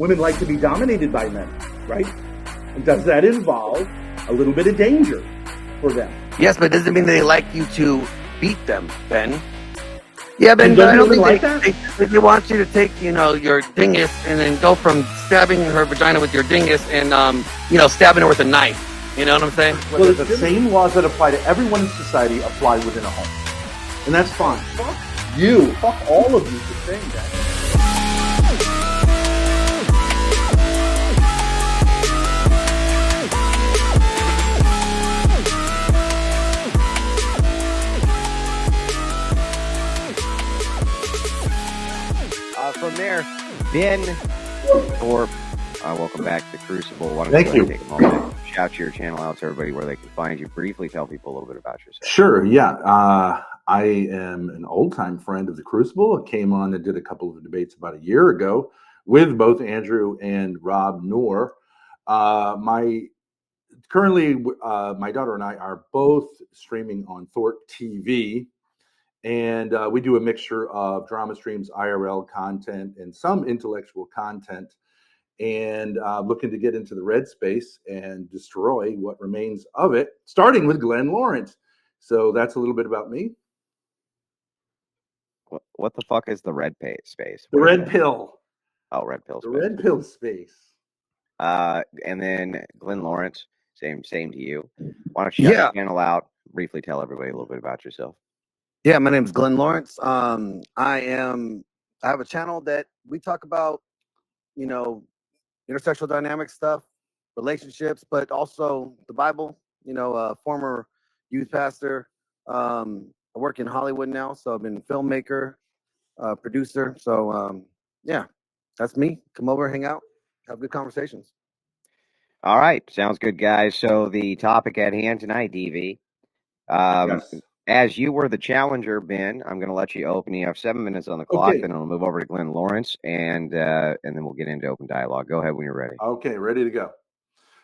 women like to be dominated by men, right? And does that involve a little bit of danger for them? Yes, but it doesn't mean they like you to beat them, Ben. Yeah, Ben, And don't I don't women think like that? they want you to take, your dingus and then go from stabbing her vagina with your dingus and, stabbing her with a knife. You know what I'm saying? Well, the same laws that apply to everyone in society apply within a home. And that's fine. Fuck you. Fuck all of you for saying that. From there, Ben Thorp, welcome back to Crucible. Why don't Thank you. Take a moment, shout your channel out to everybody where they can find you. Briefly tell people a little bit about yourself. Sure, yeah. I am an old-time friend of the Crucible. I came on and did a couple of debates about a year ago with both Andrew and Rob Noor. Currently, my daughter and I are both streaming on Thorp TV. And we do a mixture of drama streams, IRL content, and some intellectual content, and looking to get into the red space and destroy what remains of it, starting with Glenn Lawrence. So that's a little bit about me. What the fuck is the red space? The red pill. Oh, red pill space. The red pill space. And then Glenn Lawrence, same to you. Why don't you shout your channel out? Briefly tell everybody a little bit about yourself. Yeah, my name is Glenn Lawrence. I have a channel that we talk about, intersexual dynamic stuff, relationships, but also the Bible. Former youth pastor. I work in Hollywood now, so I've been a filmmaker, producer. So yeah, that's me. Come over, hang out, have good conversations. All right, sounds good, guys. So the topic at hand tonight, DV. Yes. As you were the challenger, Ben, I'm going to let you open. You have 7 minutes on the clock. Then I'll move over to Glenn Lawrence, and then we'll get into open dialogue. Go ahead when you're ready. Okay, ready to go.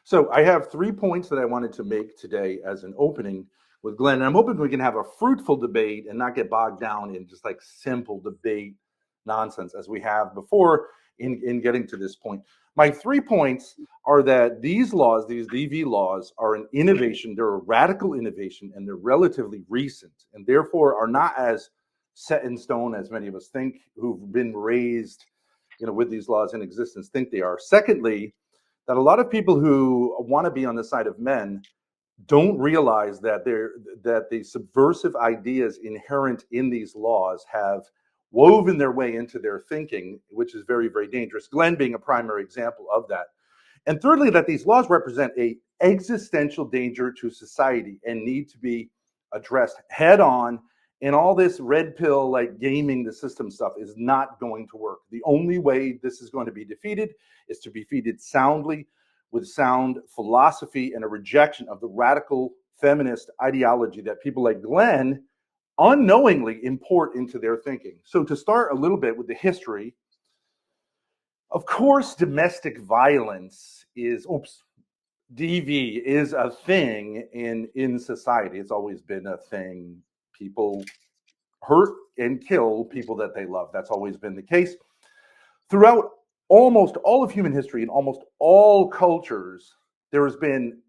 So I have 3 points that I wanted to make today as an opening with Glenn. And I'm hoping we can have a fruitful debate and not get bogged down in just like simple debate nonsense as we have before in getting to this point. My 3 points are that these laws, these DV laws, are an innovation. They're a radical innovation, and they're relatively recent, and therefore are not as set in stone as many of us think who've been raised, with these laws in existence think they are. Secondly, that a lot of people who want to be on the side of men don't realize that the subversive ideas inherent in these laws have woven their way into their thinking, which is very, very dangerous. Glenn being a primary example of that. And thirdly, that these laws represent an existential danger to society and need to be addressed head on. And all this red pill, like gaming the system stuff, is not going to work. The only way this is going to be defeated is to be defeated soundly, with sound philosophy and a rejection of the radical feminist ideology that people like Glenn unknowingly import into their thinking. So to start a little bit with the history, of course, domestic violence DV is a thing in society. It's always been a thing. People hurt and kill people that they love. That's always been the case. Throughout almost all of human history, in almost all cultures, there has been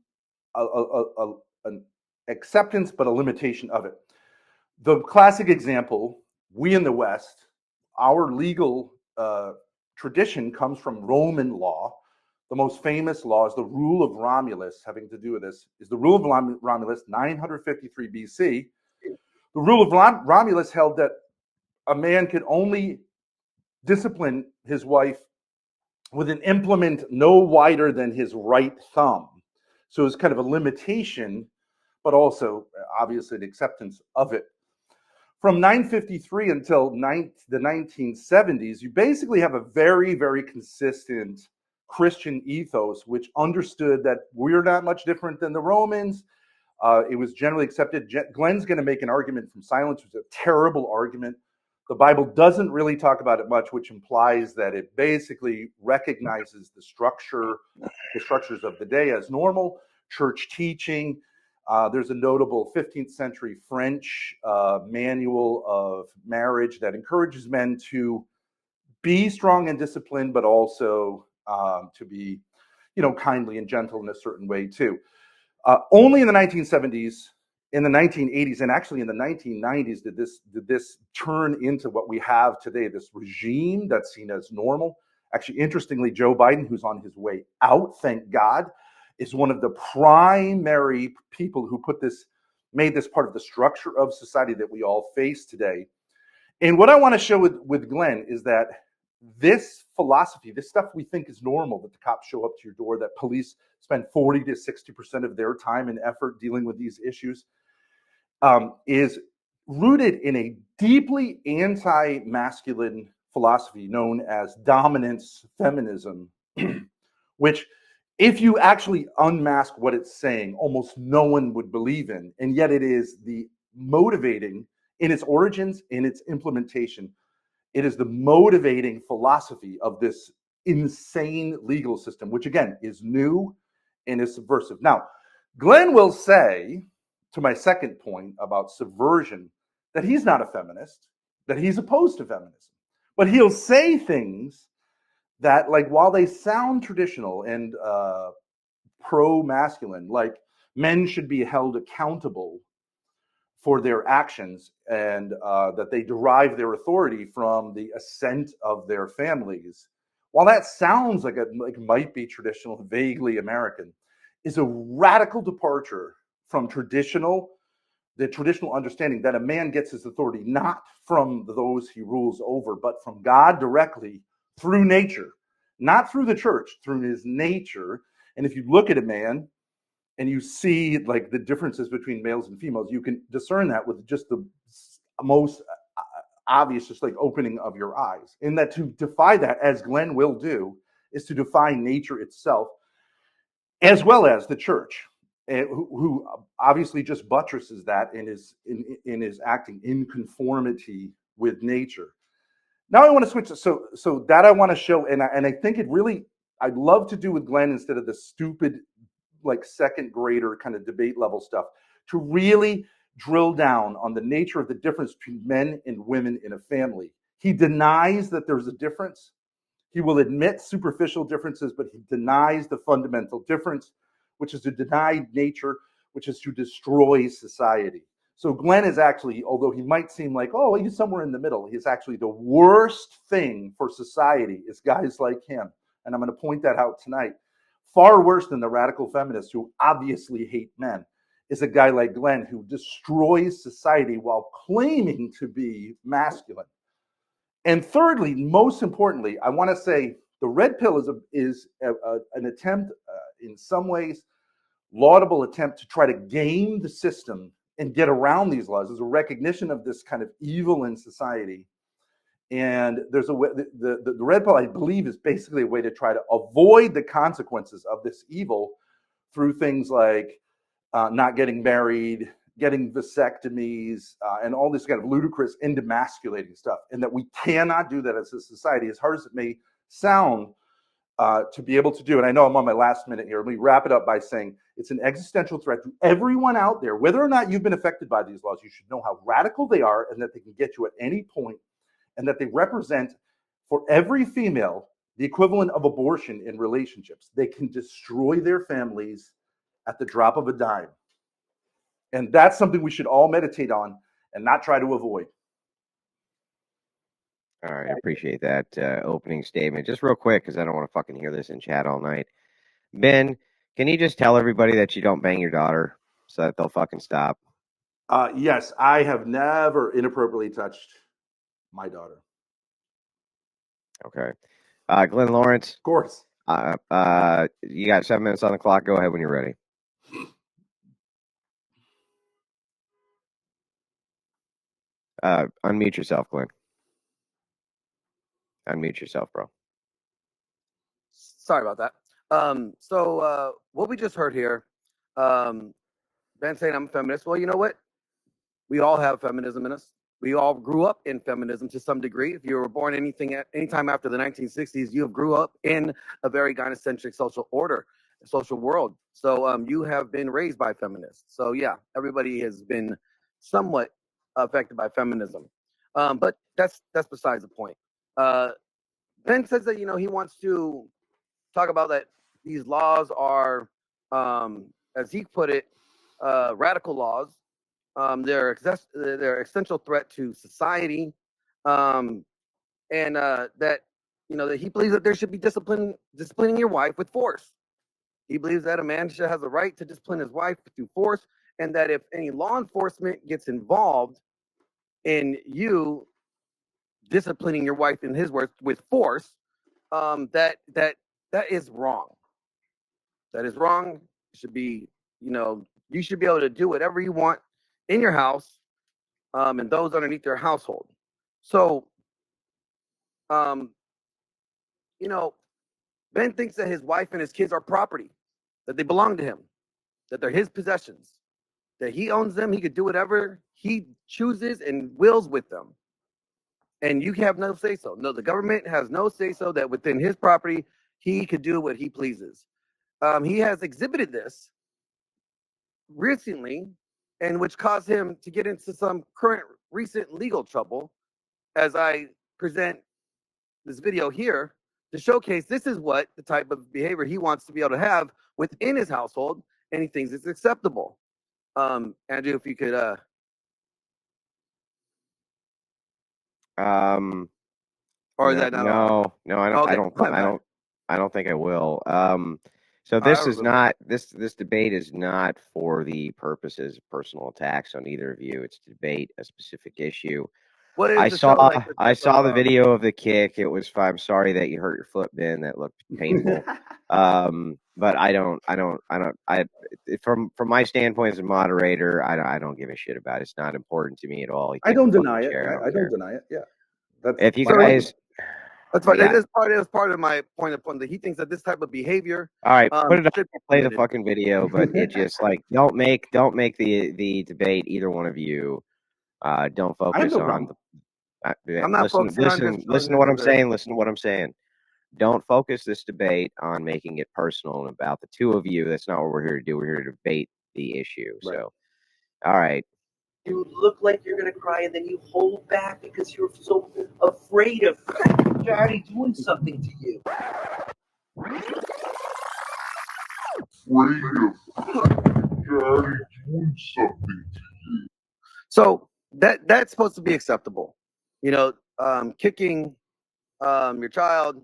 an acceptance, but a limitation of it. The classic example, we in the West, our legal tradition comes from Roman law. The most famous law is the Rule of Romulus, having to do with this, is the Rule of Romulus, 953 BC. The Rule of Romulus held that a man could only discipline his wife with an implement no wider than his right thumb. So it's kind of a limitation, but also obviously an acceptance of it. From 953 until the 1970s, you basically have a very, very consistent Christian ethos, which understood that we're not much different than the Romans. It was generally accepted. Glenn's going to make an argument from silence, which is a terrible argument. The Bible doesn't really talk about it much, which implies that it basically recognizes the structures of the day as normal, church teaching. There's a notable 15th century French manual of marriage that encourages men to be strong and disciplined, but also to be, kindly and gentle in a certain way too. Only in the 1970s, in the 1980s, and actually in the 1990s did this turn into what we have today, this regime that's seen as normal. Actually, interestingly, Joe Biden, who's on his way out, thank God, is one of the primary people who made this part of the structure of society that we all face today. And what I want to show with Glenn is that this philosophy, this stuff we think is normal, that the cops show up to your door, that police spend 40 to 60% of their time and effort dealing with these issues, is rooted in a deeply anti-masculine philosophy known as dominance feminism, which, if you actually unmask what it's saying, almost no one would believe in. And yet it is the motivating, in its origins, in its implementation, it is the motivating philosophy of this insane legal system, which again is new and is subversive. Now, Glenn will say, to my second point about subversion, that he's not a feminist, that he's opposed to feminism. But he'll say things that, like, while they sound traditional and pro-masculine, like men should be held accountable for their actions, and that they derive their authority from the assent of their families. While that sounds like might be traditional, vaguely American, is a radical departure from the traditional understanding that a man gets his authority not from those he rules over, but from God directly through nature, not through the church, through his nature. And if you look at a man and you see like the differences between males and females, you can discern that with just the most obvious, just like opening of your eyes. And that to defy that, as Glenn will do, is to defy nature itself, as well as the church, who obviously just buttresses that and is acting in conformity with nature. Now I want to switch. So that I want to show, and I think it really, I'd love to do with Glenn instead of the stupid, like second grader kind of debate level stuff, to really drill down on the nature of the difference between men and women in a family. He denies that there's a difference. He will admit superficial differences, but he denies the fundamental difference, which is to deny nature, which is to destroy society. So Glenn is actually, although he might seem like, oh, he's somewhere in the middle, he's actually the worst thing for society is guys like him. And I'm going to point that out tonight. Far worse than the radical feminists who obviously hate men is a guy like Glenn who destroys society while claiming to be masculine. And thirdly, most importantly, I want to say the red pill is an attempt, in some ways, laudable attempt to try to game the system and get around these laws. There's a recognition of this kind of evil in society. And there's a way, the red pill, I believe, is basically a way to try to avoid the consequences of this evil through things like not getting married, getting vasectomies, and all this kind of ludicrous and demasculating stuff. And that we cannot do that as a society, as hard as it may sound, to be able to do. And I know I'm on my last minute here. Let me wrap it up by saying it's an existential threat to everyone out there. Whether or not you've been affected by these laws, you should know how radical they are and that they can get you at any point, and that they represent, for every female, the equivalent of abortion in relationships. They can destroy their families at the drop of a dime. And that's something we should all meditate on and not try to avoid. All right, I appreciate that opening statement. Just real quick, because I don't want to fucking hear this in chat all night. Ben, can you just tell everybody that you don't bang your daughter so that they'll fucking stop? Yes, I have never inappropriately touched my daughter. Okay. Glenn Lawrence. Of course. You got 7 minutes on the clock. Go ahead when you're ready. Unmute yourself, Glenn. Unmute yourself, bro. Sorry about that. So what we just heard here, Ben saying I'm a feminist. Well, you know what? We all have feminism in us. We all grew up in feminism to some degree. If you were born anytime after the 1960s, you have grew up in a very gynocentric social order, social world. So you have been raised by feminists. So yeah, everybody has been somewhat affected by feminism. But that's besides the point. Ben says that he wants to talk about that these laws are, as he put it, radical laws. They're essential threat to society, and that that he believes that there should be disciplining your wife with force. He believes that a man should have the right to discipline his wife through force, and that if any law enforcement gets involved in you disciplining your wife, in his words, with force, that is wrong. That is wrong. It should be, you should be able to do whatever you want in your house, and those underneath your household. So, um, Ben thinks that his wife and his kids are property, that they belong to him, that they're his possessions, that he owns them. He could do whatever he chooses and wills with them. And you have no say so. No, the government has no say so that within his property, he could do what he pleases. He has exhibited this recently, and which caused him to get into some current recent legal trouble, as I present this video here to showcase this is what the type of behavior he wants to be able to have within his household, and he thinks it's acceptable. Andrew, if you could or is that not no, I don't. okay, I don't think I will. So right, this is not this debate is not for the purposes of personal attacks on either of you. It's to debate a specific issue. what is I the show like? I saw the video of the kick. It was. I'm sorry that you hurt your foot, Ben. That looked painful. But from my standpoint as a moderator, I don't give a shit about it. It's not important to me at all. I don't deny it. Chair, I don't deny it. Yeah. That's if you fine. guys. That's fine. Yeah. It is part of my point that he thinks that this type of behavior. All right, put it up. Should be Play the permitted. fucking video, but it just like don't make the debate either one of you. Don't I have focus no on problem. the. I'm not Listen, focusing on just listen to what I'm saying. Listen to what I'm saying. Don't focus this debate on making it personal and about the two of you. That's not what we're here to do. We're here to debate the issue. Right. So, all right. You look like you're going to cry, and then you hold back because you're so afraid of Daddy doing something to you. So that's supposed to be acceptable. Kicking your child,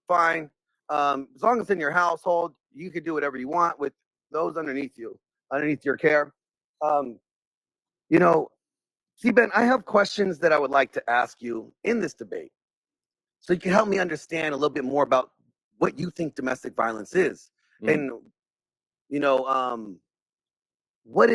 fine. As long as it's in your household, you can do whatever you want with those underneath your care. See, Ben, I have questions that I would like to ask you in this debate, so you can help me understand a little bit more about what you think domestic violence is, and what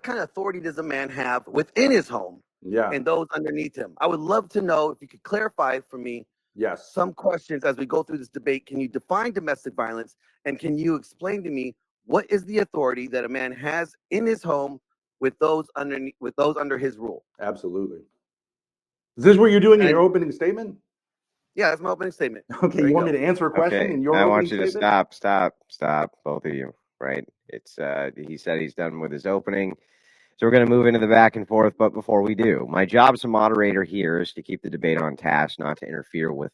kind of authority does a man have within his home? Yeah. And those underneath him. I would love to know if you could clarify for me. Yes. Some questions as we go through this debate. Can you define domestic violence, and can you explain to me what is the authority that a man has in his home with those under his rule? Absolutely. Is this what you're doing in your opening statement? Yeah, that's my opening statement. Okay, you want me to answer a question in your I opening want you to statement? stop, both of you. Right? It's he said he's done with his opening. So we're going to move into the back and forth, but before we do, my job as a moderator here is to keep the debate on task, not to interfere with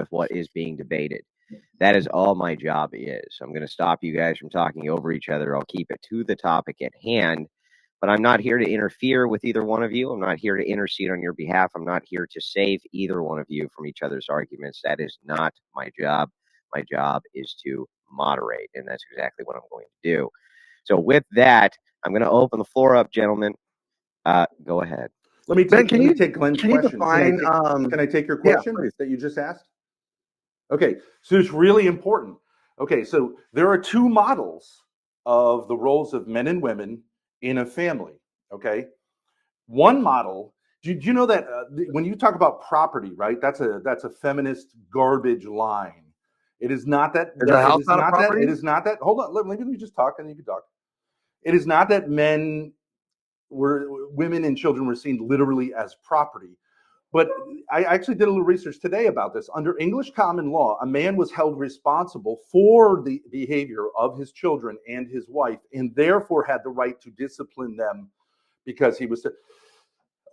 what is being debated. That is all my job is. I'm going to stop you guys from talking over each other. I'll keep it to the topic at hand, but I'm not here to interfere with either one of you. I'm not here to intercede on your behalf. I'm not here to save either one of you from each other's arguments. That is not my job. My job is to moderate, and that's exactly what I'm going to do. So with that, I'm going to open the floor up, gentlemen. Go ahead. Let me take Glenn's question. Define, can I take your question that you just asked? Okay, so it's really important. Okay, so there are two models of the roles of men and women in a family. Okay, one model. Do you know that when you talk about property, right? That's a feminist garbage line. It is not that. Is a house not a property? It is not that. Hold on. Let me just talk, and you can talk. It is not that women and children were seen literally as property. But I actually did a little research today about this. Under English common law, a man was held responsible for the behavior of his children and his wife, and therefore had the right to discipline them because he was.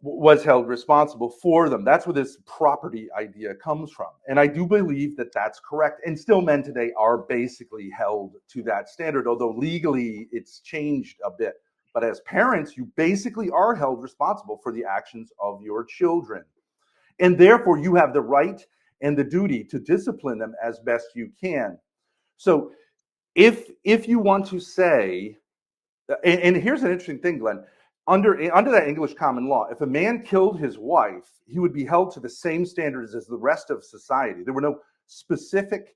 was held responsible for them. That's where this property idea comes from. And I do believe that that's correct. And still, men today are basically held to that standard, although legally it's changed a bit. But as parents, you basically are held responsible for the actions of your children. And therefore, you have the right and the duty to discipline them as best you can. So if you want to say, and here's an interesting thing, Glenn. Under that English common law, if a man killed his wife, he would be held to the same standards as the rest of society. There were no specific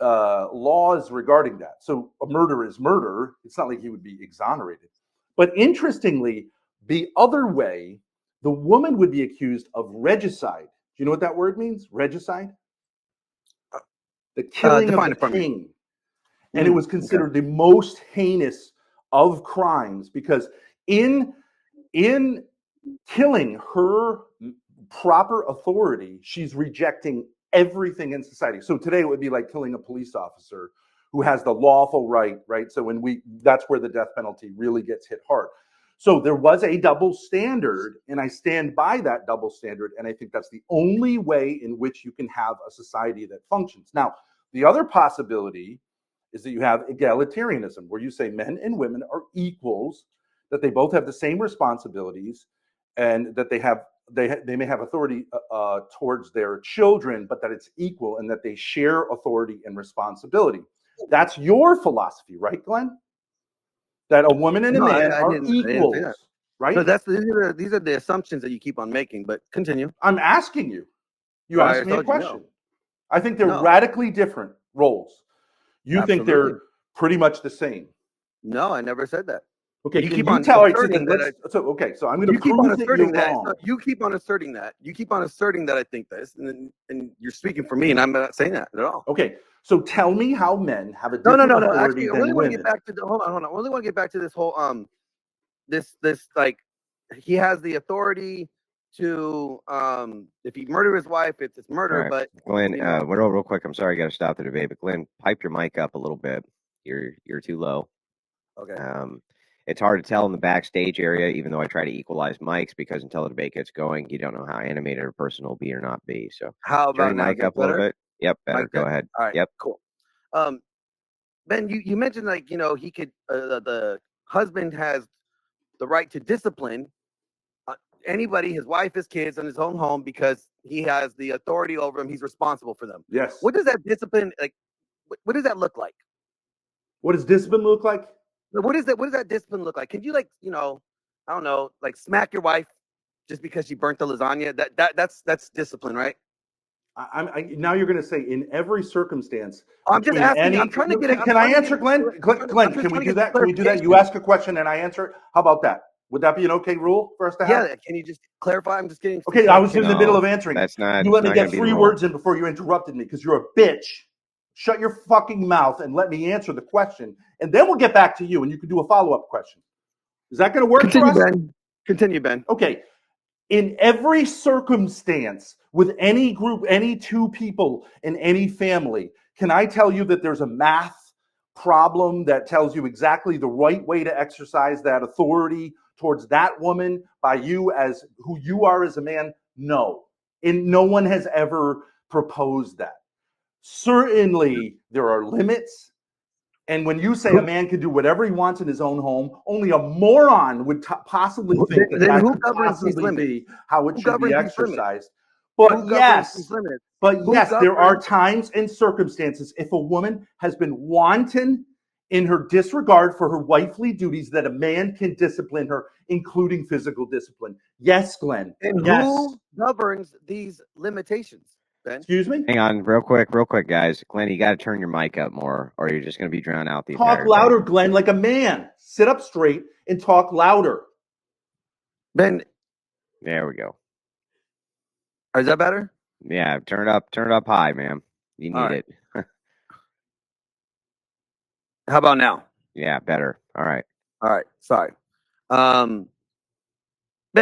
laws regarding that. So a murder is murder. It's not like he would be exonerated. But interestingly, the other way, the woman would be accused of regicide. Do you know what that word means? Regicide? The killing of the king. And it was considered the most heinous of crimes because in killing her proper authority, she's rejecting everything in society. So today it would be like killing a police officer who has the lawful right? So that's where the death penalty really gets hit hard. So there was a double standard, and I stand by that double standard, and I think that's the only way in which you can have a society that functions. Now, the other possibility is that you have egalitarianism, where you say men and women are equals, that they both have the same responsibilities, and that they may have authority towards their children, but that it's equal and that they share authority and responsibility. That's your philosophy, right, Glenn? That a woman and a man are equals, right? No, these are the assumptions that you keep on making. But continue. I'm asking you. You asked me a question. I think they're radically different roles. You think they're pretty much the same. No, I never said that. Okay, so I'm going to prove that you're wrong. You keep on asserting that. You keep on asserting that I think this, and you're speaking for me, and I'm not saying that at all. Okay, so tell me how men have a different authority Actually, than I really want women. to get back to hold on. I really want to get back to this whole this like he has the authority to if he murder his wife, it's murder. Right. But Glenn, real quick, I'm sorry I got to stop the debate, but Glenn, pipe your mic up a little bit. You're too low. Okay. It's hard to tell in the backstage area, even though I try to equalize mics, because until the debate gets going, you don't know how animated a person will be or not be. So how about turn your mic up a little bit? Yep, better. Mic Go ahead. All right. Yep. Cool. Ben, you mentioned he could the husband has the right to discipline anybody, his wife, his kids, in his own home because he has the authority over them. He's responsible for them. Yes. What does that discipline like? What does that look like? What does discipline look like? What does that discipline look like? Can you I don't know, like smack your wife just because she burnt the lasagna? That's discipline, right? Now you're going to say in every circumstance. I'm just asking. I'm trying to get it. Can I answer, Glenn? Glenn, can we do that? Can we do that? You ask a question and I answer it. How about that? Would that be an okay rule for us to have? Yeah. Can you just clarify? I'm just getting. Okay, I was in the middle of answering. That's not. You let me get 3 words in before you interrupted me because you're a bitch. Shut your fucking mouth and let me answer the question, and then we'll get back to you, and you can do a follow-up question. Is that going to work for us? Continue, Ben. Okay. In every circumstance, with any group, any 2 people in any family, can I tell you that there's a math problem that tells you exactly the right way to exercise that authority towards that woman by you as who you are as a man? No. And no one has ever proposed that. Certainly, there are limits. And when you say a man can do whatever he wants in his own home, only a moron would possibly think that could possibly be how it should be exercised. But yes, there are times and circumstances if a woman has been wanton in her disregard for her wifely duties that a man can discipline her, including physical discipline. Yes, Glenn. And who governs these limitations? Ben? Excuse me? Hang on, real quick, guys. Glenn, you got to turn your mic up more, or you're just going to be drowned out. Talk louder, Glenn, like a man. Sit up straight and talk louder. Ben. There we go. Is that better? Yeah, turn it up high, man. You need it. How about now? Yeah, better. All right. Sorry. Ben,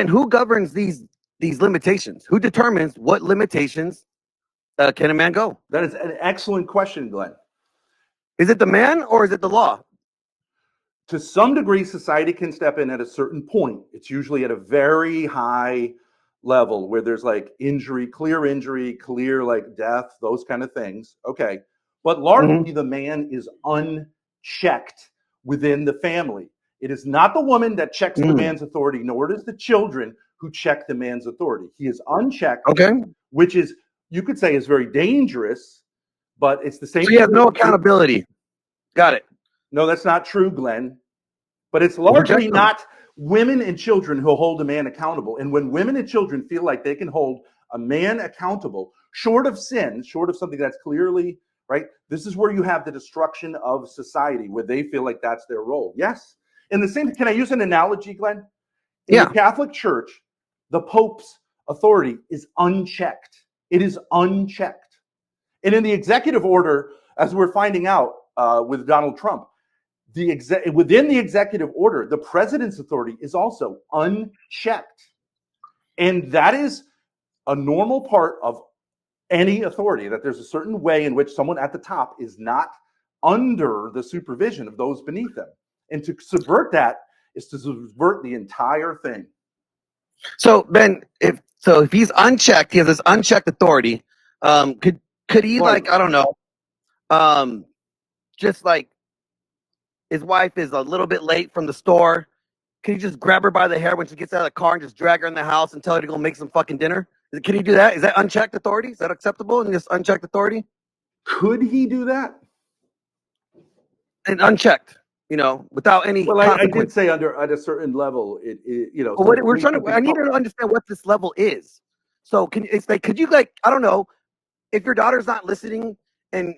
who governs these limitations? Who determines what limitations can a man go? That is an excellent question, Glenn. Is it the man or is it the law? to some degree, society can step in at a certain point. It's usually at a very high level where there's like clear like death, those kind of things. Okay. But largely the man is unchecked within the family. It is not the woman that checks the man's authority, nor it is the children who check the man's authority. He is unchecked, Okay. which is, you could say, is very dangerous, but it's the same. So he has no accountability. Got it. No, that's not true, Glenn. But it's largely not women and children who hold a man accountable. And when women and children feel like they can hold a man accountable, short of sin, short of something that's clearly right, this is where you have the destruction of society, where they feel like that's their role. Yes. In the same, can I use an analogy, Glenn? In the Catholic Church, the Pope's authority is unchecked. It is unchecked. And in the executive order, as we're finding out with Donald Trump, within the executive order, the president's authority is also unchecked. And that is a normal part of any authority, that there's a certain way in which someone at the top is not under the supervision of those beneath them. And to subvert that is to subvert the entire thing. So Ben, if he's unchecked, he has this unchecked authority. Could he, like, I don't know, just like his wife is a little bit late from the store, can he just grab her by the hair when she gets out of the car and just drag her in the house and tell her to go make some fucking dinner? Can he do that? Is that unchecked authority? Is that acceptable in this unchecked authority? Could he do that? And unchecked, without any. Well, I did say at a certain level, Well, what we're trying to. I need to understand what this level is. So could you, like, I don't know, if your daughter's not listening, and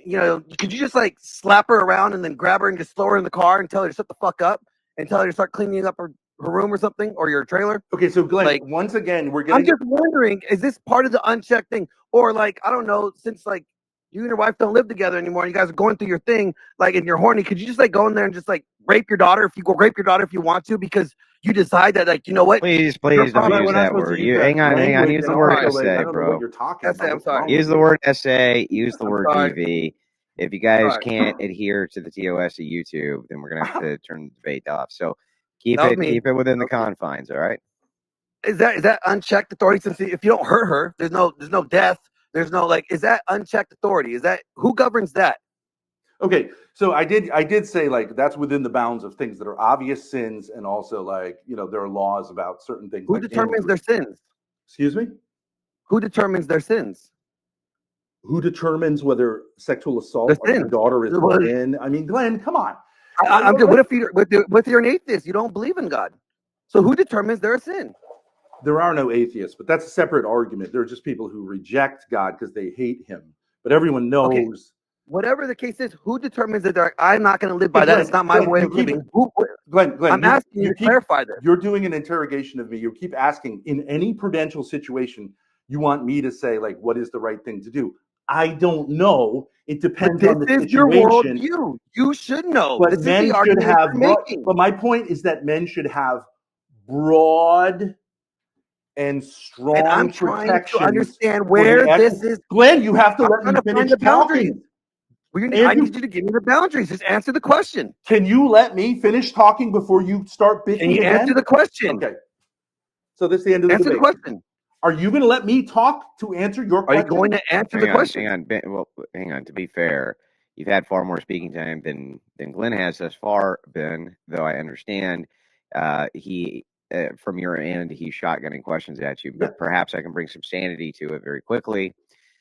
could you just like slap her around and then grab her and just throw her in the car and tell her to shut the fuck up and tell her to start cleaning up her room or something, or your trailer? Okay, so Glenn, like, once again, we're getting. I'm just wondering, is this part of the unchecked thing, or like, I don't know, since like you and your wife don't live together anymore, and you guys are going through your thing, like, and you're horny, could you just like go in there and just like rape your daughter if you want to, because you decide that, like, you know what? Please don't use that word. Hang on. Use the word essay, bro. You're talking about. I'm sorry. Use the word essay. Use the word DV. If you guys can't adhere to the TOS of YouTube, then we're gonna have to turn the debate off. So keep it within the confines. All right. Is that unchecked authority? Since if you don't hurt her, there's no death. There's no, like, is that unchecked authority? Is that, who governs that? Okay, so I did say, like, that's within the bounds of things that are obvious sins, and also, like, there are laws about certain things. Who determines their sins? Excuse me? Who determines their sins? Who determines whether sexual assault of your daughter is a sin? I mean, Glenn, come on. I'm just, what if you're an atheist? You don't believe in God. So who determines their sin? There are no atheists, but that's a separate argument. There are just people who reject God because they hate him. But everyone knows. Okay. Whatever the case is, who determines that I'm not going to live by that? It's not my way of living. Glenn, I'm asking you to clarify this. You're doing an interrogation of me. You keep asking, in any prudential situation, you want me to say, like, what is the right thing to do? I don't know. It depends on the situation. This is your worldview. You should know. But men should have. But my point is that men should have broad and strong and I'm trying to understand where this is. Glenn, you have to let me finish talking. I need you to give me the boundaries. Just answer the question. Can you let me finish talking before you start bitching? Can you answer the question? Okay. So this is the end of the debate. Answer the question. Are you going to let me talk to answer your question? Are you going to answer the question? Hang on. To be fair, you've had far more speaking time than Glenn has thus far, Ben, though I understand from your end, he's shotgunning questions at you, but perhaps I can bring some sanity to it very quickly.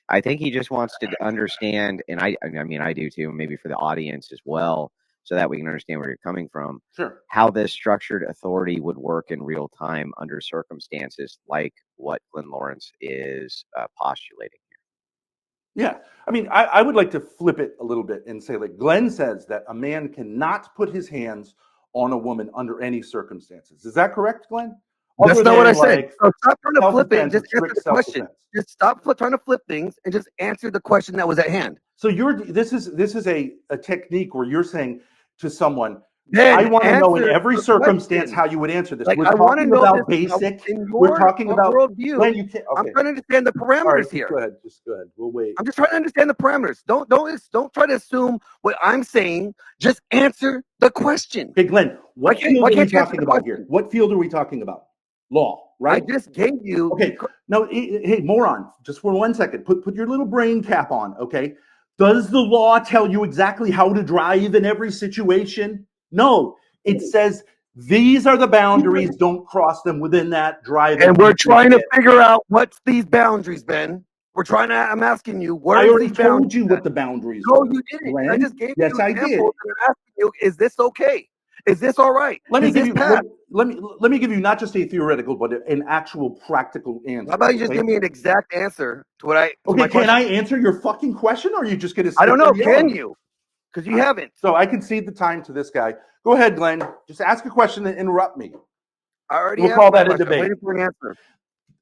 I think he just wants to understand, and I mean, I do too, maybe for the audience as well, so that we can understand where you're coming from. Sure. How this structured authority would work in real time under circumstances like what Glenn Lawrence is postulating here. Yeah. I mean, I would like to flip it a little bit and say, like, Glenn says that a man cannot put his hands on a woman under any circumstances. Is that correct, Glenn? That's not what I said. So stop trying to flip it and just answer the question. Just stop trying to flip things and just answer the question that was at hand. So this is a technique where you're saying to someone, Then I want to know in answer every the circumstance question. how you would answer this. Like, We're I want to talking know about this basic. in We're your talking about worldview. Glenn. You can't. I'm Okay. trying to understand the All right. parameters Just here. go ahead. Just go ahead. We'll wait. I'm just trying to understand the parameters. Don't try to assume what I'm saying. Just answer the question. Okay, Glenn. What field Why are we can't you answer talking the about question? here? What field are we talking about? Law, I right? just gave you. Okay. No, hey, moron. Just for 1 second. Put your little brain cap on. Okay. Does the law tell you exactly how to drive in every situation? No. It says these are the boundaries. Don't cross them within that. Drive. And we're trying to it. figure out what's these boundaries, Ben. We're trying to. I'm asking you, what I is already these told boundaries? you what the boundaries No, were. you didn't. Glenn. I just gave Yes, you I did. examples, and I'm asking you, is this okay? Is this all right? Let me Is give this you pass? let me give you not just a theoretical but an actual practical answer. How about you just okay? give me an exact answer to what I to Okay, my can question? I answer your fucking question or are you just gonna sit I don't there know. and yell at Can me? you? Because you haven't. So I concede the time to this guy. Go ahead, Glenn. Just ask a question and interrupt me. I already We'll asked call my that a question. I'm debate. waiting for an answer.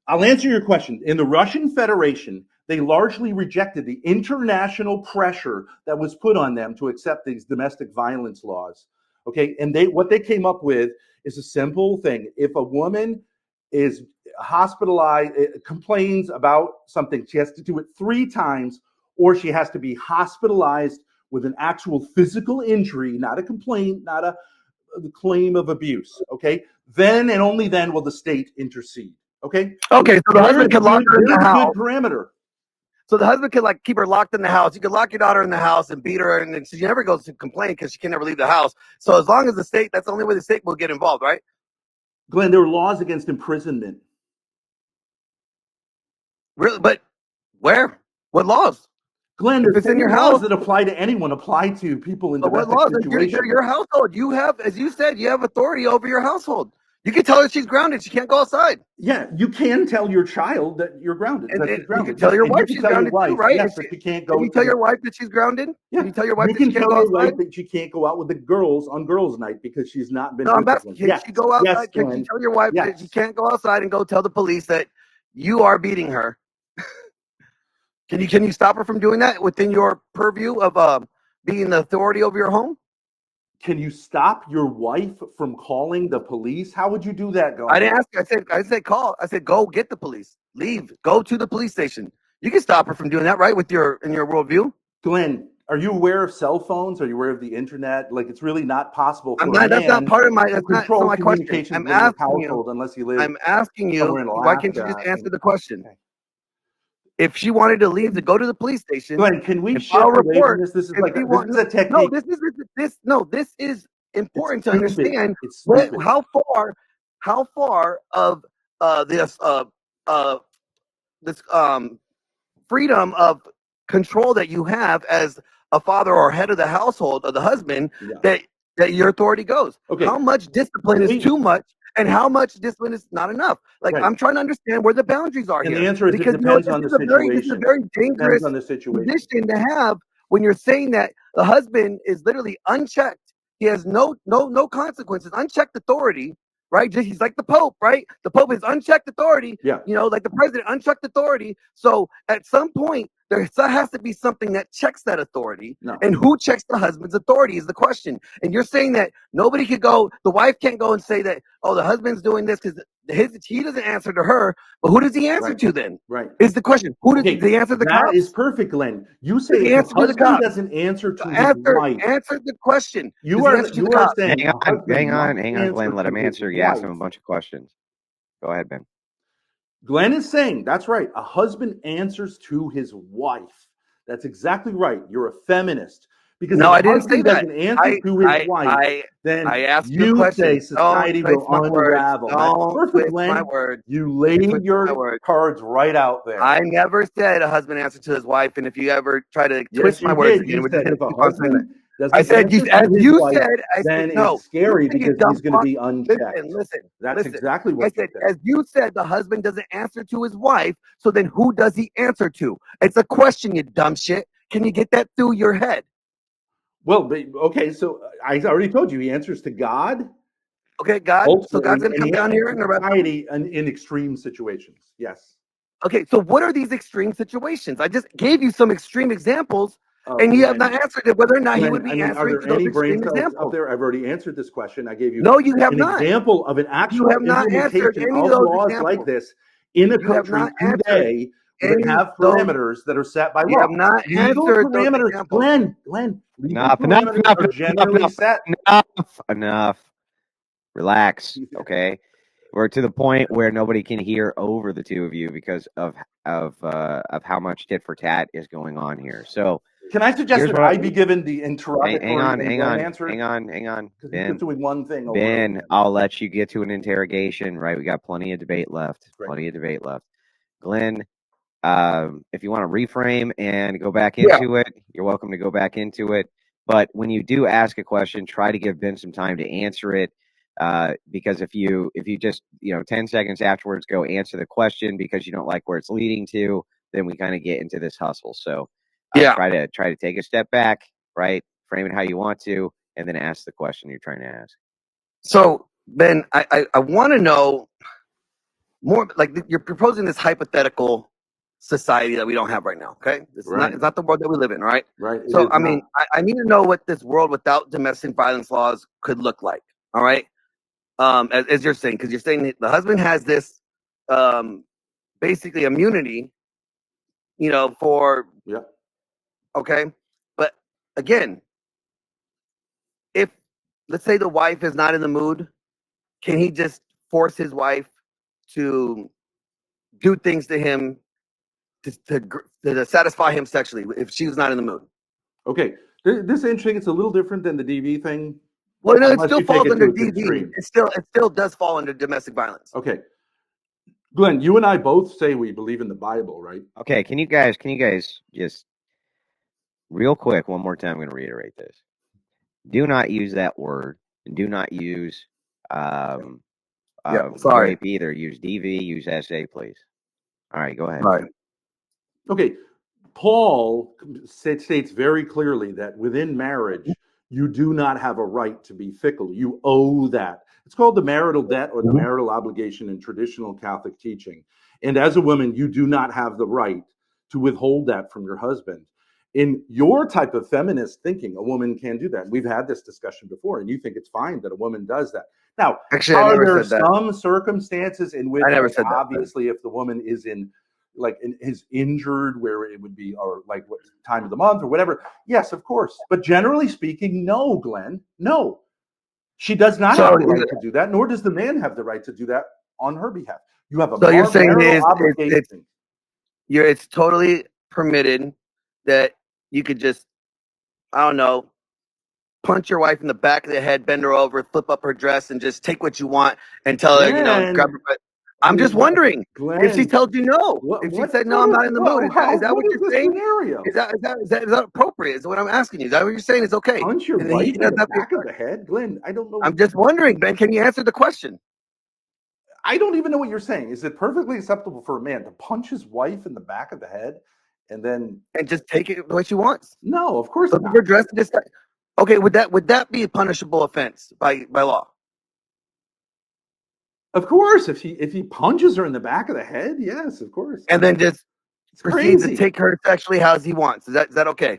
I'll answer your question. In the Russian Federation, they largely rejected the international pressure that was put on them to accept these domestic violence laws. Okay, and what they came up with is a simple thing. If a woman is hospitalized, complains about something, she has to do it 3 times, or she has to be hospitalized with an actual physical injury, not a complaint, not a claim of abuse. Okay, then and only then will the state intercede. Okay. Okay, so the husband can lock her in the There's a house. good parameter. So the husband could like keep her locked in the house. You could lock your daughter in the house and beat her, and then she never goes to complain because she can never leave the house. So as long as the state, that's the only way the state will get involved, right? Glenn, there are laws against imprisonment. Really? But where? What laws? Glenn, If the it's in same your laws house, that apply to anyone apply to people in but what domestic laws? They're situations. your household. You have, as you said, you have authority over your household. You can tell her she's grounded. She can't go outside. Yeah, you can tell your child that you're grounded. And, That and she's you grounded. can tell Yes, your and you wife can she's tell your grounded too, wife, right? yes, that she can't go. Can you tell your wife that she's grounded? Yeah, Can you tell your wife you that she can can't tell go your outside? wife that she can't go out with the girls on girls' night because she's not been No, I'm asking, disciplined. can Yes, she go yes, outside? Can Glenn. you tell your wife that she Yes. can't go outside and go tell the police that you are beating her? Can you stop her from doing that within your purview of being the authority over your home? Can you stop your wife from calling the police? How would you do that, I Glenn? didn't ask you. I said call. I said go get the police. Leave. Go to the police station. You can stop her from doing that, right? In your worldview. Glenn, are you aware of cell phones? Are you aware of the internet? Like, it's really not possible I'm for a not. That's not man part of my. to That's not control my question. communications I'm within his asking you. household unless he lives I'm asking somewhere you. in Why can't you Alaska. just answer the question? Okay. If she wanted to leave to go to the police station Glenn, can we and file shift a away from report, this? This is if like she this want is a no, technique. this is It's important to stupid. understand It's stupid. how far of this this freedom of control that you have as a father or head of the household of the husband Yeah. that your authority goes. Okay. How much discipline is too much and how much discipline is not enough? Like, Right. I'm trying to understand where the boundaries are And here. the answer is Because it depends on the this is a situation. very Depends dangerous on the situation. position to have when you're saying that the husband is literally unchecked. He has no consequences, unchecked authority, right? He's like the Pope, right? The Pope is unchecked authority. Yeah. You know, like the president, unchecked authority. So at some point, there has to be something that checks that authority. No. And who checks the husband's authority is the question. And you're saying that nobody could go, the wife can't go and say that, oh, the husband's doing this because he doesn't answer to her. But who does he answer Right. to then? Right. Is the question. Who does he answer the That cops? is perfect, Glenn. You Does say he if the answer to the husband cops? doesn't answer to his wife, Answer the question. you Does he are answer to the you are cops? saying Hang a on, husband hang must on, answer Glenn. Let to him his answer. You asked wife. him a bunch of questions. Go ahead, Ben. Glenn is saying that's right. A husband answers to his wife. That's exactly right. You're a feminist. Because if No, a I didn't say husband that. doesn't answer to his wife, I then asked you a you say question. Don't society twist will my words. unravel. That's Don't perfect, twist my Glenn. words. You You're laid twisting my your words. cards right out there. I never said a husband answered to his wife, and if you ever try to twist Yes, my you words did. again, You we're just said going if to a keep on saying that. husband I doesn't said, answer as to his you wife, said, I said, then no. it's scary You because dumb he's going to fuck. be unchecked. Listen. That's exactly I what you said, said. as you said, the husband doesn't answer to his wife, so then who does he answer to? It's a question, you dumb shit. Can you get that through your head? Well, but, okay, so I already told you he answers to God Okay, God. So God's ultimately, going to and come he down here answers and to arrest him. society in extreme situations. Yes. Okay, so what are these extreme situations? I just gave you some extreme examples. And you have not Glenn, answered it, whether or not he Glenn, would be I mean, are answering there to those any brain extreme cells up examples. there? I've already answered this question. I gave you No, you have an not. example of an You actual have not answered implementation any of of those laws like examples. this in a You have country not answered today that any have of those. parameters that are set by You have law. not Legal answered those parameters, examples. Glenn, legal Enough, enough, parameters enough, are enough, generally enough, set. enough. Relax, okay? We're to the point where nobody can hear over the two of you because of how much tit for tat is going on here. So Can I suggest here's that what I be given the interrogatory and Glenn answer? hang on, Because he's just doing one thing over and over Ben, again. I'll let you get to an interrogation, right? We got plenty of debate left. Great. Plenty of debate left. Glenn, if you want to reframe and go back Yeah. into it, you're welcome to go back into it. But when you do ask a question, try to give Ben some time to answer it. Because if you just 10 seconds afterwards go answer the question because you don't like where it's leading to, then we kind of get into this hustle. So Yeah. try to take a step back, right? Frame it how you want to, and then ask the question you're trying to ask. So, Ben, I want to know more. Like, you're proposing this hypothetical society that we don't have right now. Okay, it's not the world that we live in, right? Right. So, I mean, I need to know what this world without domestic violence laws could look like. All right, as you're saying, because you're saying that the husband has this, basically immunity, for Yeah. okay, but again, if let's say the wife is not in the mood, can he just force his wife to do things to him to satisfy him sexually if she was not in the mood? Okay. This is interesting. It's a little different than the DV thing. Well, no, it Unless still you take falls it to under its DV. extreme. It still does fall under domestic violence. Okay. Glenn, you and I both say we believe in the Bible, right? Okay, can you guys just real quick one more time? I'm going to reiterate this. Do not use that word. Do not use Sorry. rape either. Use DV. Use SA, please. All right, go ahead. Right. Okay. Paul states very clearly that within marriage, you do not have a right to be fickle. You owe that. It's called the marital debt or the marital obligation in traditional Catholic teaching. And as a woman, you do not have the right to withhold that from your husband. In your type of feminist thinking, a woman can do that. We've had this discussion before, and you think it's fine that a woman does that. Now, Actually, I are never there said that. some circumstances in which, I never said that. obviously, if the woman is is injured, where it would be, or like what time of the month or whatever? Yes, of course. But generally speaking, no, Glenn, no. She does not have the right to do that, nor does the man have the right to do that on her behalf. You have a So you're saying marital obligation. It's totally permitted that you could just, I don't know, punch your wife in the back of the head, bend her over, flip up her dress, and just take what you want and tell her, grab her butt. I'm just wondering if she told you no. If she said no, I'm not in the mood. Is that what you're saying? Scenario? Is that appropriate? Is what I'm asking you. Is that what you're saying? Is okay? Punch your wife in the back of the head, Glenn? I don't know. I'm just wondering, Ben. Can you answer the question? I don't even know what you're saying. Is it perfectly acceptable for a man to punch his wife in the back of the head and just take it the way she wants? No, of course not. Her dress, okay, would that be a punishable offense by law? Of course, if he punches her in the back of the head, yes, of course. And then just proceeds to take her sexually how he wants. Is that okay?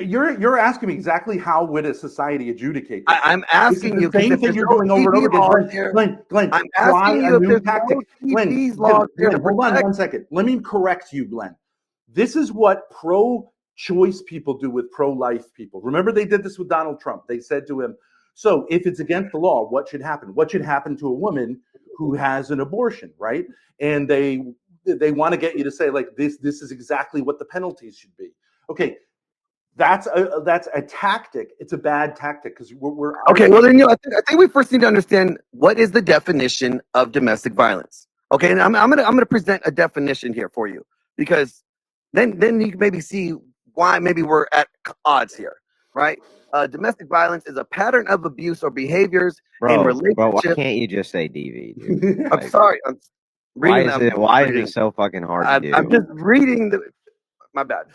You're asking me exactly how would a society adjudicate this? I'm asking you the same thing you're doing over and over again. Glenn, I'm asking you if there's no Glenn, laws here to hold on protect. 1 second. Let me correct you, Glenn. This is what pro-choice people do with pro-life people. Remember, they did this with Donald Trump. They said to him, so if it's against the law, what should happen? What should happen to a woman who has an abortion, right? And they want to get you to say, like, this is exactly what the penalties should be. Okay, that's a tactic. It's a bad tactic because we're okay. Well, then I think we first need to understand what is the definition of domestic violence. Okay, and I'm gonna present a definition here for you because then you can maybe see why maybe we're at odds here, right? Domestic violence is a pattern of abuse or behaviors in relationships. Bro, why can't you just say DV, dude? I'm sorry. I'm reading. Why is it so fucking hard to do? I'm just reading my bad.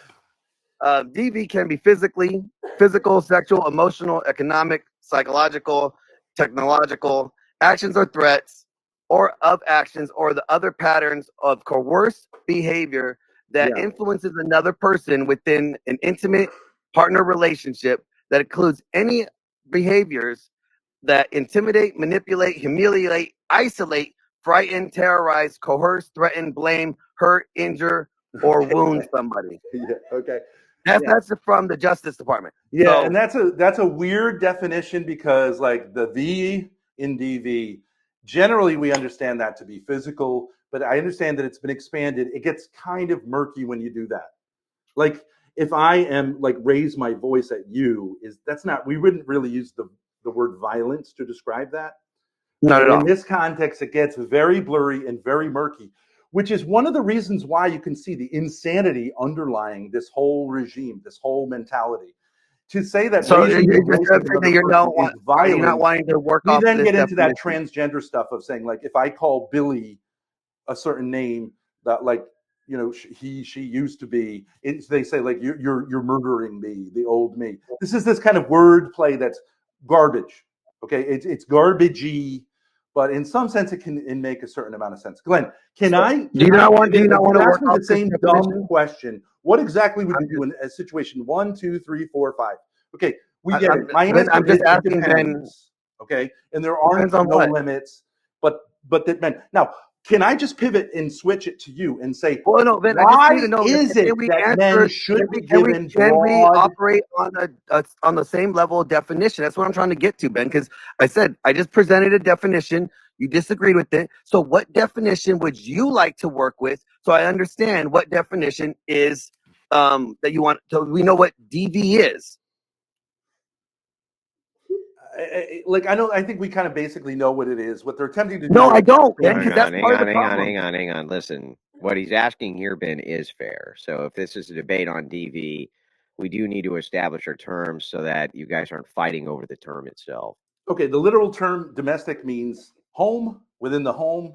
DV can be physical, sexual, emotional, economic, psychological, technological, actions or threats, or of actions or the other patterns of coerced behavior that influences another person within an intimate partner relationship that includes any behaviors that intimidate, manipulate, humiliate, isolate, frighten, terrorize, coerce, threaten, blame, hurt, injure, or wound somebody. Yeah. Okay. That's from the Justice Department. Yeah, So, and that's a weird definition because like the V in DV, generally we understand that to be physical, but I understand that it's been expanded. It gets kind of murky when you do that. Like if I am like raise my voice at you, that's not, we wouldn't really use the word violence to describe that. not at And all. in this context, it gets very blurry and very murky, which is one of the reasons why you can see the insanity underlying this whole regime, this whole mentality. To say that So raising you're your just voice saying at that another you're person is are you not violent. wanting to work We off then this get into that definition? transgender stuff of saying, like, if I call Billy a certain name that, like, you know, she used to be, they say like you're murdering me, the old me. This is this kind of word play that's garbage. Okay, it's garbagey, but in some sense it can make a certain amount of sense. Glenn, Do can you I not want? Do pivot? you Like not want you to asked work me off the this same dumb definition? question. What exactly would I'm you do in a situation 1, 2, 3, 4, 5? Okay, we just, get it. My Ben, answer I'm just is it asking Ben. depends. Okay, and there aren't Depends on no what. limits, but that men now. Can I just pivot and switch it to you and say, Well, no, Ben. I just need why to know. is Can it we that men answer? should be Can we? given Can we broad? operate on on the same level of definition? That's what I'm trying to get to, Ben. Because I said I just presented a definition. You disagreed with it. So, what definition would you like to work with? So I understand what definition is that you want. So we know what DV is. Like I think we kind of basically know what it is. What they're attempting to do No, I is don't, Ben. Hang Because expand that's on, it. hang part of the on, hang on, problem. hang on, hang on. Listen, what he's asking here, Ben, is fair. So if this is a debate on DV, we do need to establish our terms so that you guys aren't fighting over the term itself. Okay, the literal term domestic means home, within the home.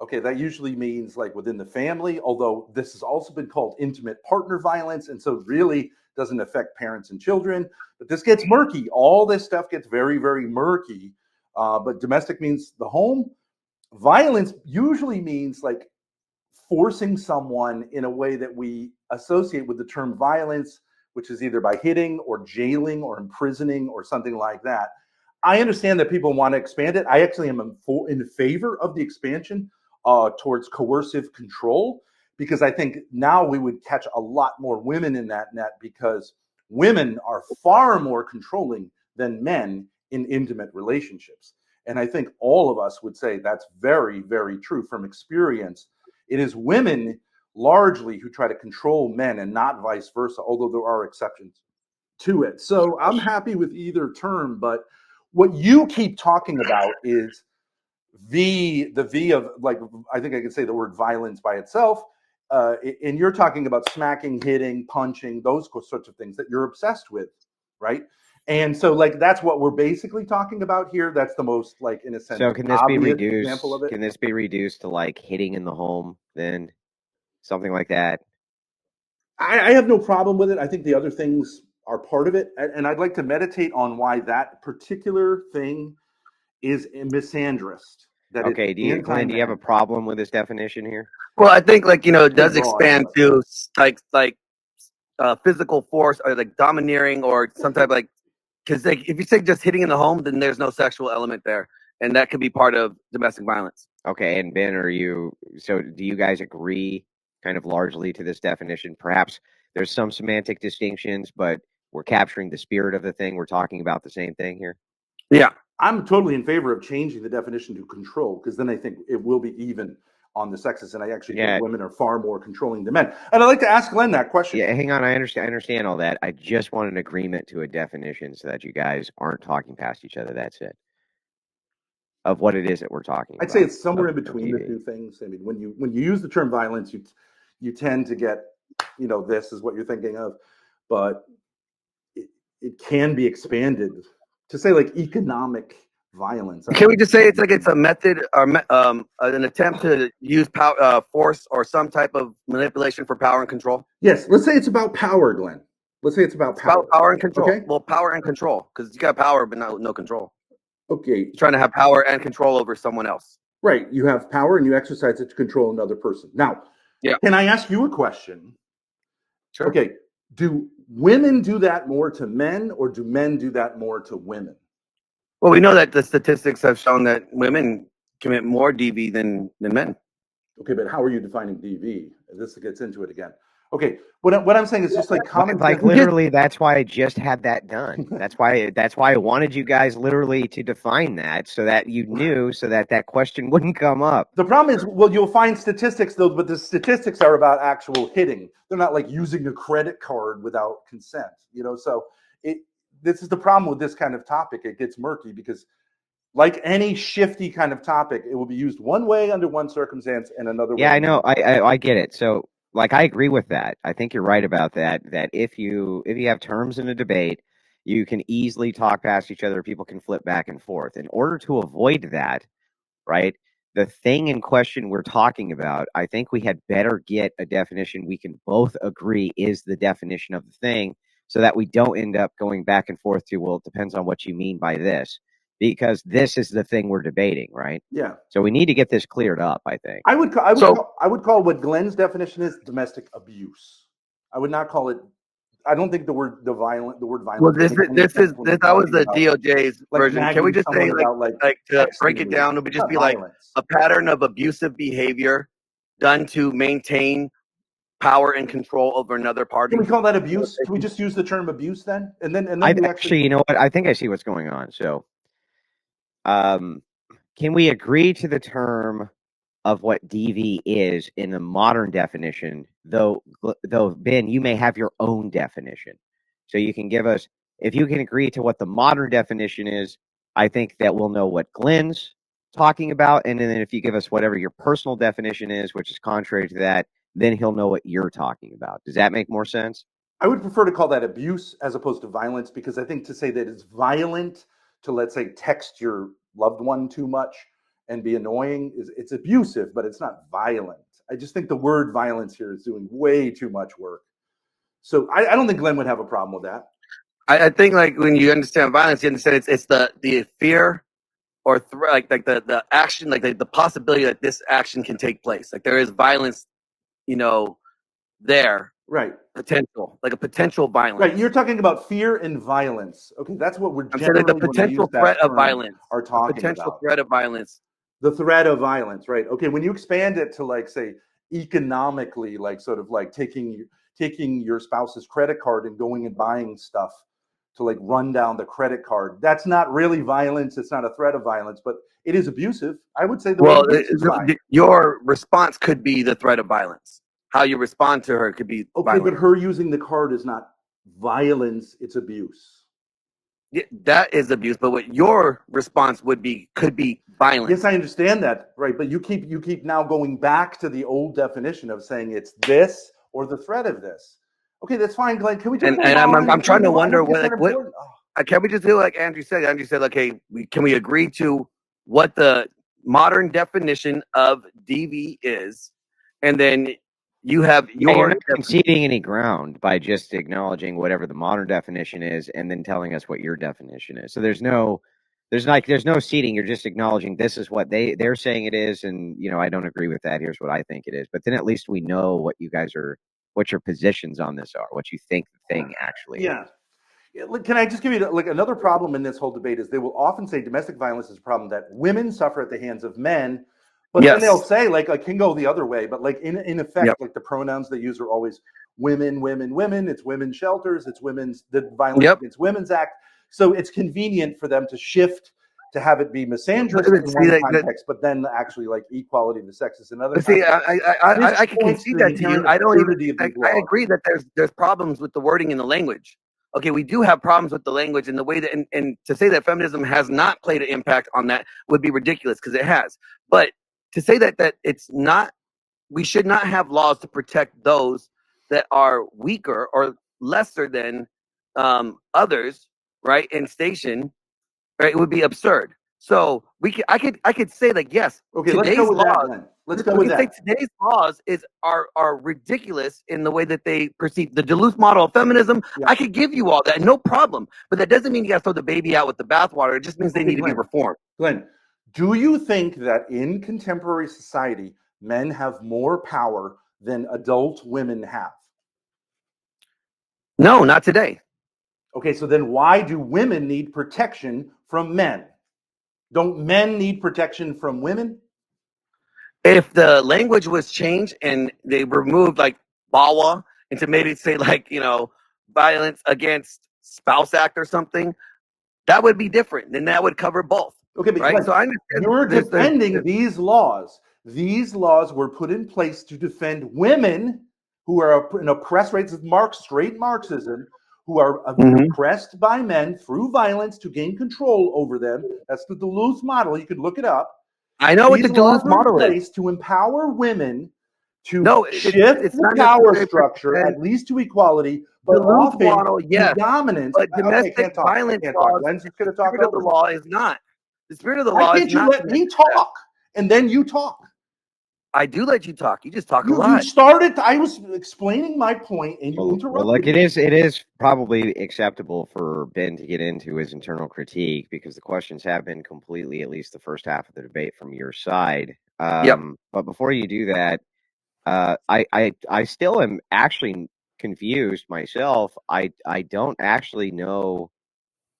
Okay, that usually means like within the family, although this has also been called intimate partner violence, and so really doesn't affect parents and children. But this gets murky. All this stuff gets very, very murky. But domestic means the home. Violence usually means like forcing someone in a way that we associate with the term violence, which is either by hitting or jailing or imprisoning or something like that. I understand that people want to expand it. I actually am in favor of the expansion towards coercive control because I think now we would catch a lot more women in that net because women are far more controlling than men in intimate relationships. And I think all of us would say that's very, very true from experience. It is women largely who try to control men and not vice versa, although there are exceptions to it. So I'm happy with either term, but what you keep talking about is the V of, like, I think I could say the word violence by itself. And you're talking about smacking, hitting, punching, those sorts of things that you're obsessed with, right? And so, like, that's what we're basically talking about here. That's the most, like, in a sense, So can this be obvious example reduced? of it. Can this be reduced to like hitting in the home then? Something like that. I have no problem with it. I think the other things are part of it. And I'd like to meditate on why that particular thing is misandrist, that it's Okay, Glenn, do you have a anti-man. problem with this definition here? Well, I think like it Too does broad, expand but to like physical force or like domineering or some type of like because like if you say just hitting in the home, then there's no sexual element there, and that could be part of domestic violence. Okay, and Ben, do you guys agree kind of largely to this definition? Perhaps there's some semantic distinctions, but we're capturing the spirit of the thing. We're talking about the same thing here. Yeah. I'm totally in favor of changing the definition to control because then I think it will be even on the sexes, and I actually think Yeah, women are far more controlling than men. And I'd like to ask Glenn that question. yeah, hang on. I understand all that. I just want an agreement to a definition so that you guys aren't talking past each other. That's it. Of what it is that we're talking I'd say about it's somewhere in of between the TV. two things. I mean, when you use the term violence, you tend to get, this is what you're thinking of, but it can be expanded to say like economic violence. Can we just say it's a method or an attempt to use power, force, or some type of manipulation for power and control? Yes, let's say it's about power, Glenn. Let's say it's about It's about power. power and control. Okay. Well, power and control because you got power but no control. Okay. You're trying to have power and control over someone else. Right. You have power and you exercise it to control another person. Now, Yeah. Can I ask you a question? Sure. Okay. Do women do that more to men, or do men do that more to women? Well, we know that the statistics have shown that women commit more DV than men. Okay, but how are you defining DV? This gets into it again. Okay, what I'm saying is just like common Like sense. literally, that's why I just had that done. That's why I wanted you guys literally to define that so that you knew, so that that question wouldn't come up. The problem is, well, you'll find statistics though, but the statistics are about actual hitting. They're not like using a credit card without consent, you know. So this is the problem with this kind of topic. It gets murky because, like any shifty kind of topic, it will be used one way under one circumstance and another way. Yeah, I know. I get it. So like I agree with that. I think you're right about that. That if you have terms in a debate, you can easily talk past each other. People can flip back and forth. In order to avoid that, right? The thing in question we're talking about, I think we had better get a definition we can both agree is the definition of the thing so that we don't end up going back and forth to, well, it depends on what you mean by this, because this is the thing we're debating, right? Yeah. So we need to get this cleared up, I think. I would call what Glenn's definition is domestic abuse. I would not call it. I don't think the word violence. Well, that was the DOJ's version. Can we just say like to break it down? It would just be violence. Like a pattern of abusive behavior done to maintain power and control over another party. Can we call that abuse? Can we just use the term abuse then? And then you know what? I think I see what's going on. So, can we agree to the term of what DV is in the modern definition, though Ben, you may have your own definition. So you can give us, if you can agree to what the modern definition is, I think that we'll know what Glenn's talking about. And then if you give us whatever your personal definition is, which is contrary to that, then he'll know what you're talking about. Does that make more sense? I would prefer to call that abuse as opposed to violence, because I think to say that it's violent to, let's say, text your loved one too much and be annoying it's abusive, but it's not violent. I just think the word violence here is doing way too much work. So I don't think Glenn would have a problem with that. I think like when you understand violence, you understand it's the fear or the action, like the possibility that this action can take place. Like there is violence, there. Right. Potential, like a potential violence. Right. You're talking about fear and violence. Okay, that's what we're generally the potential threat of violence. Are talking potential about. Threat of violence. The threat of violence, right? Okay, when you expand it to like say economically, like sort of like taking your spouse's credit card and going and buying stuff to like run down the credit card, that's not really violence. It's not a threat of violence, but it is abusive. I would say your response could be the threat of violence. How you respond to her could be violent. But her using the card is not violence, it's abuse. Yeah, that is abuse, but what your response could be violence. Yes, I understand that, right? But you keep now going back to the old definition of saying it's this or the threat of this. Okay, that's fine, Glenn. Can we just and I'm trying to wonder what can we just do like Andrew said? Andrew said, okay, can we agree to what the modern definition of DV is, and then you have you're not conceding any ground by just acknowledging whatever the modern definition is and then telling us what your definition is. So there's no ceding. You're just acknowledging this is what they're saying it is, and I don't agree with that. Here's what I think it is. But then at least we know what your positions on this are, what you think the thing actually is. Can I just give you like another problem in this whole debate is they will often say domestic violence is a problem that women suffer at the hands of men. But then they'll say like I can go the other way, but like in effect, like the pronouns they use are always women, women, women. It's women's shelters. It's the Violence Against Women's Act. So it's convenient for them to shift to have it be misandrous in one context, but then actually like equality of the sexes in other. See, I can concede that to you. I agree that there's problems with the wording in the language. Okay, we do have problems with the language and the way that, and to say that feminism has not played an impact on that would be ridiculous because it has. But to say that it's not, we should not have laws to protect those that are weaker or lesser than others, right? In station, right? It would be absurd. So I could say like yes. Okay, let's go with that then. Let's go with that. Today's laws are ridiculous in the way that they perceive the Duluth model of feminism. Yeah. I could give you all that, no problem. But that doesn't mean you got to throw the baby out with the bathwater. It just means they need to be reformed. Glenn, do you think that in contemporary society, men have more power than adult women have? No, not today. Okay, so then why do women need protection from men? Don't men need protection from women? If the language was changed and they removed like BAWA and to maybe say like, violence against spouse act or something, that would be different. Then that would cover both. Okay, but right? Glenn, So I understand you're defending these laws. These laws were put in place to defend women who are in oppressed rates of straight Marxism, who are oppressed by men through violence to gain control over them. That's the Duluth model. You could look it up. I know what These the Duluth laws are in model is. place to empower women to No, shift it's the not power necessarily structure pretend. at least to equality, but Duluth often model, to yes, dominance. but Okay, domestic can't talk. violence Can't talk. laws, Glenn's just going to the talk spirit of the over. law is not. The spirit of the Why law is can't you not. let me talk and then you talk? I do let you talk. You just talk a You lot. started. I was explaining my point, and you Well, interrupted. look, me. it is probably acceptable for Ben to get into his internal critique because the questions have been completely, at least the first half of the debate, from your side. But before you do that, I still am actually confused myself. I don't actually know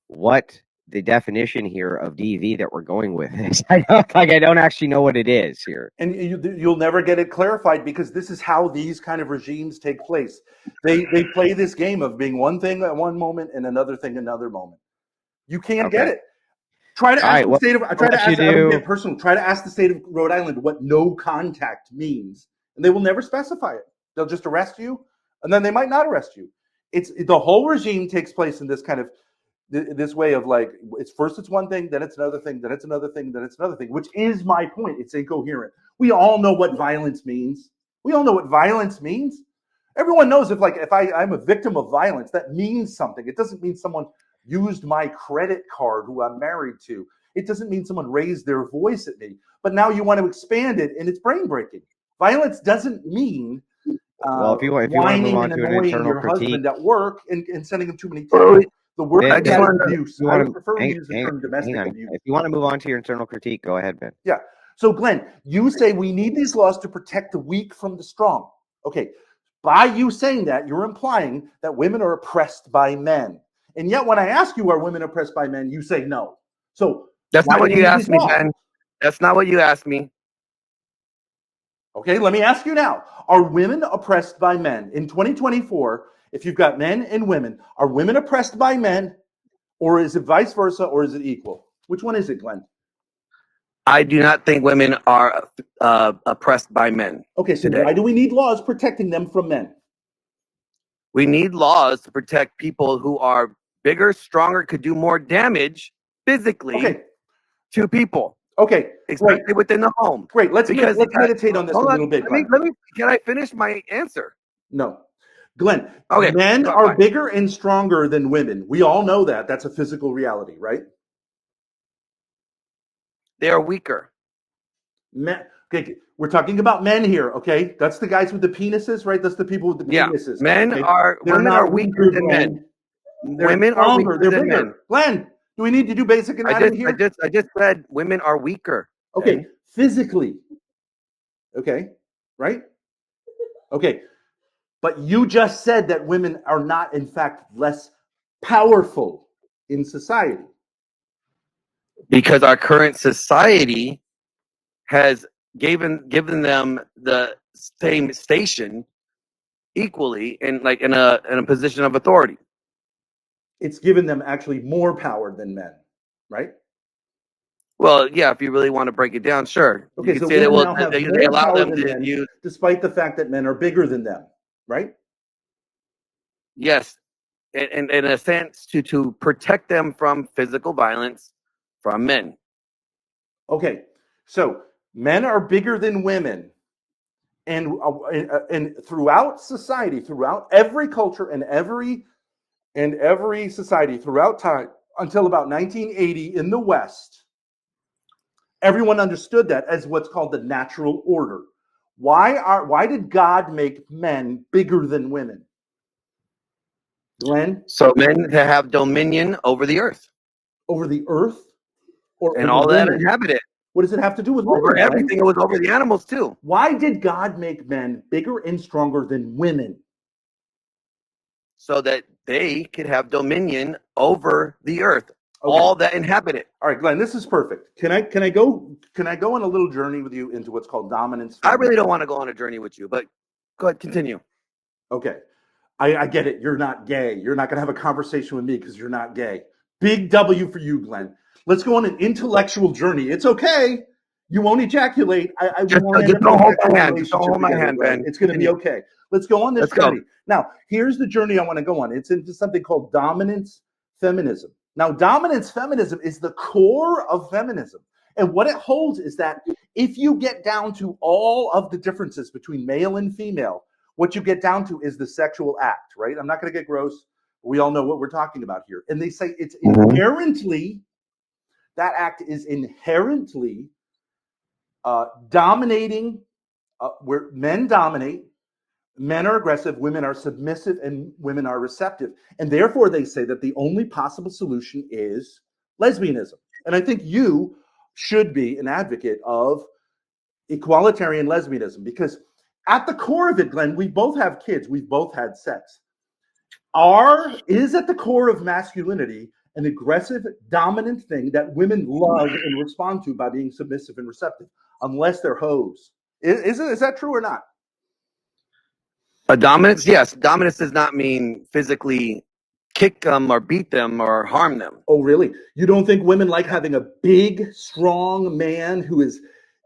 what the definition here of DV that we're going with is. I don't actually know what it is here. And you'll never get it clarified because this is how these kind of regimes take place. They play this game of being one thing at one moment and another thing another moment. You can't get it. Try to ask the state of. Try to ask. I don't get personal. Try to ask the state of Rhode Island what no contact means, and they will never specify it. They'll just arrest you, and then they might not arrest you. It's the whole regime takes place in this kind of this way of like it's one thing, then it's another thing, then it's another thing, then it's another thing, which is my point. It's incoherent. We all know what violence means. We all know what violence means. Everyone knows if I'm a victim of violence, that means something. It doesn't mean someone used my credit card who I'm married to. It doesn't mean someone raised their voice at me. But now you want to expand it, and it's brain breaking. Violence doesn't mean well, if you want to move on to an internal critique, husband at work and sending him too many texts. The word Ben, is abuse. I would prefer hang, to use the term domestic abuse. If you want to move on to your internal critique, go ahead, Ben. Yeah. So, Glenn, you say we need these laws to protect the weak from the strong. Okay. By you saying that, you're implying that women are oppressed by men. And yet, when I ask you, are women oppressed by men, you say no. So that's not what you asked me, Ben. That's not what you asked me. Okay, let me ask you now. Are women oppressed by men? In 2024, if you've got men and women, are women oppressed by men, or is it vice versa, or is it equal? Which one is it, Glenn? I do not think women are oppressed by men. Okay, so today. Why do we need laws protecting them from men? We need laws to protect people who are bigger, stronger, could do more damage physically to people. Okay, especially within the home. Great. Let's meditate on this a little bit. Let me. Can I finish my answer? No, Glenn. Okay. Men are bigger and stronger than women. We all know that. That's a physical reality, right? They are weaker. Men. Okay, we're talking about men here. Okay, that's the guys with the penises, right? That's the people with the penises. Men are. Women are weaker than men. Women are weaker than men. Glenn, do we need to do basic anatomy here? I just said women are weaker. Okay, physically. Okay, right? Okay, but you just said that women are not, in fact, less powerful in society. Because our current society has given them the same station equally in a position of authority. It's given them actually more power than men, right? Well, yeah, if you really want to break it down, sure. Okay, you so can say women that, now have they more allow power them than to men, use, despite the fact that men are bigger than them, right? Yes, in a sense to protect them from physical violence from men. Okay, so men are bigger than women, and throughout society, throughout every culture and every society throughout time until about 1980 in the West, everyone understood that as what's called the natural order. Why did God make men bigger than women? Glenn? So men to have dominion over the earth. Over the earth? Or and over all that women? inhabit it. What does it have to do with Over women? Glenn? everything, it was over the animals too. Why did God make men bigger and stronger than women? So that they could have dominion over the earth, Okay. all that inhabit it. All right, Glenn, this is perfect. Can I go on a little journey with you into what's called dominance? I really don't want to go on a journey with you, but go ahead, continue. Okay. I get it. You're not gay. You're not going to have a conversation with me because you're not gay. Big W for you, Glenn. Let's go on an intellectual journey. It's okay. You won't ejaculate. I Just won't don't hold my hand. relationship Just don't hold my together, hand, Glenn. Ben. It's going to be okay. Let's go on this Let's go. journey. Now, here's the journey I want to go on. It's into something called dominance feminism. Now, dominance feminism is the core of feminism. And what it holds is that if you get down to all of the differences between male and female, what you get down to is the sexual act, right? I'm not going to get gross. We all know what we're talking about here. And they say it's inherently, that act is inherently dominating, where men dominate, men are aggressive, women are submissive, and women are receptive. And therefore, they say that the only possible solution is lesbianism. And I think you should be an advocate of equalitarian lesbianism because at the core of it, Glenn, we both have kids, we've both had sex. Is at the core of masculinity an aggressive, dominant thing that women love and respond to by being submissive and receptive, unless they're hoes. Is that true or not? A dominance, yes. Dominance does not mean physically kick them or beat them or harm them. Oh, really? You don't think women like having a big, strong man who is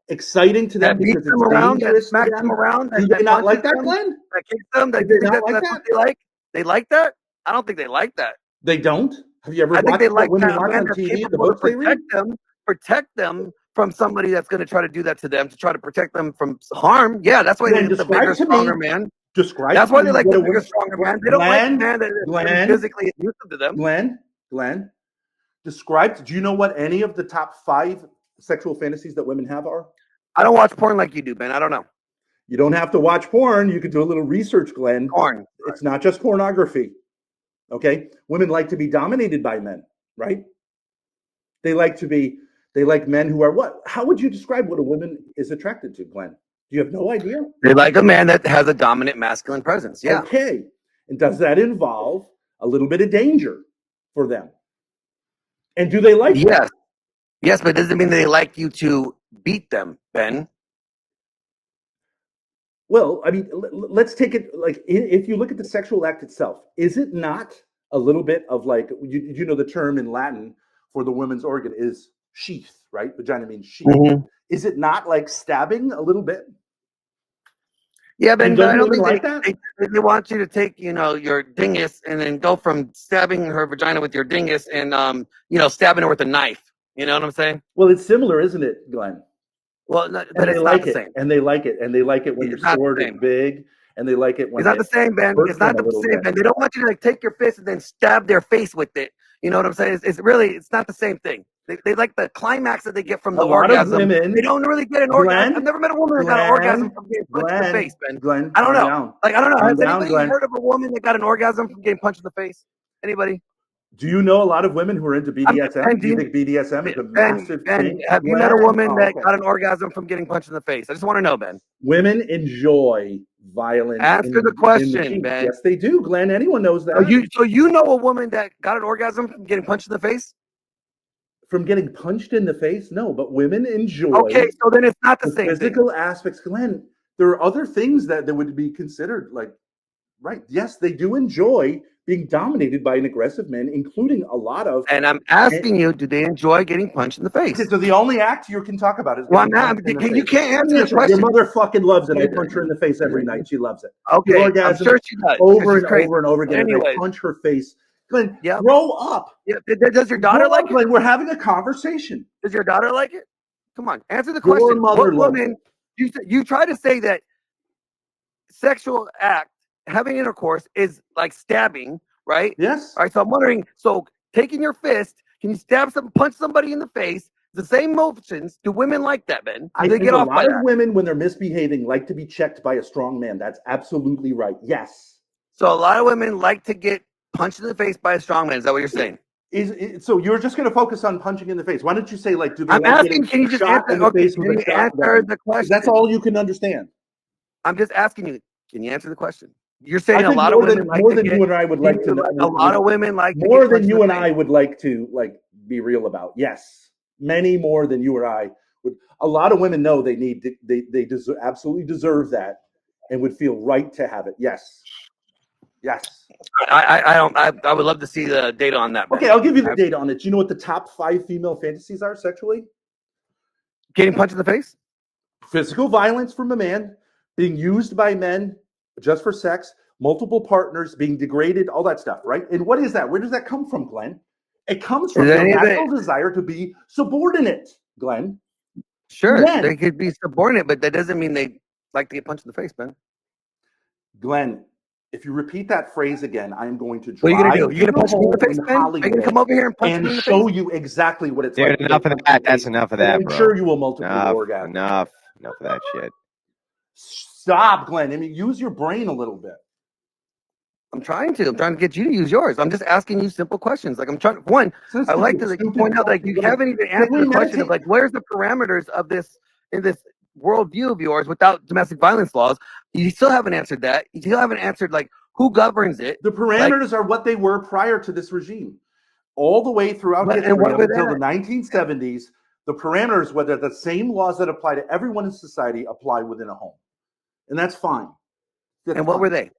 exciting to them That beats because them it's around, that dangerous to smacks them them? around, Do that they not like punches that, them, Glenn? that kicks them. Do Do they you think not like that's that? what they like? They like that? I don't think they like that. They don't? Have you ever I think watched they what like women that watch man on that's TV, the capable to books they read? protect them from somebody that's going to try to do that to them, to try to protect them from harm. Yeah, that's why they Glenn, like the bigger, stronger man. Describe That's to why me they like what the a bigger, woman. stronger man. They don't like the man that's Glenn, physically abusive to them. Glenn, do you know what any of the top 5 sexual fantasies that women have are? I don't watch porn like you do, Ben. I don't know. You don't have to watch porn. You could do a little research, Glenn. Porn. It's not just pornography. Okay? Women like to be dominated by men, right? They like men who are what? How would you describe what a woman is attracted to, Glenn? You have no idea? They like a man that has a dominant masculine presence. Yeah. Okay. And does that involve a little bit of danger for them? And do they like Yes. that? Yes, but it doesn't mean they like you to beat them, Ben. Well, I mean, let's take it like if you look at the sexual act itself, is it not a little bit of like, you know, the term in Latin for the woman's organ is sheath, right? Vagina means sheath. Mm-hmm. Is it not like stabbing a little bit? Yeah, Ben, but I don't think like that. They want you to take, your dingus and then go from stabbing her vagina with your dingus and, stabbing her with a knife. You know what I'm saying? Well, it's similar, isn't it, Glenn? Well, but it's not the same. And they like it. And they like it when It's your not the sword is same. big. And they like it when It's not the same, Ben. hurts It's not them a the little same, bit. Ben. They don't want you to take your fist and then stab their face with it. You know what I'm saying? It's not the same thing. They like the climax that they get from the orgasm. They don't really get an orgasm. I've never met a woman that got an orgasm from getting punched in the face, Ben. Glenn, I don't know. down. I don't know. Has Down, anybody heard of a woman that got an orgasm from getting punched in the face? Anybody? Do you know a lot of women who are into BDSM? Do you think BDSM is a massive thing? Have you met a woman that got an orgasm from getting punched in the face? I just want to know, Ben. Women enjoy violence. Answer the question, Ben. Yes, they do, Glenn. Anyone knows that. So you know a woman that got an orgasm from getting punched in the face? From getting punched in the face? No, but women enjoy. Okay, so then it's not the same physical aspects. Glenn, there are other things that would be considered like, right? Yes, they do enjoy being dominated by an aggressive man, including a lot of. And I'm asking you, do they enjoy getting punched in the face? Okay, so the only act you can talk about is. Well, you can't answer the question. Your mother fucking loves it. I punch her in the face every night. She loves it. Okay, I'm sure she does. Over and over and over again. Anyway, I punch her face. Glenn, grow up. Yeah. Does your daughter like it? Glenn, we're having a conversation. Does your daughter like it? Come on, answer the question. Your mother what woman? You try to say that sexual act, having intercourse, is like stabbing, right? Yes. All right. So I'm wondering. So taking your fist, can you punch somebody in the face? The same motions. Do women like that, Ben? I think a lot of women, when they're misbehaving, like to be checked by a strong man. That's absolutely right. Yes. So a lot of women like to get punched in the face by a strong man. Is that what you're saying? So you're just going to focus on punching in the face. Why don't you say, like, do they I'm like asking, getting can you just shot answer? in the Okay, face can with a you answer shotgun? the 'Cause question? that's all you can understand. I'm just asking you, can you answer the question? You're saying I a think lot of women like more to than get you and I would like to know, a lot of women like to more get than punched in you the and face. I would like to be real about. Yes, many more than you or I would. A lot of women know they need to, they deserve, absolutely deserve that, and would feel right to have it. Yes, yes. I would love to see the data on that. Ben. Okay, I'll give you the data on it. Do you know what the top 5 female fantasies are sexually? Getting punched in the face? Physical violence from a man, being used by men just for sex, multiple partners, being degraded, all that stuff, right? And what is that? Where does that come from, Glenn? It comes Is from there your any of natural it? desire to be subordinate, Glenn. Sure, Men. they could be subordinate, but that doesn't mean they like to get punched in the face, Ben. Glenn, if you repeat that phrase again, I am going to What are you gonna drive do? to You gonna your punch me in the home face, in Ben? Are you gonna Hollywood come over here and punch and me in the face? show you exactly what it's Dude, like to enough get of punched in that. the That's face. enough of And that, I'm bro. sure you will multiple orgasms. Enough of that shit. Stop, Glenn. I mean, use your brain a little bit. I'm trying to get you to use yours. I'm just asking you simple questions. Like I'm trying. One, It's I not like to stupid point out question, like you Glenn. haven't even Can answered we the question of meditate? like where's the parameters of this in this worldview of yours without domestic violence laws. You still haven't answered that. You still haven't answered like who governs it. The Like parameters are what they were prior to this regime. All the way throughout and history what up were until the that? 1970s, the parameters, whether the same laws that apply to everyone in society, apply within a home. And that's fine. That's And what were fine. they?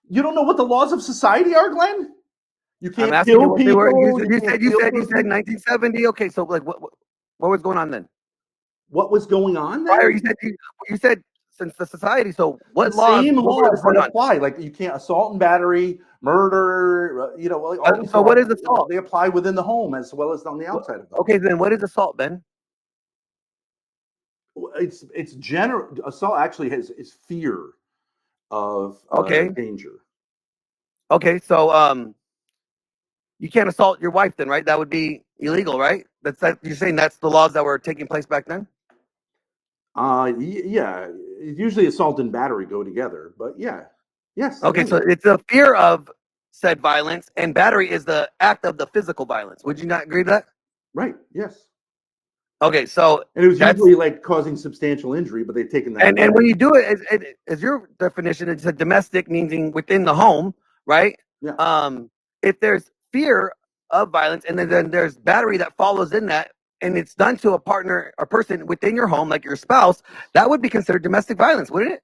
You don't know what the laws of society are, Glenn? You I'm can't asking you kill what they were. people. You can't You steal said from people. 1970. Okay, so like what was going on then? What was going on Prior, then? you said since the society. So The what laws? same What were laws going that on? apply. Like you can't assault and battery, murder, like all these So what laws, is assault? they apply within the home as well as on the outside of the home. Okay, then what is assault, Ben? It's general assault actually is fear of Okay, danger. okay, so you can't assault your wife then, right? That would be illegal, right? You're saying that's the laws that were taking place back then. Yeah, usually assault and battery go together, but yeah, yes, I Okay, so believe. it's the fear of said violence, and battery is the act of the physical violence. Would you not agree to that? Right, yes. Okay, so And it was that's usually like causing substantial injury, but they've taken that and away. when you do it, as your definition, it's a domestic, meaning within the home, right? Yeah. If there's fear of violence, and then there's battery that follows in that, and it's done to a partner or person within your home, like your spouse, that would be considered domestic violence, wouldn't it?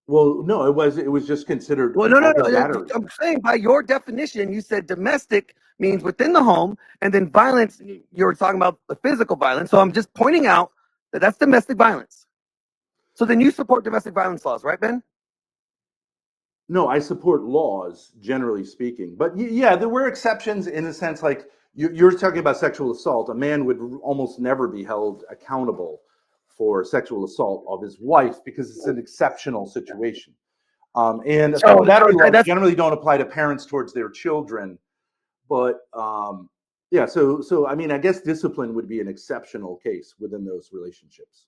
Well, no, it was just considered Well, no, no, no. battery. I'm saying by your definition, you said domestic means within the home, and then violence, you're talking about the physical violence. So I'm just pointing out that that's domestic violence. So then you support domestic violence laws, right, Ben? No, I support laws, generally speaking. But yeah, there were exceptions in the sense like you're talking about sexual assault. A man would almost never be held accountable for sexual assault of his wife because it's an exceptional situation. And assault and battery laws That's generally don't apply to parents towards their children. But yeah, so I mean, I guess discipline would be an exceptional case within those relationships.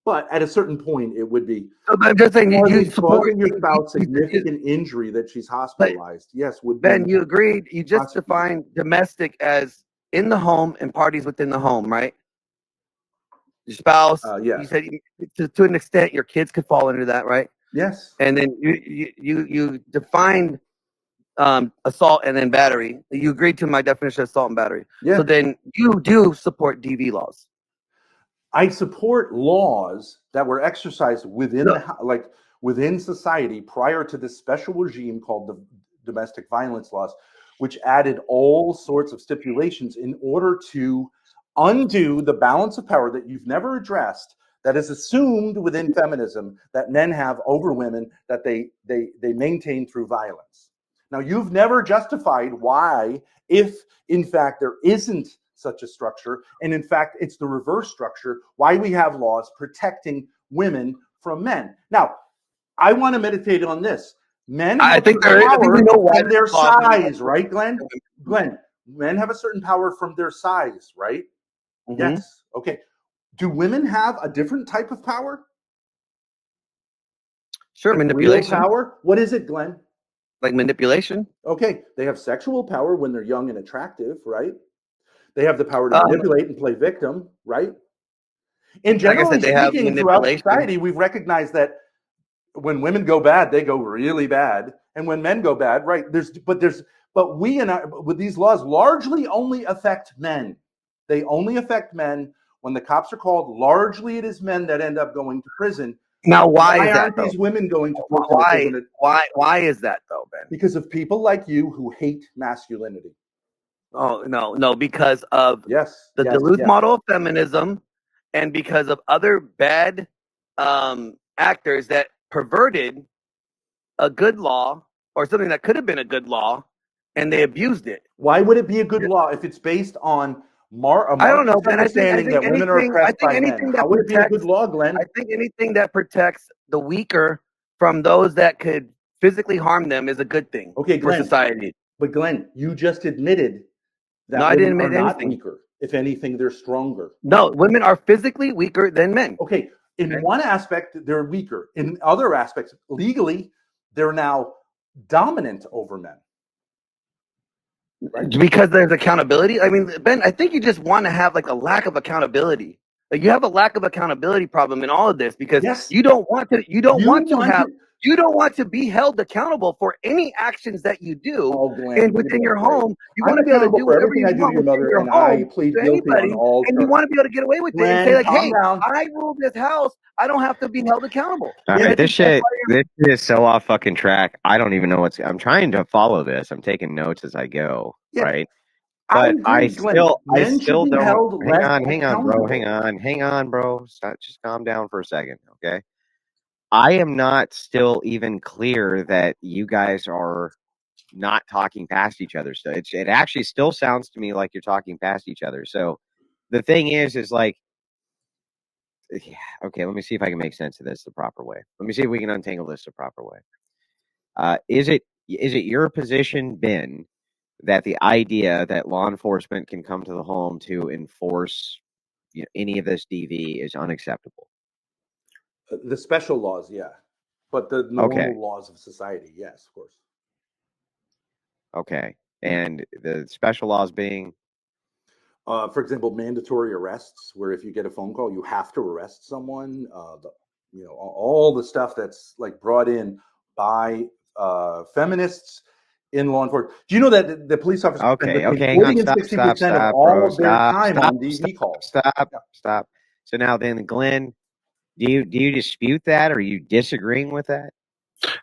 But at a certain point, it would be I'm just saying you support. causing your spouse significant injury that she's But hospitalized. Yes, would be Ben, you agreed. You just prosecuted. defined domestic as in the home and parties within the home, right? Your spouse. You Yes, said to an extent your kids could fall under that, right? yes, And then you defined assault and then battery. You agreed to my definition of assault and battery. yeah. So then you do support DV laws. I support laws that were exercised within No. within society prior to this special regime called the domestic violence laws, which added all sorts of stipulations in order to undo the balance of power that you've never addressed, that is assumed within feminism that men have over women, that they maintain through violence. Now, you've never justified why, if in fact there isn't such a structure, and in fact it's the reverse structure, why we have laws protecting women from men. Now, I want to meditate on this. Men I have think there. I think we power know why from their this law is being size, right, Glenn? Glenn, men have a certain power from their size, right? Mm-hmm. Yes. Okay. Do women have a different type of power? Sure, Like real manipulation. power? What is it, Glenn? Like manipulation. Okay, they have sexual power when they're young and attractive, right? They have the power to Um, manipulate and play victim, right? And like I generally said, they have speaking, throughout manipulation. society, we've recognized that when women go bad, they go really bad, and when men go bad, right? But with these laws largely only affect men. They only affect men. When the cops are called, largely it is men that end up going to prison. Now, why is that aren't though? these women going to prison? Why is that though, Ben? Because of people like you who hate masculinity. Oh no, because of Yes, the yes, Duluth yes. model of feminism, and because of other bad actors that perverted a good law or something that could have been a good law, and they abused it. Why would it be a good law if it's based on I don't know, Marxist Ben. understanding that women are oppressed by men? anything that How would it be a good protects, law, Glenn? I think anything that protects the weaker from those that could physically harm them is a good thing Okay, for Glenn. society. But Glenn, you just admitted that No, I women didn't are admit not anything. weaker. If anything, they're stronger. No, women are physically weaker than men. Okay, in Okay. one aspect, they're weaker. In other aspects, legally, they're now dominant over men. Right? Because there's accountability. I mean, Ben, I think you just want to have like a lack of accountability. Like you have a lack of accountability problem in all of this because Yes. you don't want to be held accountable for any actions that you do. Oh, Glenn, And you're within so your great. home, you I'm want to be able to accountable do for whatever everything you I do to want your within mother, your and home I plead to guilty on anybody, all and you charges. want to be able to get away with it and say Glenn, like, calm "Hey, down. I ruled this house. I don't have to be held accountable." All And I right, think that's why this is so off fucking track. I don't even know what's. I'm trying to follow this. I'm taking notes as I go, Yeah, right? I But agree, Glenn. I Men should still be don't. held less Hang on, bro. accountable. Hang on, bro. Stop, just calm down for a second, okay? I am not still even clear that you guys are not talking past each other. So it actually still sounds to me like you're talking past each other. So the thing is like, yeah, okay, let me see if I can make sense of this the proper way. Let me see if we can untangle this the proper way. Is it your position, Ben, that the idea that law enforcement can come to the home to enforce any of this DV is unacceptable? The special laws, yeah, but the Okay, normal laws of society, yes, of course. okay, and the special laws being, For example, mandatory arrests, where if you get a phone call, you have to arrest someone. All the stuff that's like brought in by feminists in law enforcement. Do you know that the police officers spend okay, between hang on, 40 and 60% of all bro, of their time on DV calls? stop. So now then, Glenn, do you dispute that, or are you disagreeing with that?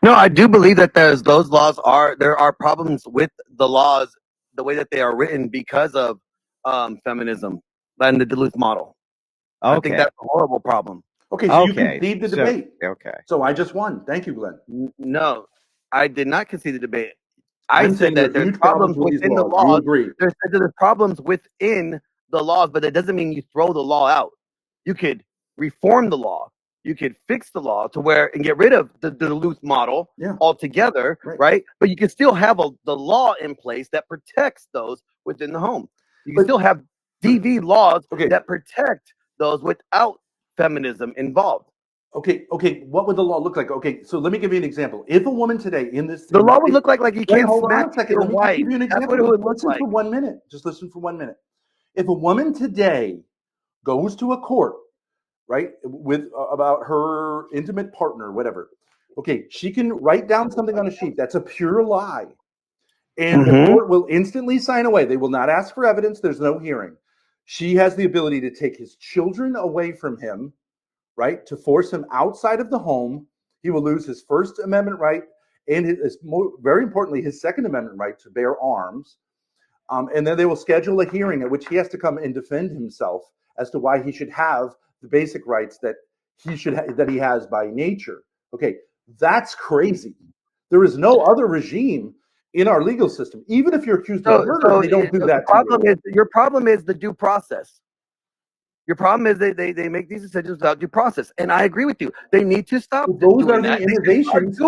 No, I do believe that there are problems with the laws the way that they are written because of feminism and the Duluth model. I think Okay, that's a horrible problem. Okay, so you okay, concede the so debate. okay, So I just won. Thank you, Glenn. No, I did not concede the debate. I I'm said saying there that are there's huge problems problems with these within the laws. You laws. agree? There's problems within the laws, but that doesn't mean you throw the law out. You could reform the law. You could fix the law to where and get rid of the Duluth model Yeah. altogether, right? But you can still have the law in place that protects those within the home. You can still have DV laws that protect those without feminism involved. Okay. What would the law look like? Okay, so let me give you an example. If a woman today The law would look like you Glenn, can't hold smack on a second. your Let me just wife. give you an That's example. what it would Just look listen like. for 1 minute. Just listen for 1 minute. If a woman today goes to a court, right, with about her intimate partner, whatever, okay, she can write down something on a sheet. That's a pure lie. And the court will instantly sign away. They will not ask for evidence. There's no hearing. She has the ability to take his children away from him, right? To force him outside of the home. He will lose his First Amendment right and very importantly, his Second Amendment right to bear arms. And then they will schedule a hearing at which he has to come and defend himself as to why he should have the basic rights that he has by nature. Okay, that's crazy. There is no other regime in our legal system. Even if you're accused of murder, they don't do that to you. Your problem is the due process. Your problem is they make these decisions without due process, and I agree with you. They need to stop doing that. Innovations.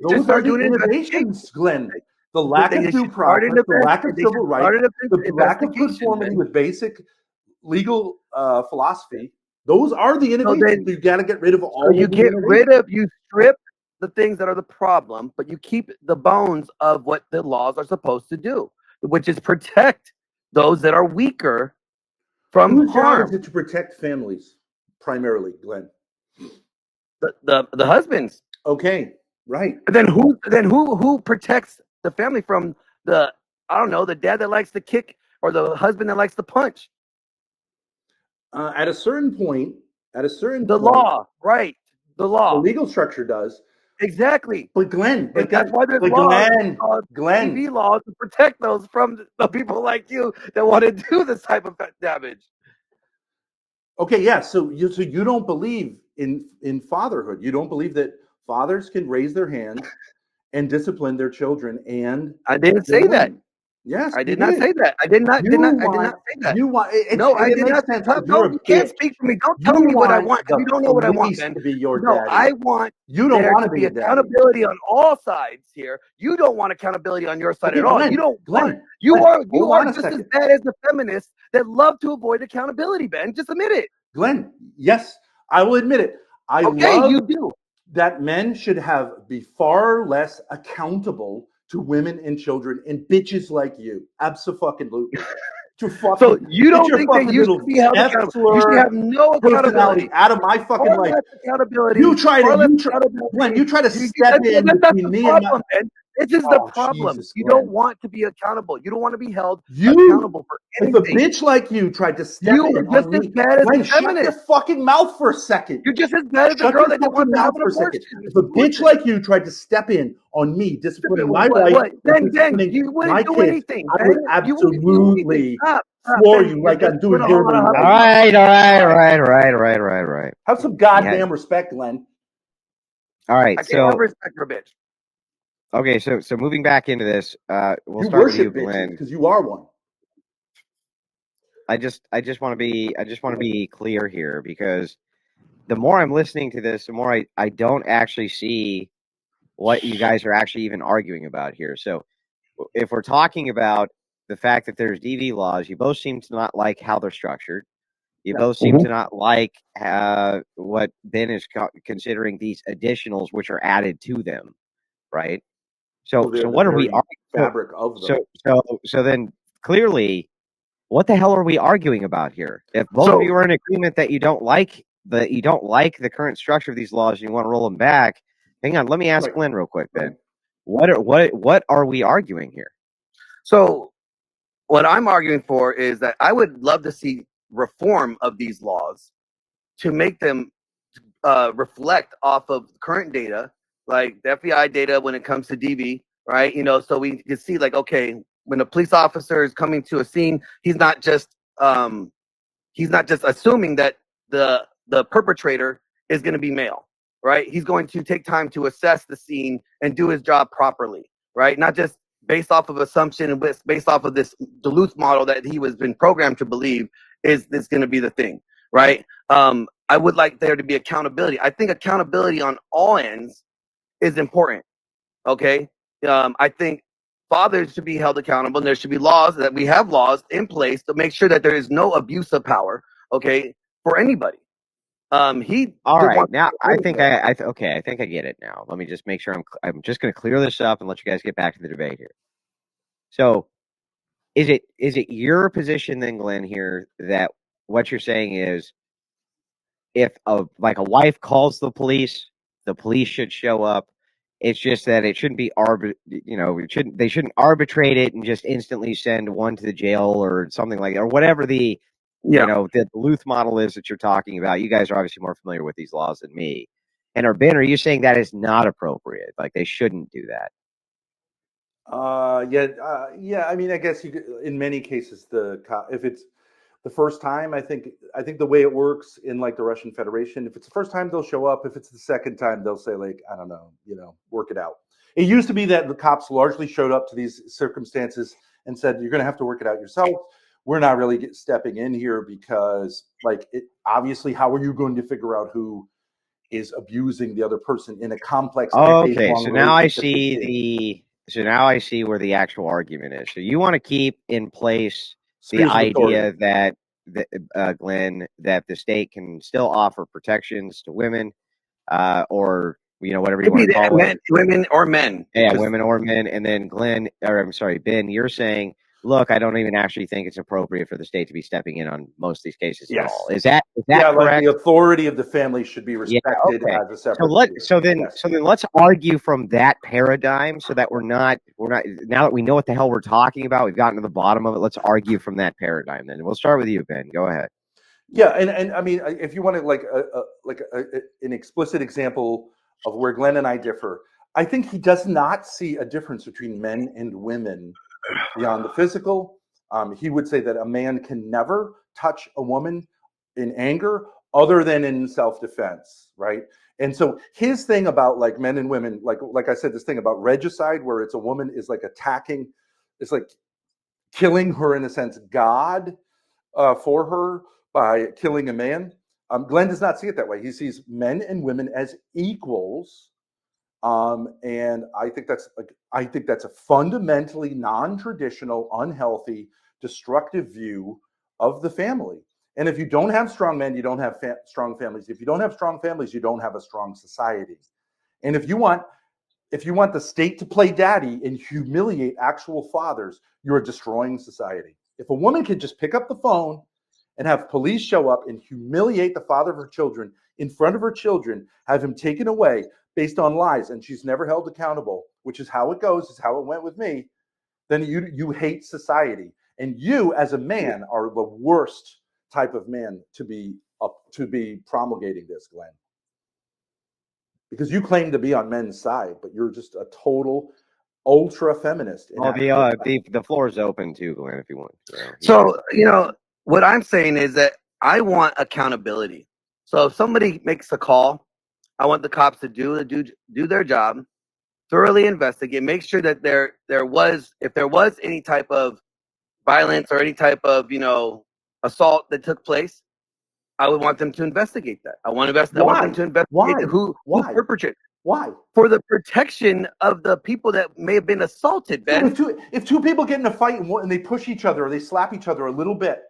Those are the innovations, Glenn. The lack of due process, the lack of civil rights, the lack of conformity with basic legal philosophy. Those are the innovations. You got to get rid of all of the innovations. You strip the things that are the problem, but you keep the bones of what the laws are supposed to do, which is protect those that are weaker from Whose job harm. is it to protect families primarily, Glenn? The husbands. Okay, right. And then who protects the family from the, I don't know, the dad that likes to kick or the husband that likes to punch? At a certain point, The law, right? The the law, legal structure does. exactly. But Glenn, And that's why there's but laws, Glenn. TV laws, to protect those from the people like you that want to do this type of damage. Okay, yeah. So you don't believe in fatherhood. You don't believe that fathers can raise their hand and discipline their children and I didn't their say that. women. Yes, I you did not did. say that. I did not say that. You want No, I it did makes not. sense because No, you're a you can't bitch. speak for me. Don't You tell me what I want want because you the don't know what I want, police Ben. to be your No, daddy. I want You don't there want to to be be a daddy. accountability on all sides here. You don't want accountability on your side Okay, at all. Glenn, You don't Glenn, want. You Glenn, hold are on a just as second. bad as the feminists that love to avoid accountability, Ben. Just admit it. Glenn, yes, I will admit it. I Okay, love you do. that men should be far less accountable to women and children and bitches like you. Absolutely. So you Get don't your think that fucking you should little be held F accountable? You should slur have no personality accountability. out of my fucking Far life. less accountability. You try Far less to accountability. Glenn, you try to step in That's between the me and my problem, man. This is the oh problem. Jesus, You don't Glenn. want to be accountable. You don't want to be held You accountable for if a anything. bitch like you tried to step You in are just on as me, bad as Glenn, the shut your feminist. fucking mouth for a second. You're just as bad as the Shut girl your that fucking wants to have mouth an for a abortion. second. If a bitch like you tried to step in on me, disciplining my wife What? or Ben, disciplining you my wouldn't do kids, anything. I Ben, would you wouldn't do anything. absolutely Stop, floor Ben. you You're like just I'm doing doing a here whole with lot of you All right now. right. Have some Yeah. goddamn respect, Glenn. All right. I can't have So respect for a bitch. okay. So moving back into this, we'll You start with you, worship bitches Glenn. because you are one. I just want to be clear here because the more I'm listening to this, the more I don't actually see what you guys are actually even arguing about here. So if we're talking about the fact that there's DV laws, you both seem to not like how they're structured. You both seem to not like what Ben is considering these additionals, which are added to them, right? Well, So they're the what are we? very fabric of them. So then clearly, what the hell are we arguing about here? If both of So you are in agreement that you don't like the current structure of these laws and you want to roll them back, hang on. Let me ask Right. Glenn real quick, Ben. Right. What are we arguing here? So what I'm arguing for is that I would love to see reform of these laws to make them reflect off of current data, like the FBI data when it comes to DV, right? So we can see like, okay, when a police officer is coming to a scene, he's not just assuming that the perpetrator is going to be male, right? He's going to take time to assess the scene and do his job properly, right? Not just based off of assumption and based off of this Duluth model that he was been programmed to believe is this going to be the thing, right? I would like there to be accountability. I think accountability on all ends is important. Okay, I think fathers should be held accountable, and there should be laws that we have laws in place to make sure that there is no abuse of power. Okay, for anybody. He All did right, want now I think to okay. I think I get it now. Let me just make sure I'm just going to clear this up and let you guys get back to the debate here. So, is it your position then, Glenn, here that what you're saying is if a wife calls the police should show up. It's just that it shouldn't be they shouldn't arbitrate it and just instantly send one to the jail or something like that, or whatever the Yeah. the Duluth model is that you're talking about. You guys are obviously more familiar with these laws than me. And Ben, are you saying that is not appropriate? Like they shouldn't do that? Yeah. I mean, I guess in many cases, if it's the first time, I think the way it works in like the Russian Federation, if it's the first time, they'll show up. If it's the second time, they'll say like, I don't know, work it out. It used to be that the cops largely showed up to these circumstances and said, you're going to have to work it out yourself. We're not really stepping in here because, like, obviously, how are you going to figure out who is abusing the other person in a complex Okay, decades-long so now I relationship? see where the actual argument is. So you want to keep in place the Spheres of authority. idea Glenn, that the state can still offer protections to women, or whatever you want to call it. Women or men. Yeah, women or men. And then Ben, you're saying, look, I don't even actually think it's appropriate for the state to be stepping in on most of these cases at all. Is that correct? Like the authority of the family should be respected okay. as a separate. So then let's argue from that paradigm, so that we're not now that we know what the hell we're talking about, we've gotten to the bottom of it. Let's argue from that paradigm. Then we'll start with you, Ben. Go ahead. Yeah, and I mean, if you want to an explicit example of where Glenn and I differ, I think he does not see a difference between men and women beyond the physical. He would say that a man can never touch a woman in anger other than in self-defense, right? And so his thing about like men and women, like I said, this thing about regicide, where it's a woman is like attacking, it's like killing her, in a sense, God for her by killing a man. Glenn does not see it that way. He sees men and women as equals. And I think that's a fundamentally non-traditional, unhealthy, destructive view of the family. And if you don't have strong men, you don't have strong families. If you don't have strong families, you don't have a strong society. And if you want the state to play daddy and humiliate actual fathers, you're destroying society. If a woman could just pick up the phone and have police show up and humiliate the father of her children in front of her children, have him taken away based on lies, and she's never held accountable, which is how it goes, is how it went with me, then you hate society. And you, as a man, are the worst type of man to be promulgating this, Glenn. Because you claim to be on men's side, but you're just a total ultra feminist. The floor is open too, Glenn, if you want. So, what I'm saying is that I want accountability. So if somebody makes a call, I want the cops to do their job, thoroughly investigate, make sure that if there was any type of violence or any type of assault that took place, I would want them to investigate that. I want them to investigate who perpetrated. Why? For the protection of the people that may have been assaulted, Ben. So if two people get in a fight and they push each other or they slap each other a little bit,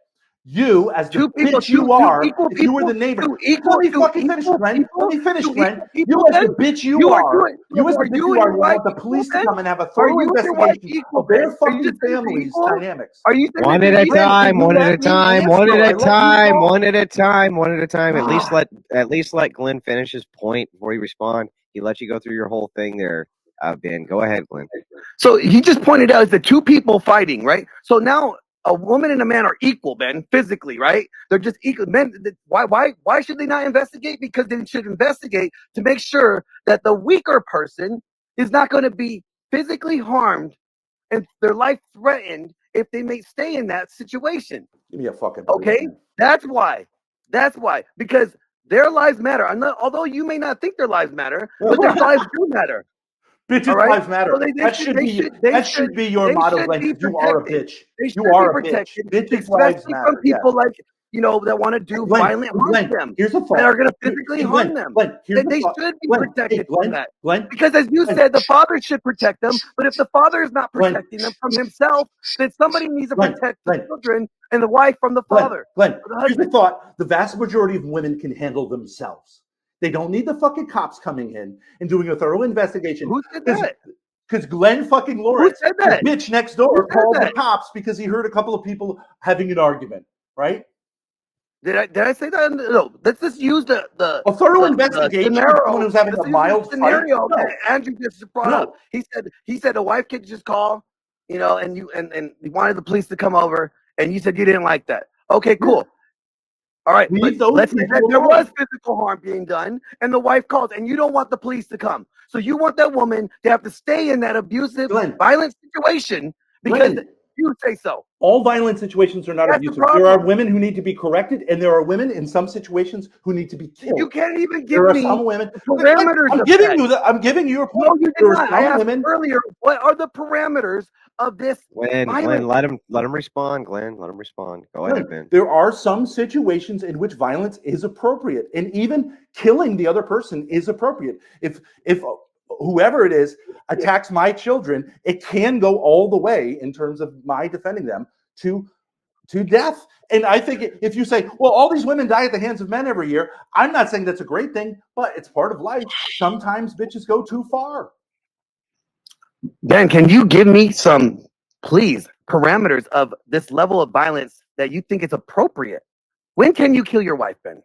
you, as the bitch you are, if you were the neighbor, let me fucking finish, Glenn. Let me finish, Glenn. You, as the bitch you are, you want the police to come and have a thorough investigation of their fucking family's dynamics. Are you one at a time, one at a time, one at a time, one at a time, one at a time? At least let Glenn finish his point before you respond. He let you go through your whole thing there, Ben. Go ahead, Glenn. So he just pointed out the two people fighting, right? So now a woman and a man are equal, Ben, physically, right? They're just equal. Men, why should they not investigate? Because they should investigate to make sure that the weaker person is not going to be physically harmed and their life threatened if they may stay in that situation. Give me a fucking okay. That's why. Because their lives matter. Although you may not think their lives matter, but their lives do matter. Bitches' lives matter. So that should be your motto, Glenn. You are a bitch. You are a bitch. Bitches' lives matter. From people like that want to do violent harm to them. Here's a thought. That are going to physically harm them. They should be protected from that. Because as you said, the father should protect them. But if the father is not protecting them from himself, then somebody needs to protect the children and the wife from the father. Glenn, here's the thought. The vast majority of women can handle themselves. They don't need the fucking cops coming in and doing a thorough investigation. Who said that? Because Glenn fucking Lawrence, who said that? The bitch next door, called the cops because he heard a couple of people having an argument, right? Did I say that? No. Let's just use a thorough investigation. Someone who's having a mild scenario that Andrew just brought up. He said a wife could just call, and he wanted the police to come over, and you said you didn't like that. Okay, cool. All right, let's say that there was physical harm being done, and the wife calls, and you don't want the police to come. So you want that woman to have to stay in that abusive, violent situation because you say so. All violent situations are not abusive. There are women who need to be corrected, and there are women in some situations who need to be killed. You can't even give me some women. Parameters. I'm giving you a point. No, you did not. I asked earlier, what are the parameters of this? Glenn, let him respond. Glenn, let him respond. Go ahead, Ben. There are some situations in which violence is appropriate, and even killing the other person is appropriate. If whoever it is attacks my children, it can go all the way in terms of my defending them to to death. And I think if you say, well, all these women die at the hands of men every year, I'm not saying that's a great thing, but it's part of life. Sometimes bitches go too far. Ben, can you give me some, please, parameters of this level of violence that you think is appropriate? When can you kill your wife, Ben?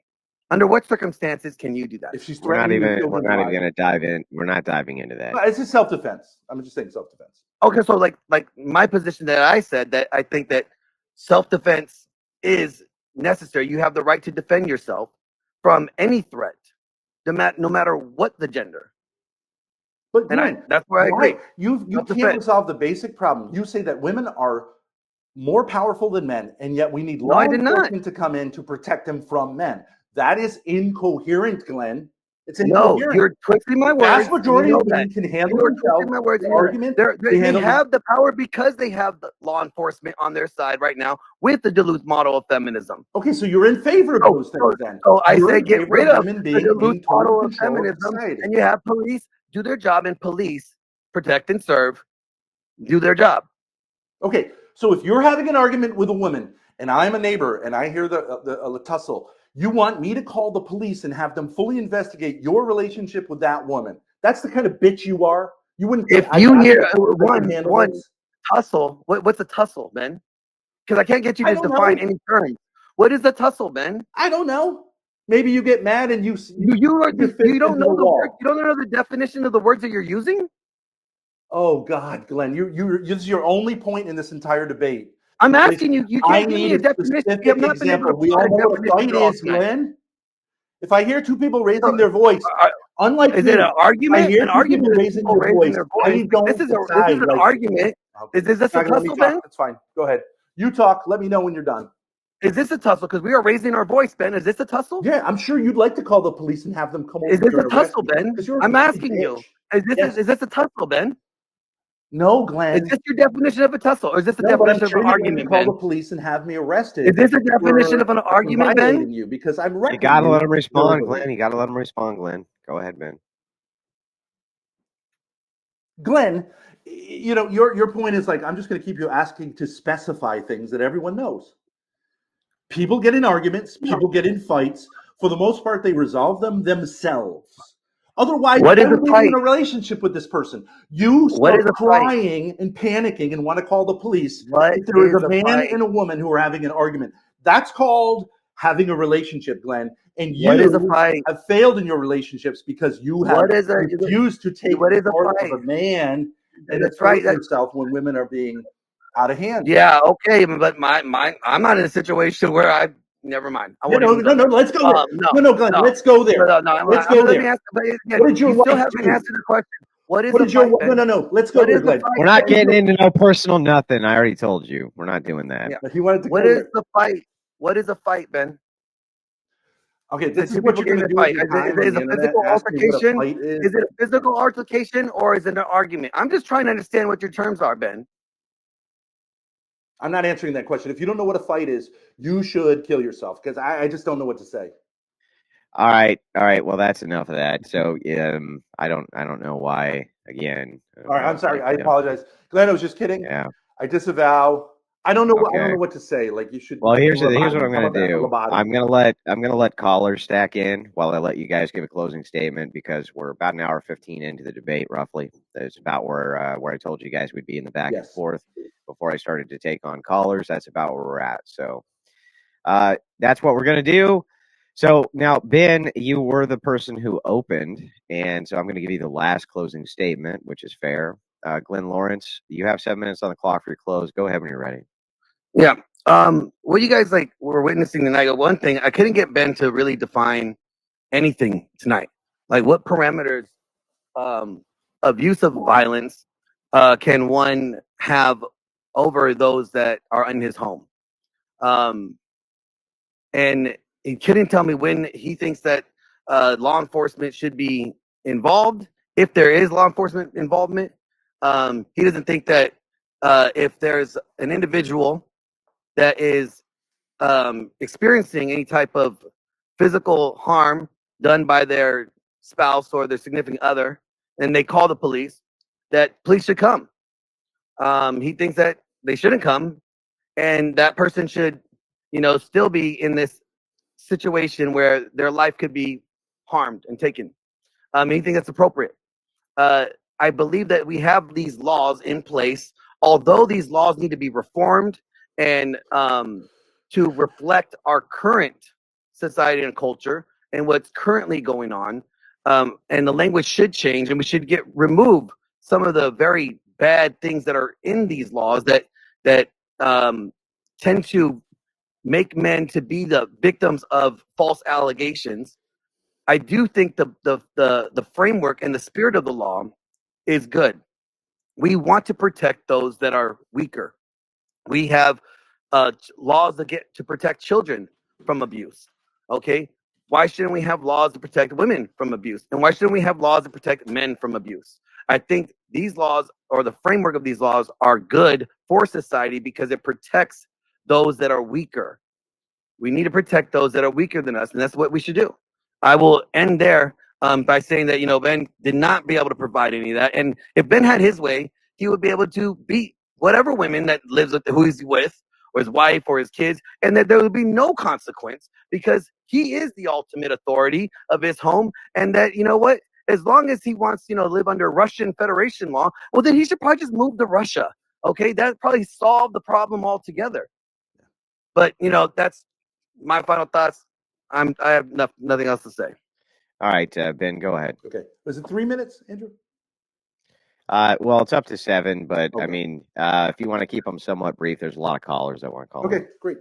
Under what circumstances can you do that? If she's We're not threatening even to kill we're me, not even why? going to dive in. We're not diving into that. It's just self-defense. I'm just saying self-defense. Okay, so like my position that I said that I think that self-defense is necessary. You have the right to defend yourself from any threat, no matter what the gender. But And Glenn, that's where I agree. You can't Self-defense. resolve the basic problem. You say that women are more powerful than men, and yet we need No, law I did not. enforcement to come in to protect them from men. That is incoherent, Glenn. It's No, incoherent. you're twisting my The vast words. majority You know of women that. can handle You are themselves. twisting my words. The You know that. argument They handle have the power because they have the law enforcement on their side right now with the Duluth model of feminism. Okay, so you're in favor of those things then. So I You're say in get favor rid of of women the being Duluth in total model of control of feminism, society. and you have police do their job, and police protect and serve, do their job. Okay, so if you're having an argument with a woman and I'm a neighbor and I hear the tussle, you want me to call the police and have them fully investigate your relationship with that woman. That's the kind of bitch you are. You wouldn't think If you hear one one tussle, what's a tussle, Ben? Because I can't get you to define any terms. What is a tussle, Ben? I don't know. Maybe you get mad and you don't know the word. You don't know the definition of the words that you're using. Oh God, Glenn, this is your only point in this entire debate. I'm asking you. You can't give me a definition. You have not been able to We all know what a fight is, Glenn. If I hear two people raising their voice, unlike is it an argument? I hear an two argument people raising their voice. I don't this is decide. an argument. Okay. Is this a tussle, Ben? That's fine. Go ahead. You talk. Let me know when you're done. Is this a tussle? Because we are raising our voice, Ben. Is this a tussle? Yeah, I'm sure you'd like to call the police and have them come over. Is this a tussle, Ben? I'm asking you. Is this a tussle, Ben? No, Glenn. Is this your definition of a tussle, or is this a definition of an argument, call Ben? the police and have me arrested. Is this a definition of an argument, Ben? You because I'm You gotta let him respond, Glenn. You gotta let him respond, Glenn. Go ahead, Ben. Glenn, you know, your point is like, I'm just going to keep you asking to specify things that everyone knows. People get in arguments, people get in fights. For the most part, they resolve them themselves. Otherwise, why would you be in a relationship with this person? You start crying and panicking and want to call the police. If there is a man and a woman who are having an argument, that's called having a relationship, Glenn. And you have failed in your relationships because you have refused to take the part of a man and assert yourself when women are being out of hand. Yeah, okay, but I'm not in a situation where never mind. No, let's go there. Glenn, let's go there. Let's go there. What did your wife do? Answer the question. What is a fight, Ben? No. Let's go there, Glenn. We're not getting into no personal nothing. I already told you. We're not doing that. Yeah. He wanted to what is the fight? What is a fight, Ben? Okay, this is what you're going to do. Is a physical altercation? Is it a physical altercation or is it an argument? I'm just trying to understand what your terms are, Ben. I'm not answering that question. If you don't know what a fight is, you should kill yourself because I just don't know what to say. All right. Well, that's enough of that. So, I don't know why. Again. All right. I'm sorry. I apologize, Glenn. I was just kidding. Yeah. I disavow. I don't know what I don't know what to say. Like you should. Well, here's what I'm going to do. I'm going to let callers stack in while I let you guys give a closing statement because we're about an hour 15 into the debate, roughly. That's about where I told you guys we'd be in the back and forth before I started to take on callers. That's about where we're at. So that's what we're going to do. So now, Ben, you were the person who opened, and so I'm going to give you the last closing statement, which is fair. Glenn Lawrence, you have 7 minutes on the clock for your close. Go ahead when you're ready. Yeah. What you guys were witnessing tonight? One thing I couldn't get Ben to really define anything tonight. Like what parameters of use of violence can one have over those that are in his home? And he couldn't tell me when he thinks that law enforcement should be involved. If there is law enforcement involvement, he doesn't think that if there's an individual that is experiencing any type of physical harm done by their spouse or their significant other, and they call the police, that police should come. He thinks that they shouldn't come, and that person should, still be in this situation where their life could be harmed and taken. You think that's appropriate? Uh, I believe that we have these laws in place, although these laws need to be reformed and to reflect our current society and culture and what's currently going on. And the language should change, and we should remove some of the very bad things that are in these laws that tend to make men to be the victims of false allegations. I do think the framework and the spirit of the law is good. We want to protect those that are weaker. We have laws to protect children from abuse. Okay, why shouldn't we have laws to protect women from abuse? And why shouldn't we have laws to protect men from abuse? I think these laws, or the framework of these laws, are good for society because it protects those that are weaker. We need to protect those that are weaker than us, and that's what we should do. I will end there by saying that Ben did not be able to provide any of that, and if Ben had his way, he would be able to beat whatever women that lives with, who he's with, or his wife, or his kids, and that there would be no consequence because he is the ultimate authority of his home, and that what, as long as he wants live under Russian Federation law, well then he should probably just move to Russia. Okay, that probably solved the problem altogether. But that's my final thoughts. I have nothing else to say. All right, Ben, go ahead. Okay. Was it 3 minutes, Andrew? Well, it's up to 7, but I Okay. mean, if you want to keep them somewhat brief, there's a lot of callers that want to call. Okay, great.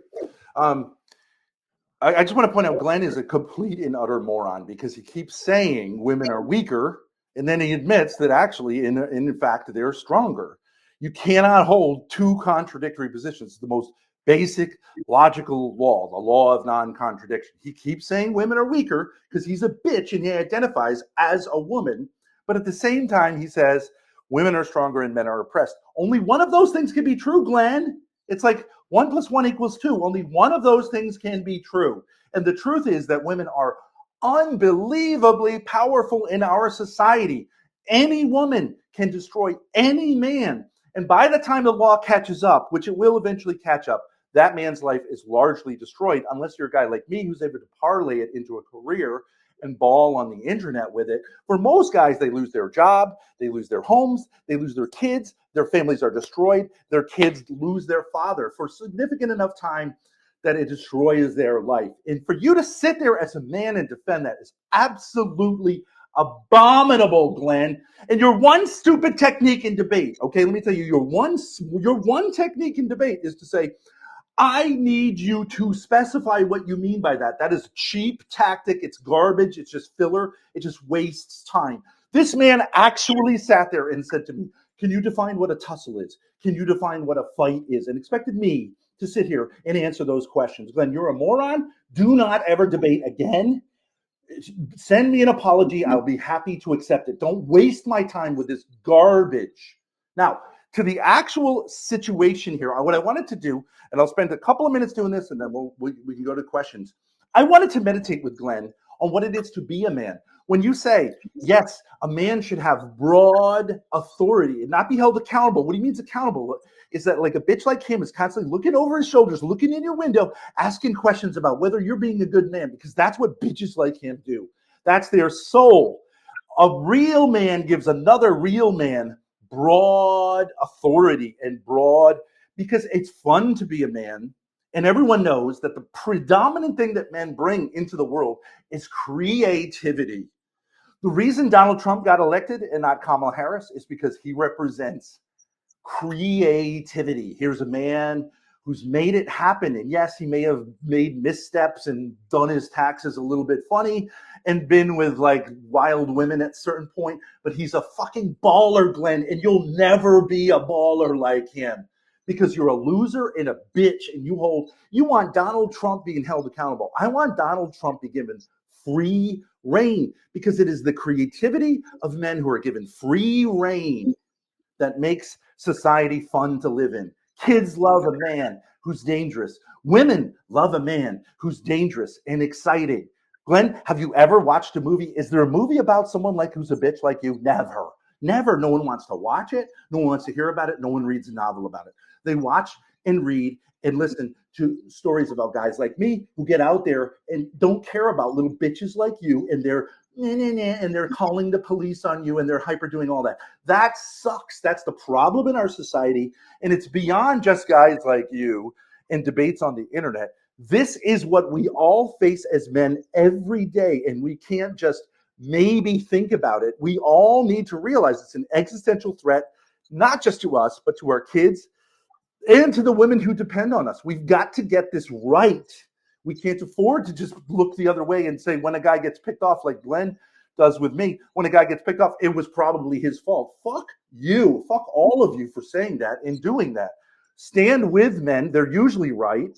I just want to point out Glenn is a complete and utter moron because he keeps saying women are weaker, and then he admits that actually, in fact, they're stronger. You cannot hold two contradictory positions. It's the most basic logical law, the law of non-contradiction. He keeps saying women are weaker because he's a bitch and he identifies as a woman, but at the same time, he says women are stronger and men are oppressed. Only one of those things can be true, Glenn. It's like 1 + 1 = 2. Only one of those things can be true. And the truth is that women are unbelievably powerful in our society. Any woman can destroy any man. And by the time the law catches up, which it will eventually catch up, that man's life is largely destroyed, unless you're a guy like me who's able to parlay it into a career and ball on the internet with it. For most guys, they lose their job, they lose their homes, they lose their kids, their families are destroyed, their kids lose their father for significant enough time that it destroys their life. And for you to sit there as a man and defend that is absolutely abominable, Glenn. And your one stupid technique in debate, okay, let me tell you, your one technique in debate is to say, I need you to specify what you mean by that. That is a cheap tactic. It's garbage. It's just filler. It just wastes time. This man actually sat there and said to me, can you define what a tussle is? Can you define what a fight is? And expected me to sit here and answer those questions. Glenn, you're a moron. Do not ever debate again. Send me an apology. I'll be happy to accept it. Don't waste my time with this garbage. Now, to the actual situation here, what I wanted to do, and I'll spend a couple of minutes doing this, and then we can go to questions. I wanted to meditate with Glenn on what it is to be a man. When you say, yes, a man should have broad authority and not be held accountable, what he means accountable is that like a bitch like him is constantly looking over his shoulders, looking in your window, asking questions about whether you're being a good man, because that's what bitches like him do. That's their soul. A real man gives another real man broad authority and broad, because it's fun to be a man. And everyone knows that the predominant thing that men bring into the world is creativity. The reason Donald Trump got elected and not Kamala Harris is because he represents creativity. Here's a man who's made it happen. And yes, he may have made missteps and done his taxes a little bit funny and been with like wild women at a certain point, but he's a fucking baller, Glenn, and you'll never be a baller like him because you're a loser and a bitch, and you want Donald Trump being held accountable. I want Donald Trump be given free reign, because it is the creativity of men who are given free reign that makes society fun to live in. Kids love a man who's dangerous. Women love a man who's dangerous and exciting. Glenn, have you ever watched a movie? Is there a movie about someone like who's a bitch like you? Never. Never. No one wants to watch it. No one wants to hear about it. No one reads a novel about it. They watch and read and listen to stories about guys like me who get out there and don't care about little bitches like you, and they're and they're calling the police on you, and they're hyper doing all that. That sucks. That's the problem in our society, and it's beyond just guys like you and debates on the internet. This is what we all face as men every day, and we can't just maybe think about it. We all need to realize it's an existential threat, not just to us, but to our kids and to the women who depend on us. We've got to get this right. We can't afford to just look the other way and say, when a guy gets picked off, like Glenn does with me, when a guy gets picked off, it was probably his fault. Fuck you. Fuck all of you for saying that and doing that. Stand with men. They're usually right.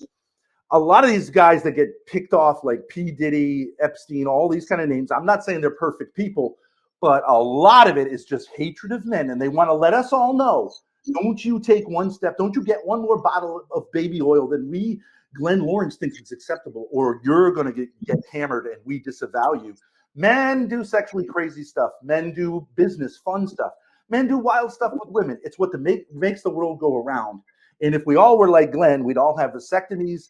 A lot of these guys that get picked off, like P. Diddy, Epstein, all these kind of names, I'm not saying they're perfect people, but a lot of it is just hatred of men. And they want to let us all know, don't you take one step, don't you get one more bottle of baby oil than we, Glenn Lawrence, thinks is acceptable, or you're going to get hammered and we disavow you. Men do sexually crazy stuff. Men do business, fun stuff. Men do wild stuff with women. It's what makes the world go around. And if we all were like Glenn, we'd all have vasectomies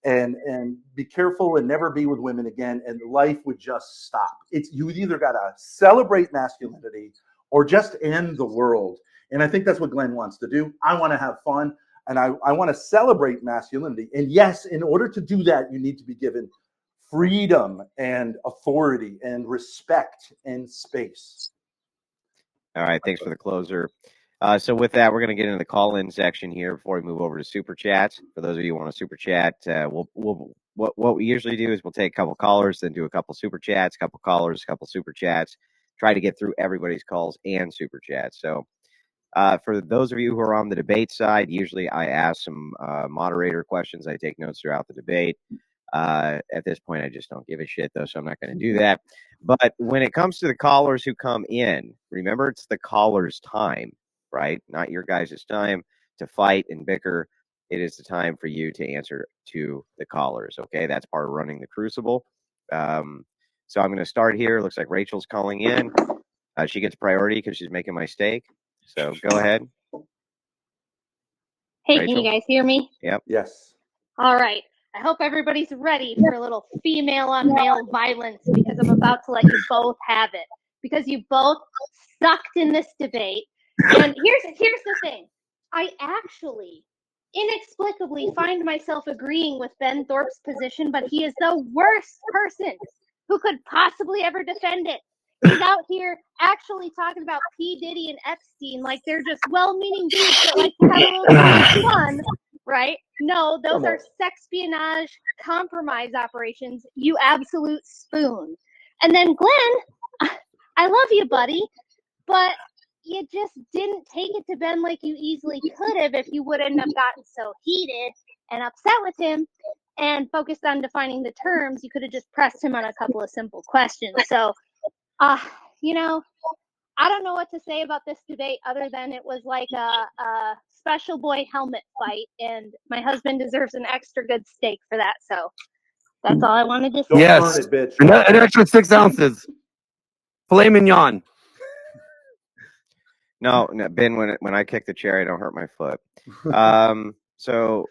and be careful and never be with women again, and life would just stop. It's, you either got to celebrate masculinity or just end the world. And I think that's what Glenn wants to do. I want to have fun, and I want to celebrate masculinity. And yes, in order to do that, you need to be given freedom and authority and respect and space. All right, thanks for the closer. So with that, we're going to get into the call-in section here before we move over to super chats. For those of you who want to super chat, what we usually do is we'll take a couple callers, then do a couple super chats, couple callers, couple super chats, try to get through everybody's calls and super chats. So for those of you who are on the debate side, usually I ask some moderator questions. I take notes throughout the debate. At this point, I just don't give a shit, though, so I'm not going to do that. But when it comes to the callers who come in, remember, it's the caller's time, right? Not your guys' time to fight and bicker. It is the time for you to answer to the callers, okay? That's part of running the Crucible. So I'm going to start here. Looks like Rachel's calling in. She gets priority because she's making my steak. So go ahead. Hey, Rachel? can you guys hear me? Yep. Yes. All right. I hope everybody's ready for a little female on male violence, because I'm about to let you both have it, because you both sucked in this debate. And here's the thing. I actually inexplicably find myself agreeing with Ben Thorp's position, but he is the worst person who could possibly ever defend it. He's out here actually talking about P. Diddy and Epstein like they're just well-meaning dudes that like to have a little bit of fun, right? No, those are sexpionage compromise operations, you absolute spoon. And then Glenn, I love you, buddy, but you just didn't take it to Ben like you easily could have if you wouldn't have gotten so heated and upset with him and focused on defining the terms. You could have just pressed him on a couple of simple questions. So, you know, I don't know what to say about this debate other than it was like a special boy helmet fight, and my husband deserves an extra good steak for that. So that's all I wanted to say. Don't Yes. burn it, bitch. An extra 6 ounces. Filet mignon. No, Ben, when I kick the chair, I don't hurt my foot. So,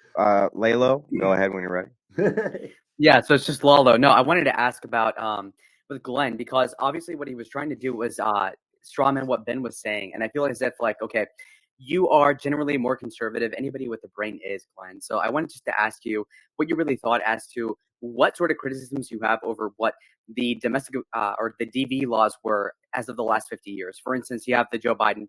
Lalo, go ahead when you're ready. Yeah, so it's just Lalo. No, I wanted to ask about with Glenn, because obviously what he was trying to do was strawman what Ben was saying, and I feel as if like, okay, you are generally more conservative. Anybody with a brain is, Glenn. So I wanted just to ask you what you really thought as to what sort of criticisms you have over what the domestic or the DV laws were as of the last 50 years. For instance, you have the Joe Biden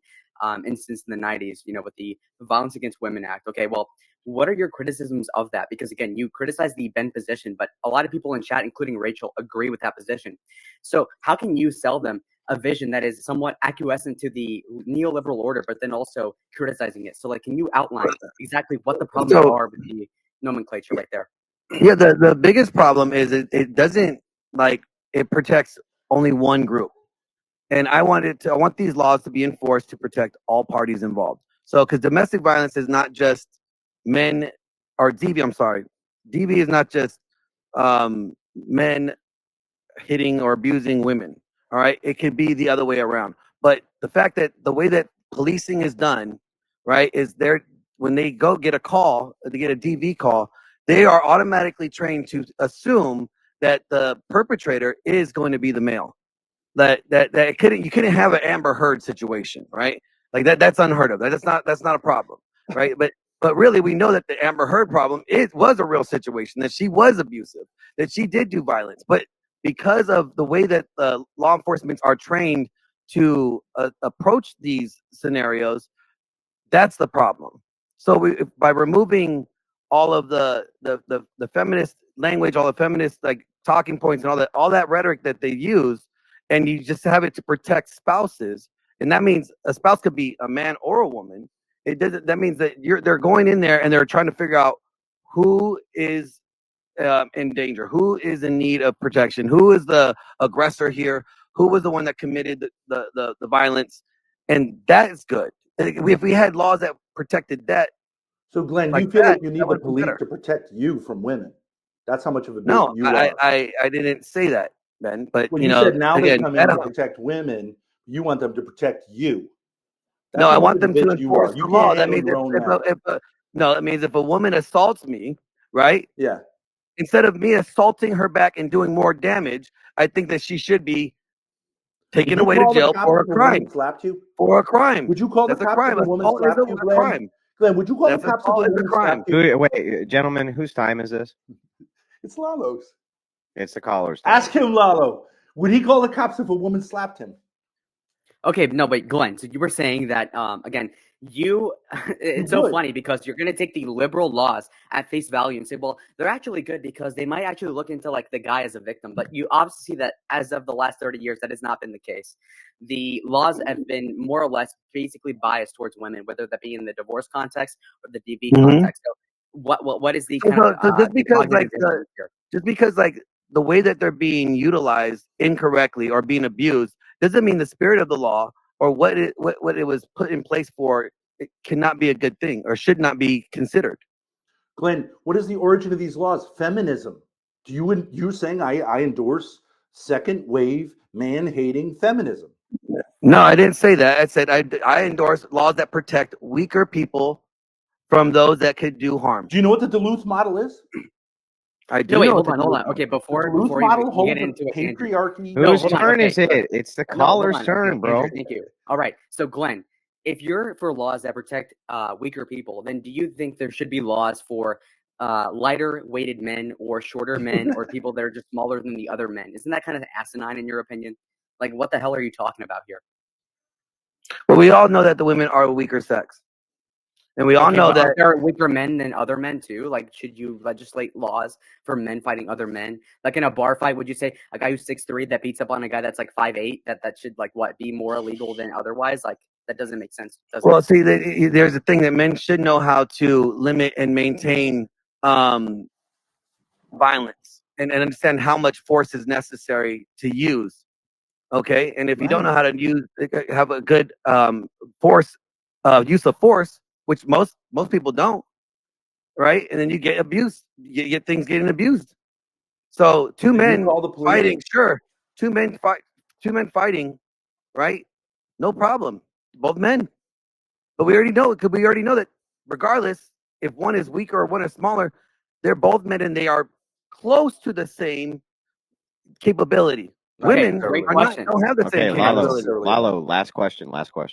instance in the 90s, you know, with the Violence Against Women Act. Okay, well, what are your criticisms of that? Because again, you criticize the Ben position, but a lot of people in chat, including Rachel, agree with that position. So how can you sell them a vision that is somewhat acquiescent to the neoliberal order, but then also criticizing it? So like, can you outline exactly what the problems are with the nomenclature right there? Yeah, the biggest problem is it doesn't, like, it protects only one group. And I want these laws to be enforced to protect all parties involved. So, because domestic violence is not just men, or DV, I'm sorry. DV is not just men hitting or abusing women. All right. It could be the other way around. But the fact that the way that policing is done, right, is they're when they go get a call, they get a DV call, they are automatically trained to assume that the perpetrator is going to be the male. That you couldn't have an Amber Heard situation, right? Like that's unheard of. That's not a problem, right? But really, we know that the Amber Heard problem was a real situation, that she was abusive, that she did do violence, but because of the way that law enforcement are trained to approach these scenarios, that's the problem. So by removing all of the feminist language, all the feminist like talking points and all that rhetoric that they use, and you just have it to protect spouses, and that means a spouse could be a man or a woman. It doesn't. That means that they're going in there and they're trying to figure out who is in danger, who is in need of protection, who is the aggressor here, who was the one that committed the violence, and that is good. If we had laws that protected that, So, Glenn, like you feel that like you need the would be police better. to protect you from women. That's how much of a bit No, you are. I didn't say that, Ben. But When you you know, said now they again, come in to protect women, you want them to protect you. no, That's I how much want of a them to bitch you enforce are. You the law. can't That handle means your own if mouth. no, that means if a woman assaults me, right? Yeah. Instead of me assaulting her back and doing more damage, I think that she should be Would taken you away to call the jail cops for a if a woman crime. slapped you? For a crime. Would you call the That's a cops if crime. a woman Assault is slapped you, a Glenn? crime. Glenn, would you call That's the cops if a assault is a woman crime. slapped you? Wait, gentlemen, whose time is this? It's Lalo's. It's the caller's time. Ask him, Lalo. Would he call the cops if a woman slapped him? Okay, no, but Glenn, so you were saying that again, it's so would. funny because you're going to take the liberal laws at face value and say, well, they're actually good because they might actually look into like the guy as a victim. But you obviously see that as of the last 30 years, that has not been the case. The laws have been more or less basically biased towards women, whether that be in the divorce context or the DV context. So what is the kind So of just the because cognitive dissonance here? the way that they're being utilized incorrectly or being abused doesn't mean the spirit of the law or what it was put in place for, it cannot be a good thing or should not be considered. Glenn, what is the origin of these laws? Feminism. You're saying I endorse second wave man hating feminism? No, I didn't say that. I said I endorse laws that protect weaker people from those that could do harm. Do you know what the Duluth model is? I No, do wait, know what hold the on, hold Duluth on. Okay, The before Duluth you model get holds a into a tangent. patriarchy. No, Whose hold on. turn Okay, is it? It's the no, hold caller's on. turn, Okay, bro. Andrew, thank you. All right, so Glenn, if you're for laws that protect weaker people, then do you think there should be laws for lighter weighted men or shorter men or people that are just smaller than the other men? Isn't that kind of asinine in your opinion? Like, what the hell are you talking about here? Well, we all know that the women are a weaker sex, and we all Okay, know but aren't that. there weaker men than other men too? Like, should you legislate laws for men fighting other men? Like in a bar fight, would you say a guy who's 6'3" that beats up on a guy that's like 5'8", that should like what be more illegal than otherwise? Like that doesn't make sense, does it? Well, see, there's a thing that men should know how to limit and maintain violence and understand how much force is necessary to use. Okay, and if you don't know how to have a good force use of force, which most people don't, right? And then you get abused, you get things getting abused. So two So you men call the police? fighting, sure, two men fighting, right? No problem, both men. But we already know that regardless if one is weaker or one is smaller, they're both men and they are close to the same capability. Okay, Women great are not question. don't have the Okay, same Not Lalo. capability. Lalo, last question.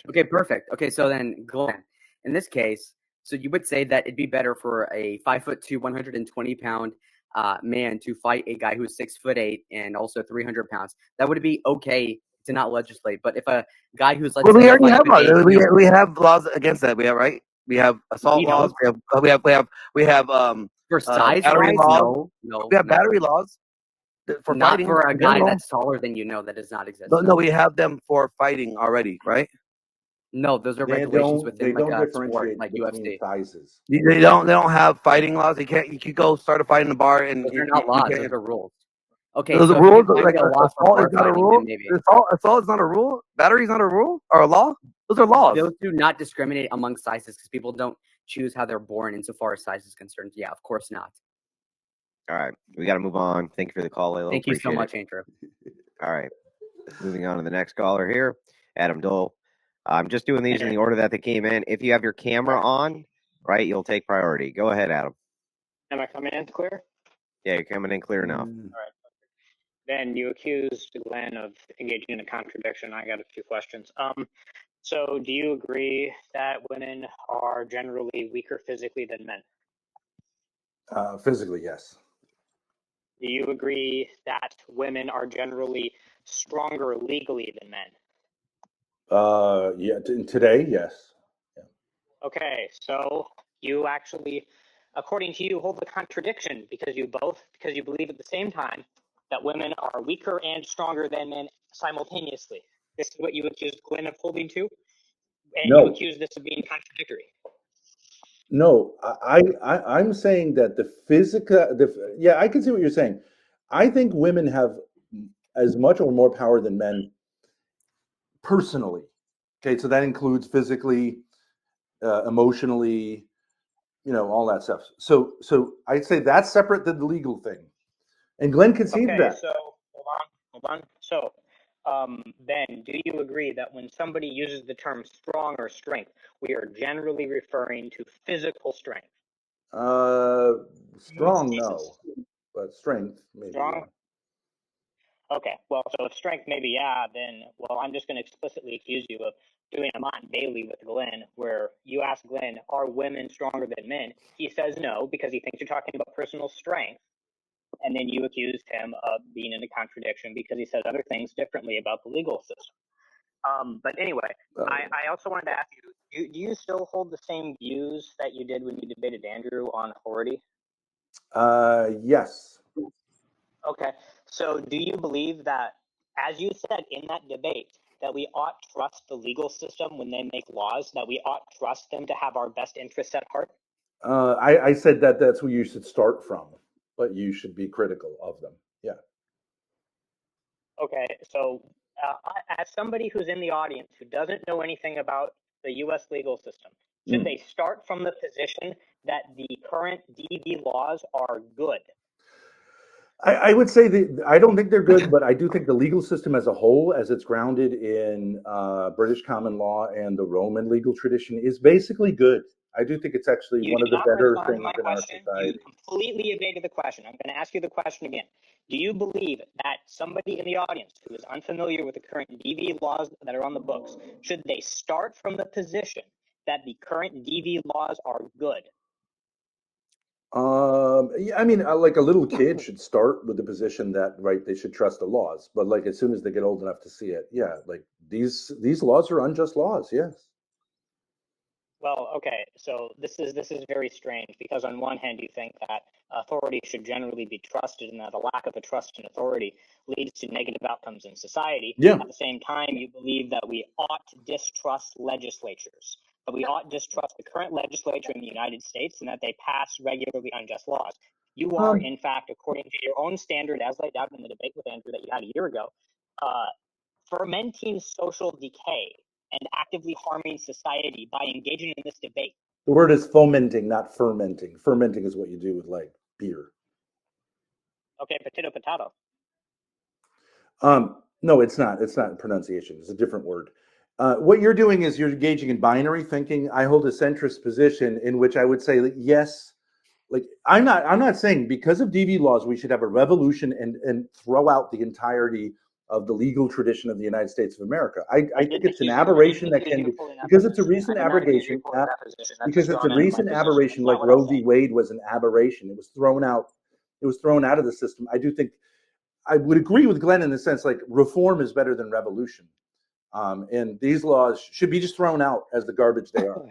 Okay, perfect. Okay, so then Glenn, in this case, so you would say that it'd be better for a 5'2", 120-pound man to fight a guy who's 6'8" and also 300 pounds. That would be okay to not legislate. But if a guy who's, let's Well, we say, already have laws. 5'8", We have laws against that. We have right. We have assault we laws. don't. We have For size battery wise, laws. no, We have no. battery laws for Not fighting for a in guy general. that's taller than that does not exist. No, we have them for fighting already, right? No, those are They regulations don't. They within like don't a sport differentiate like between UFC. sizes. They don't have fighting laws. You could go start a fight in the bar and Those are not you laws; those can't. are rules. Okay, Those are so if you rules. could find Like me a law for assault is bar not a fighting, then rule. maybe. Assault is not a rule. Battery is not a rule or a law. Those are laws. Those do not discriminate among sizes because people don't choose how they're born insofar as size is concerned. Yeah, of course not. All right, we got to move on. Thank you for the call, Lalo. Thank you so Appreciate much, it. Andrew. All right, moving on to the next caller here, Adam Dole. I'm just doing these in the order that they came in. If you have your camera on, right? You'll take priority. Go ahead, Adam. Am I coming in clear? Yeah, you're coming in clear enough. All right. Then you accused Glenn of engaging in a contradiction. I got a few questions. So do you agree that women are generally weaker physically than men? Physically, yes. Do you agree that women are generally stronger legally than men? Yeah. Today, yes. Okay, so you actually, according to you, hold the contradiction because you believe at the same time that women are weaker and stronger than men simultaneously. This is what you accused Glenn of holding to, and you No, accuse this of being contradictory. no. I'm saying that yeah, I can see what you're saying. I think women have as much or more power than men personally. Okay, so that includes physically, emotionally, all that stuff. So I'd say that's separate than the legal thing. And Glenn concedes Okay, that. so hold on. So, Ben, do you agree that when somebody uses the term strong or strength, we are generally referring to physical strength? Most Strong, cases. no, but strength, maybe, Strong? yeah. Okay, well, so if strength maybe, yeah, then, well, I'm just going to explicitly accuse you of doing a Mott and Bailey with Glenn, where you ask Glenn, are women stronger than men? He says no, because he thinks you're talking about personal strength. And then you accused him of being in a contradiction because he says other things differently about the legal system. But anyway, I also wanted to ask you, do you still hold the same views that you did when you debated Andrew on authority? Yes. Okay, so do you believe that, as you said in that debate, that we ought trust the legal system when they make laws, that we ought trust them to have our best interests at heart? I said that that's where you should start from, but you should be critical of them. Yeah. Okay, so as somebody who's in the audience who doesn't know anything about the U.S. legal system, should they start from the position that the current DV laws are good? I would say that I don't think they're good, but I do think the legal system as a whole, as it's grounded in British common law and the Roman legal tradition, is basically good. I do think it's actually You one did of the not better respond to my things in our question. You society. completely evaded the question. I'm going to ask you the question again. Do you believe that somebody in the audience who is unfamiliar with the current DV laws that are on the books, should they start from the position that the current DV laws are good? Yeah, I mean, like a little kid should start with the position that, right, they should trust the laws, but like as soon as they get old enough to see it, yeah, like these laws are unjust laws. Yes. Well, okay, so this is very strange because on one hand you think that authority should generally be trusted and that a lack of a trust in authority leads to negative outcomes in society. Yeah. At the same time, you believe that we ought to distrust legislatures, that we ought to distrust the current legislature in the United States and that they pass regularly unjust laws. You are, in fact, according to your own standard as laid out in the debate with Andrew that you had a year ago, fermenting social decay and actively harming society by engaging in this debate. The word is fomenting, not fermenting. Fermenting is what you do with like beer. Okay, potato. No, it's not. It's not pronunciation. It's a different word. What you're doing is you're engaging in binary thinking. I hold a centrist position in which I would say that yes, like I'm not saying because of DV laws we should have a revolution and throw out the entirety of the legal tradition of the United States of America. I think it's an aberration that can be because it's a recent aberration. Because it's a recent aberration, like Roe v. Wade was an aberration. It was thrown out. It was thrown out of the system. I do think I would agree with Glenn in the sense like reform is better than revolution. And these laws should be just thrown out as the garbage they are.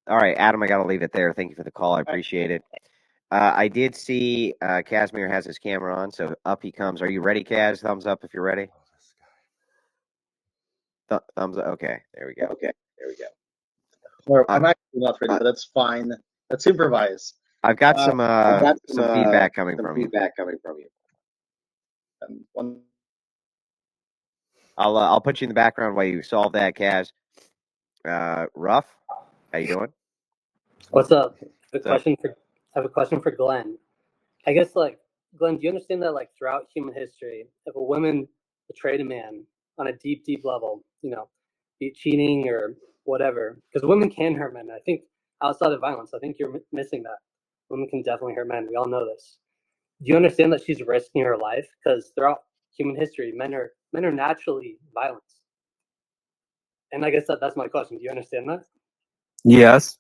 All right, Adam, I got to leave it there. Thank you for the call. I appreciate it. I did see Casimir has his camera on, so up he comes. Are you ready, Kaz? Thumbs up if you're ready. Thumbs up. Okay, there we go. Or I'm actually not ready, but that's fine. Let's improvise. I've got some feedback coming from you. I'll put you in the background while you solve that, Kaz. Ruff, how you doing? What's up? I What's have a question for Glenn. I guess, like, Glenn, do you understand that, like, throughout human history, if a woman betrayed a man on a deep level, be it cheating or whatever, because women can hurt men. I think outside of violence. I think you're missing that. Women can definitely hurt men. We all know this. Do you understand that she's risking her life? Because throughout human history, men are naturally violent. And I guess that's my question. Do you understand that? Yes.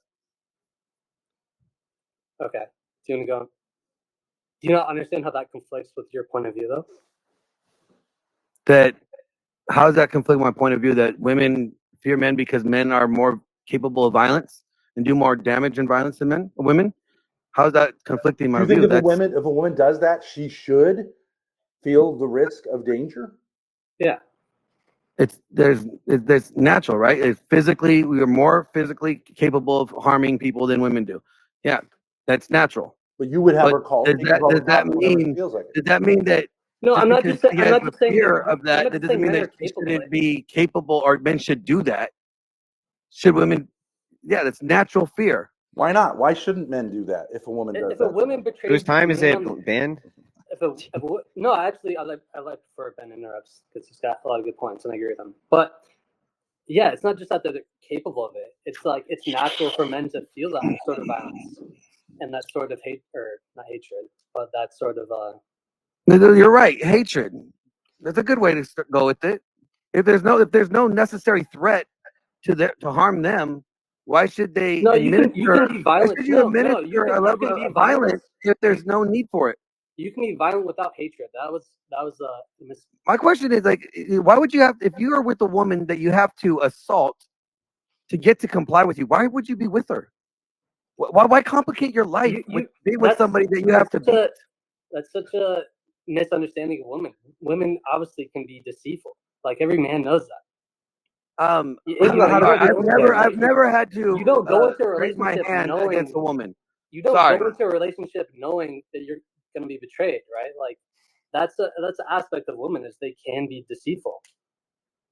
Okay. Do you want to go? Do you not understand how that conflicts with your point of view, though? That how does that conflict with my point of view that women fear men because men are more capable of violence and do more damage and violence than women? How is that conflicting my Do you think view? if a woman does that, she should feel the risk of danger? Yeah. There's natural, right? We are more physically capable of harming people than women do. Yeah, that's natural. But you would have But her call. does that mean that No, I'm not because just. she I'm has not the just saying. fear of that, I'm not that just doesn't saying mean men that are she capable. shouldn't be capable or men should do that. Should women? Yeah, that's natural fear. Why not? Why shouldn't men do that if a woman does If that? a woman betrays, Whose time is it, man, Ben? No, actually, I prefer Ben interrupts because he's got a lot of good points, and I agree with him. But yeah, it's not just that they're capable of it. It's like it's natural for men to feel that sort of violence and that sort of hate, or not hatred, but that sort of. You're right. Hatred. That's a good way to go with it. If there's no necessary threat to harm them, why should they No, administer? you can be violent. Why should you No, administer you a level can be of violence if there's no need for it? You can be violent without hatred. That was My question is why would you have if you are with a woman that you have to assault to get to comply with you? Why would you be with her? Why complicate your life with being with somebody that you have to beat? That's such a misunderstanding of women. Women obviously can be deceitful. Like every man knows that. I've never had to. You don't go into a raise my relationship hand knowing against a woman. You don't Sorry. go into a relationship knowing that you're going to be betrayed, right? Like that's an aspect of women is they can be deceitful.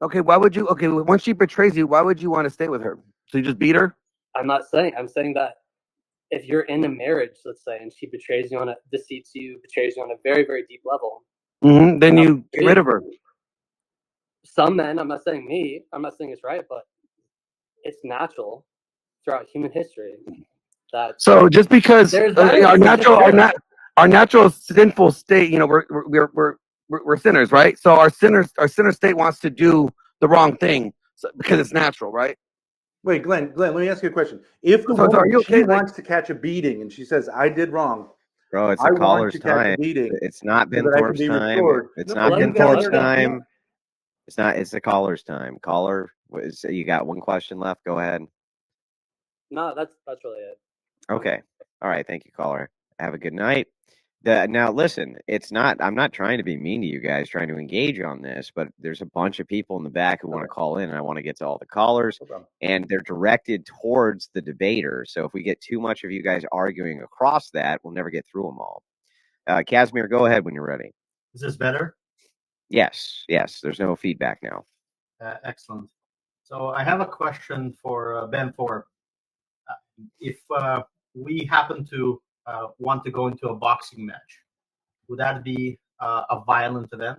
Okay, why would you? Okay, once she betrays you, why would you want to stay with her? So you just beat her? I'm saying that if you're in a marriage, let's say, and she betrays you deceits you, betrays you on a very, very deep level, then you get rid of her. Some men, I'm not saying it's right, but it's natural throughout human history that. So just because our natural sinful state, we're sinners, right? So our sinner state wants to do the wrong thing because it's natural, right? Wait, Glenn, let me ask you a question. If the woman wants to catch a beating and she says, "I did wrong," bro, it's I a want caller's to catch time. a beating. It's not so Ben that I can Thorpe's be time. restored. It's not Ben you tell Thorpe's her that- time. It's not. It's the caller's time. Caller, you got one question left. Go ahead. No, that's really it. Okay. All right. Thank you, caller. Have a good night. Now, listen, I'm not trying to be mean to you guys, trying to engage on this, but there's a bunch of people in the back who want to call in, and I want to get to all the callers, and they're directed towards the debater. So if we get too much of you guys arguing across that, we'll never get through them all. Casimir, go ahead when you're ready. Is this better? Yes. There's no feedback now. Excellent. So I have a question for Ben Thorpe. If we happen to want to go into a boxing match, would that be a violent event?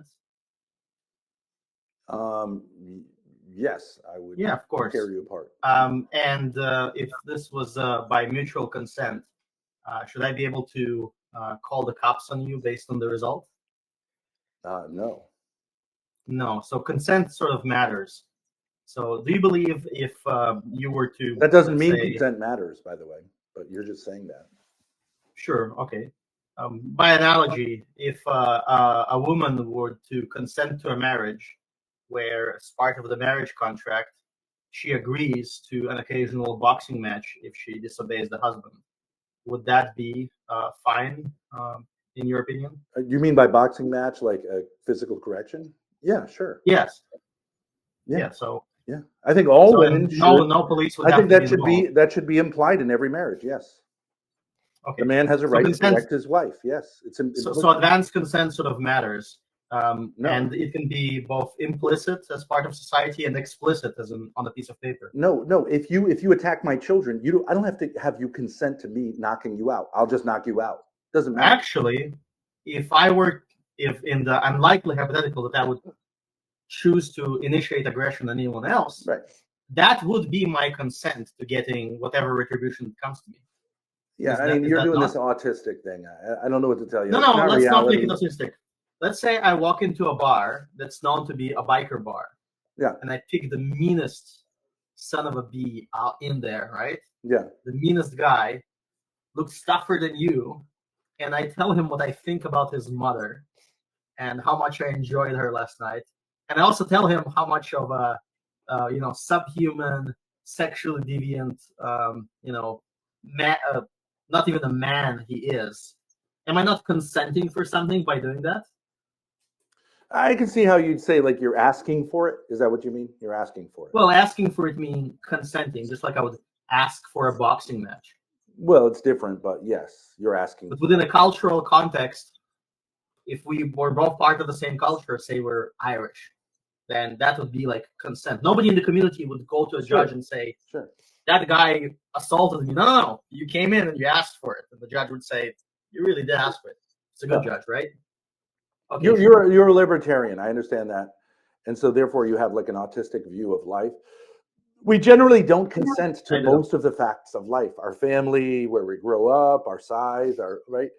Yes, I would. Yeah, of course. Tear you apart. And if this was by mutual consent, should I be able to call the cops on you based on the result? No. No. So consent sort of matters. So do you believe if you were to... That doesn't mean consent matters, by the way, but you're just saying that. Sure, okay. By analogy, if a woman were to consent to a marriage where as part of the marriage contract, she agrees to an occasional boxing match if she disobeys the husband, would that be fine in your opinion? You mean by boxing match like a physical correction? Yeah, sure. Yes. Yeah. So yeah, I think all women should. No police would. I think that should be implied in every marriage. Yes. Okay. The man has a right to correct his wife. Yes, it's so advanced consent sort of matters, and it can be both implicit as part of society and explicit as on a piece of paper. No. If you attack my children, I don't have to have you consent to me knocking you out. I'll just knock you out. Doesn't matter. Actually, if in the unlikely hypothetical that I would choose to initiate aggression on anyone else, right, that would be my consent to getting whatever retribution comes to me. Yeah, Is I that- mean, is you're that doing not? this autistic thing. I don't know what to tell you. No, It's no, not let's not make reality. it autistic. Let's say I walk into a bar that's known to be a biker bar. Yeah. And I pick the meanest son of a bee out in there, right? Yeah. The meanest guy, looks tougher than you, and I tell him what I think about his mother and how much I enjoyed her last night. And I also tell him how much of a subhuman, sexually deviant, not even a man he is. Am I not consenting for something by doing that? I can see how you'd say like you're asking for it. Is that what you mean? You're asking for it. Well, asking for it means consenting, just like I would ask for a boxing match. Well, it's different, but yes, you're asking. But within a cultural context, if we were both part of the same culture, say we're Irish, then that would be like consent. Nobody in the community would go to a judge and say, Sure. that guy assaulted me. No. You came in and you asked for it. And the judge would say, you really did ask for it. It's a good judge, right? Okay, You're a libertarian. I understand that. And so therefore you have like an autistic view of life. We generally don't consent to most of the facts of life. Our family, where we grow up, our size, right?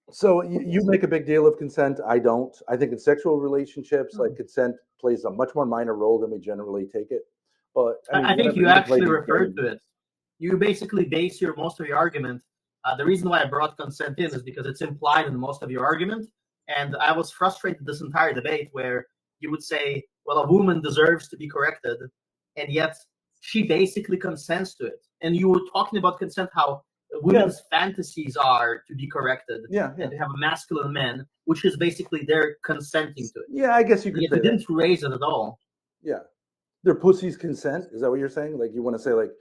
So you make a big deal of consent. I don't. I think in sexual relationships, like consent plays a much more minor role than we generally take it. But I think you actually referred to it. You basically base most of your argument. The reason why I brought consent in is because it's implied in most of your argument. And I was frustrated this entire debate where you would say, well, a woman deserves to be corrected, and yet she basically consents to it. And you were talking about consent, how women's fantasies are to be corrected, and to have a masculine man, which is basically they're consenting to it. Yeah, I guess you could say that. Didn't raise it at all. Yeah. Their pussies consent? Is that what you're saying? Like you want to say like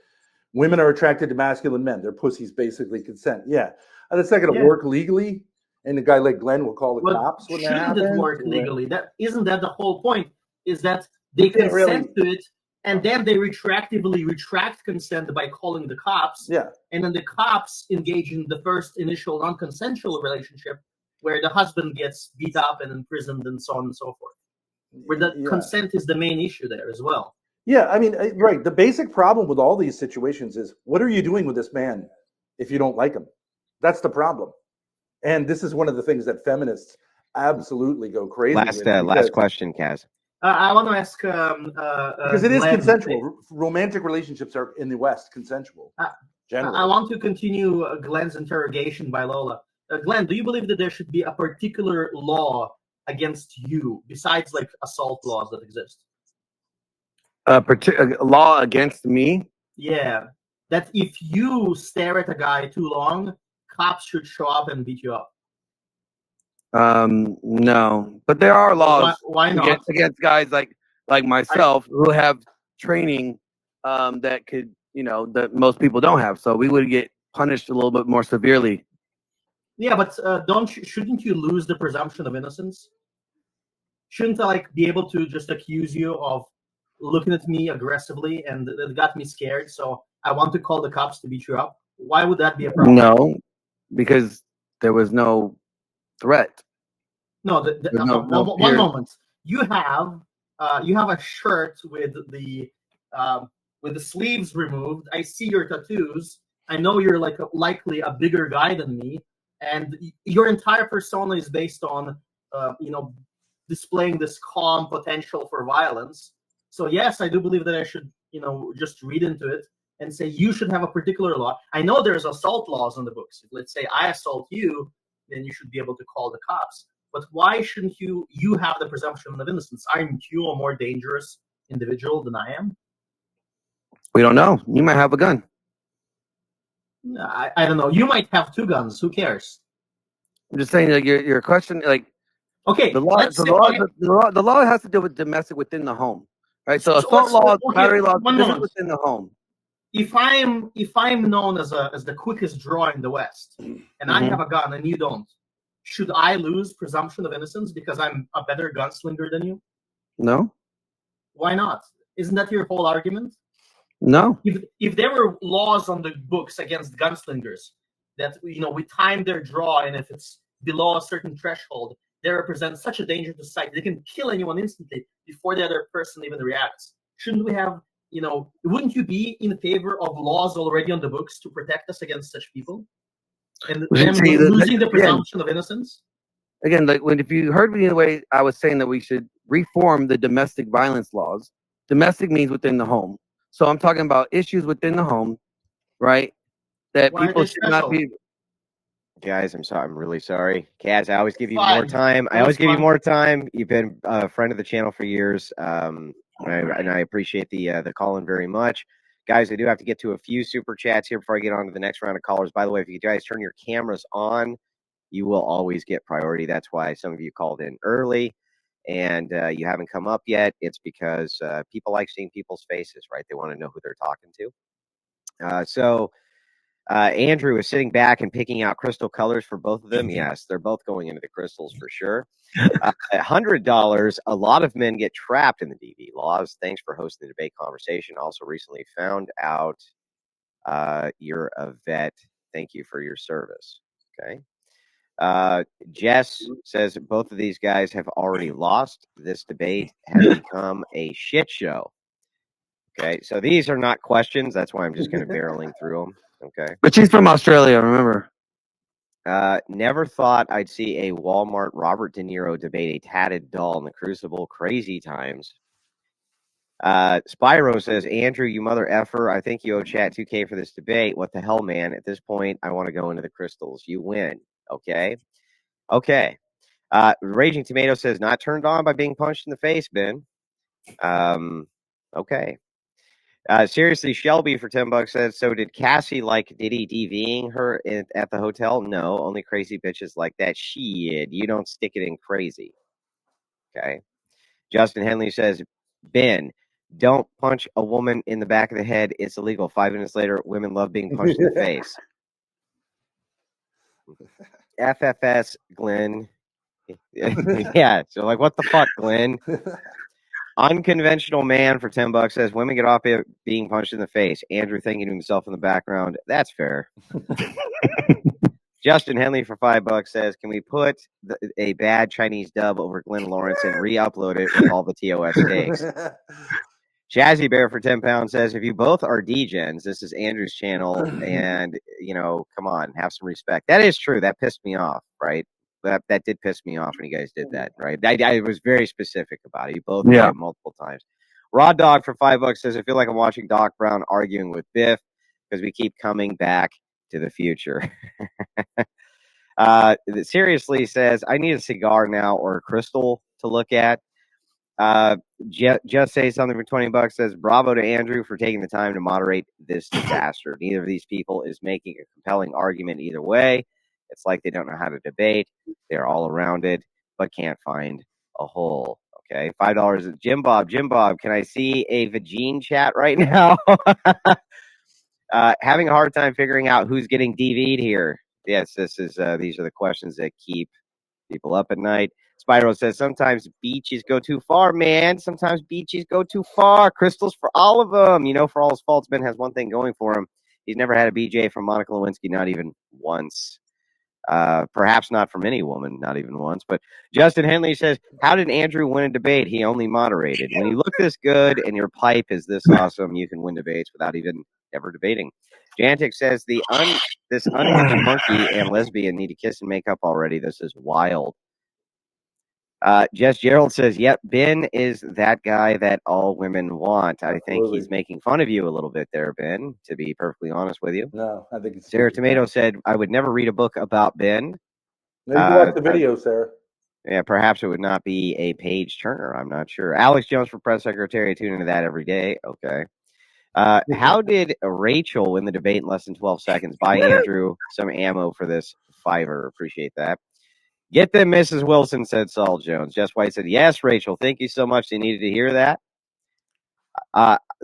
women are attracted to masculine men. Their pussies basically consent. Yeah. And that's not going to work legally. And a guy like Glenn will call the cops when that happens. Shouldn't it work legally? Isn't that the whole point? Is that they consent to it, and then they retractively retract consent by calling the cops. Yeah. And then the cops engage in the first initial non-consensual relationship where the husband gets beat up and imprisoned and so on and so forth. Where the consent is the main issue there as well. Yeah, I mean, right. The basic problem with all these situations is what are you doing with this man if you don't like him? That's the problem. And this is one of the things that feminists absolutely go crazy with. Last question, Kaz. I want to ask because it is consensual. Romantic relationships are in the West consensual. Generally, I want to continue Glenn's interrogation by Lola. Glenn, do you believe that there should be a particular law against you besides like assault laws that exist? A law against me? Yeah, that if you stare at a guy too long, cops should show up and beat you up. No, but there are laws. Why not against guys like myself who have training that could, that most people don't have. So we would get punished a little bit more severely. Yeah, but shouldn't you lose the presumption of innocence? Shouldn't I be able to just accuse you of looking at me aggressively and it got me scared, so I want to call the cops to beat you up? Why would that be a problem? No, because there was no threat. No, one moment. You have a shirt with the sleeves removed. I see your tattoos. I know you're likely a bigger guy than me, and your entire persona is based on displaying this calm potential for violence. So yes, I do believe that I should just read into it and say you should have a particular law. I know there's assault laws in the books. If, let's say I assault you, then you should be able to call the cops. But why shouldn't you have the presumption of innocence? Aren't you a more dangerous individual than I am? We don't know. You might have a gun. I don't know. You might have two guns. Who cares? I'm just saying, like your question, like okay, the law has to do with domestic within the home, right? So assault laws, battery laws, this is within the home. If I'm known as the quickest draw in the West, and I have a gun and you don't, should I lose presumption of innocence because I'm a better gunslinger than you? No. Why not? Isn't that your whole argument? No. If there were laws on the books against gunslingers that we time their draw, and if it's below a certain threshold, they represent such a danger to society. They can kill anyone instantly before the other person even reacts. Shouldn't we have wouldn't you be in favor of laws already on the books to protect us against such people and them See, losing the again, presumption of innocence? again, like if you heard me the way I was saying that we should reform the domestic violence laws. Domestic means within the home. So I'm talking about issues within the home, right? That Why are people they should not special? be. Guys, I'm sorry. I'm really sorry. Kaz, I always give you more Fine. time. I It always was give you fun. more time. You've been a friend of the channel for years, and I appreciate the call-in very much. Guys, I do have to get to a few super chats here before I get on to the next round of callers. By the way, if you guys turn your cameras on, you will always get priority. That's why some of you called in early and you haven't come up yet. It's because people like seeing people's faces, right? They want to know who they're talking to. So Andrew is sitting back and picking out crystal colors for both of them. Yes, they're both going into the crystals for sure. $100, a lot of men get trapped in the DV laws. Thanks for hosting the debate conversation. Also recently found out you're a vet. Thank you for your service. Okay. Jess says both of these guys have already lost. This debate has become a shit show. Okay, so these are not questions. That's why I'm just kind of barreling through them. Okay. But she's from Australia, remember? Never thought I'd see a Walmart Robert De Niro debate a tatted doll in the Crucible. Crazy times. Spyro says, Andrew, you mother effer. I think you owe chat 2K for this debate. What the hell, man? At this point, I want to go into the crystals. You win. Okay. Okay. Raging Tomato says, not turned on by being punched in the face, Ben. Okay. Seriously, Shelby for $10 says, so did Cassie like Diddy DVing her at the hotel? No, only crazy bitches like that. Shit, you don't stick it in crazy. Okay. Justin Henley says, Ben, don't punch a woman in the back of the head. It's illegal. 5 minutes later, women love being punched in the face. FFS, Glenn. Yeah, so like, what the fuck, Glenn? Unconventional man for $10 says women get off being punched in the face. Andrew thinking to himself in the background, that's fair. Justin Henley for $5 says, can we put a bad Chinese dub over Glenn Lawrence and re-upload it with all the TOS takes? Jazzy Bear for £10 says, if you both are degens, this is Andrew's channel, and come on, have some respect. That is true. That pissed me off, right? That did piss me off when you guys did that, right? I was very specific about it. You both did it multiple times. Raw Dog for $5 says, I feel like I'm watching Doc Brown arguing with Biff because we keep coming back to the future. Seriously says, I need a cigar now or a crystal to look at. Just say something for $20 says, bravo to Andrew for taking the time to moderate this disaster. Neither of these people is making a compelling argument either way. It's like they don't know how to debate. They're all around it, but can't find a hole. Okay, $5. Jim Bob, can I see a vagine chat right now? Having a hard time figuring out who's getting DV'd here. Yes, these are the questions that keep people up at night. Spyro says, sometimes beaches go too far, man. Sometimes beaches go too far. Crystals for all of them. For all his faults, Ben has one thing going for him. He's never had a BJ from Monica Lewinsky, not even once. Perhaps not from any woman, not even once. But Justin Henley says, how did Andrew win a debate? He only moderated. When you look this good and your pipe is this awesome, you can win debates without even ever debating. Jantic says, this unhinged monkey and lesbian need to kiss and make up already. This is wild. Jess Gerald says, yep, Ben is that guy that all women want. I think he's making fun of you a little bit there, Ben, to be perfectly honest with you. No, I think it's Sarah Tomato said, I would never read a book about Ben. No, you can watch the video, Sarah. Yeah, perhaps it would not be a page turner. I'm not sure. Alex Jones for press secretary. I tune into that every day. Okay. How did Rachel win the debate in less than 12 seconds? Buy Andrew some ammo for this $5. Appreciate that. Get them, Mrs. Wilson, said Saul Jones. Jess White said, yes, Rachel, thank you so much. They needed to hear that.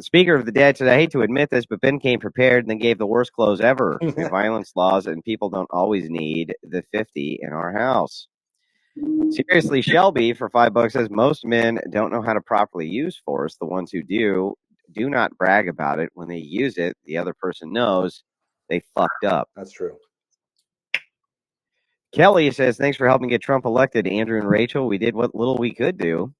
Speaker of the dead said, I hate to admit this, but Ben came prepared and then gave the worst close ever. We have violence laws, and people don't always need the 50 in our house. Seriously, Shelby for $5 says, most men don't know how to properly use force. The ones who do not brag about it. When they use it, the other person knows they fucked up. That's true. Kelly says, thanks for helping get Trump elected, Andrew and Rachel. We did what little we could do.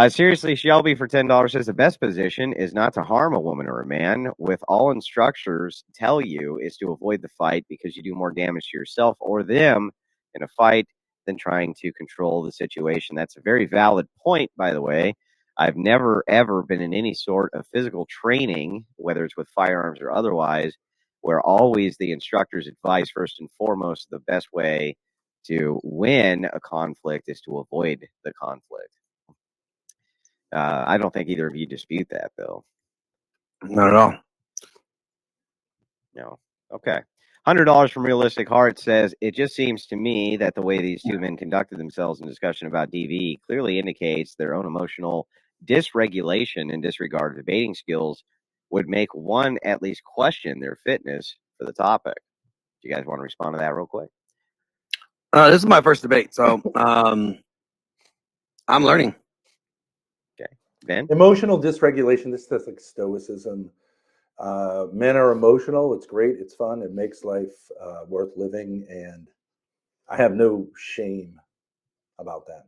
Seriously, Shelby for $10 says the best position is not to harm a woman or a man. With all instructors tell you is to avoid the fight because you do more damage to yourself or them in a fight than trying to control the situation. That's a very valid point, by the way. I've never ever been in any sort of physical training, whether it's with firearms or otherwise, where always the instructors advise first and foremost the best way to win a conflict is to avoid the conflict. I don't think either of you dispute that, though. Not at all. No. Okay. $100 from Realistic Heart says, it just seems to me that the way these two men conducted themselves in discussion about DV clearly indicates their own emotional dysregulation and disregard of debating skills would make one at least question their fitness for the topic. Do you guys want to respond to that real quick? This is my first debate, so I'm learning. Okay. Ben? Emotional dysregulation. This is like stoicism. Men are emotional. It's great. It's fun. It makes life worth living, and I have no shame about that.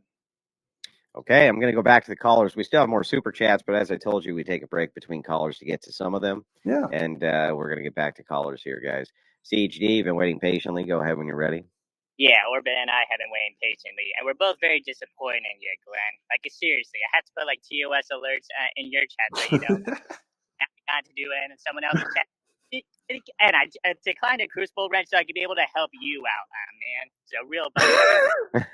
Okay, I'm going to go back to the callers. We still have more super chats, but as I told you, we take a break between callers to get to some of them. Yeah. And we're going to get back to callers here, guys. CHD, been waiting patiently. Go ahead when you're ready. Yeah, Orban and I have been waiting patiently, and we're both very disappointed in you, Glenn. Like, seriously, I had to put, like, TOS alerts in your chat so you know not to do it in someone else's chat. And I declined a Crucible wrench so I could be able to help you out, man. It's a real bummer.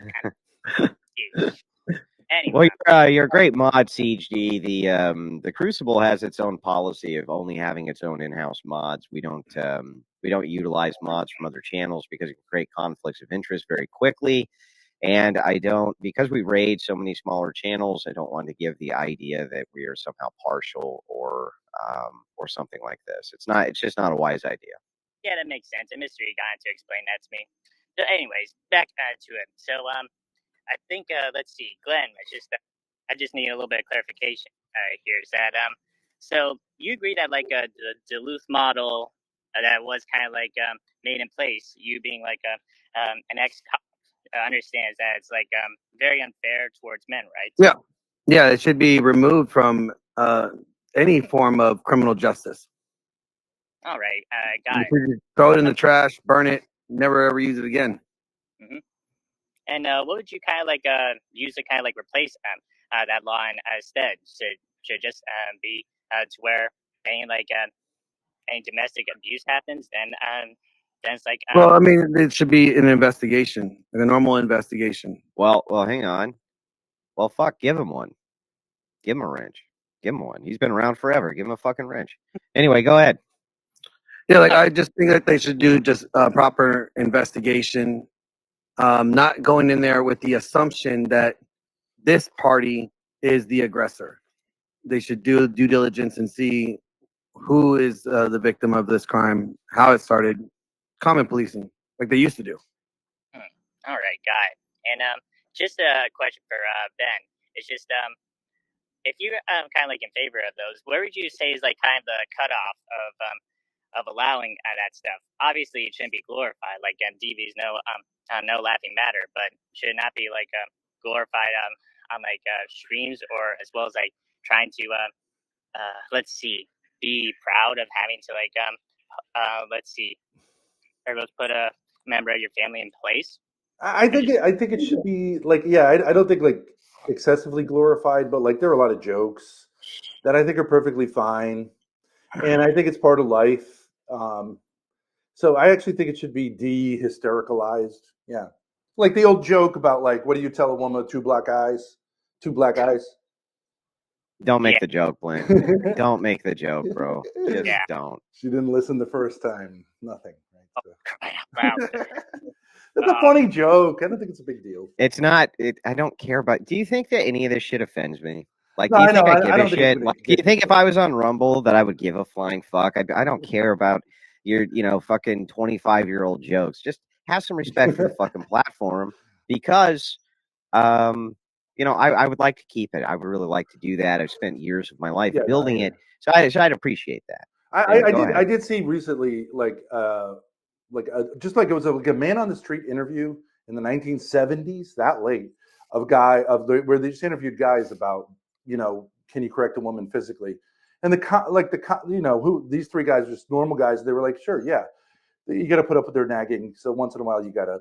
Anyway. Well, you're a great mod, CHD. The Crucible has its own policy of only having its own in-house mods. We don't utilize mods from other channels because it can create conflicts of interest very quickly. And I don't, because we raid so many smaller channels, I don't want to give the idea that we are somehow partial or something like this. It's just not a wise idea. Yeah, that makes sense. A mystery guy to explain that to me. So anyways, back to it. So I think let's see, Glenn. I just need a little bit of clarification here. Is that so you agree that like the Duluth model that was kind of like made in place, you being like an ex-cop, understands that it's like very unfair towards men, right? Yeah, it should be removed from any form of criminal justice. All right, got it. Throw it in the trash, burn it, never ever use it again. Mm-hmm. And what would you kind of like use to kind of like replace that law instead? Should just be to where any domestic abuse happens, then it's like well, I mean, it should be an investigation, like a normal investigation. Well, hang on. Well, fuck, give him one. Give him a wrench. Give him one. He's been around forever. Give him a fucking wrench. Anyway, go ahead. Yeah, like I just think that they should do just a proper investigation, not going in there with the assumption that this party is the aggressor. They should do due diligence and see who is the victim of this crime, how it started, common policing, like they used to do. All right, got it. And just a question for Ben. It's just if you're kind of like in favor of those, where would you say is like kind of the cutoff of allowing that stuff? Obviously, it shouldn't be glorified. Like DV's no laughing matter, but should it not be like glorified on like streams or as well as like trying to let's see, be proud of having to like let's see, let's put a member of your family in place. I think it should be like, yeah, I don't think like excessively glorified, but like there are a lot of jokes that I think are perfectly fine, and I think it's part of life. So I actually think it should be de-hystericalized. Yeah, like the old joke about like, what do you tell a woman with two black eyes? Two black eyes. Don't make the joke, Blaine. Don't make the joke, bro. Just don't. She didn't listen the first time. Nothing. Right? Wow. That's a funny joke. I don't think it's a big deal. It's not. I don't care about. Do you think that any of this shit offends me? Like, No, do you think I I give don't a think shit? Like, do you think if I was on Rumble that I would give a flying fuck? I don't care about your, fucking 25-year-old jokes. Just have some respect for the fucking platform because, I would like to keep it. I would really like to do that. I've spent years of my life building it, so I'd appreciate that. I did see recently, just like it was like a man on the street interview in the 1970s, that late, where they just interviewed guys about can you correct a woman physically? And who these three guys, just normal guys, they were like, sure, yeah, you got to put up with their nagging. So once in a while, you got to,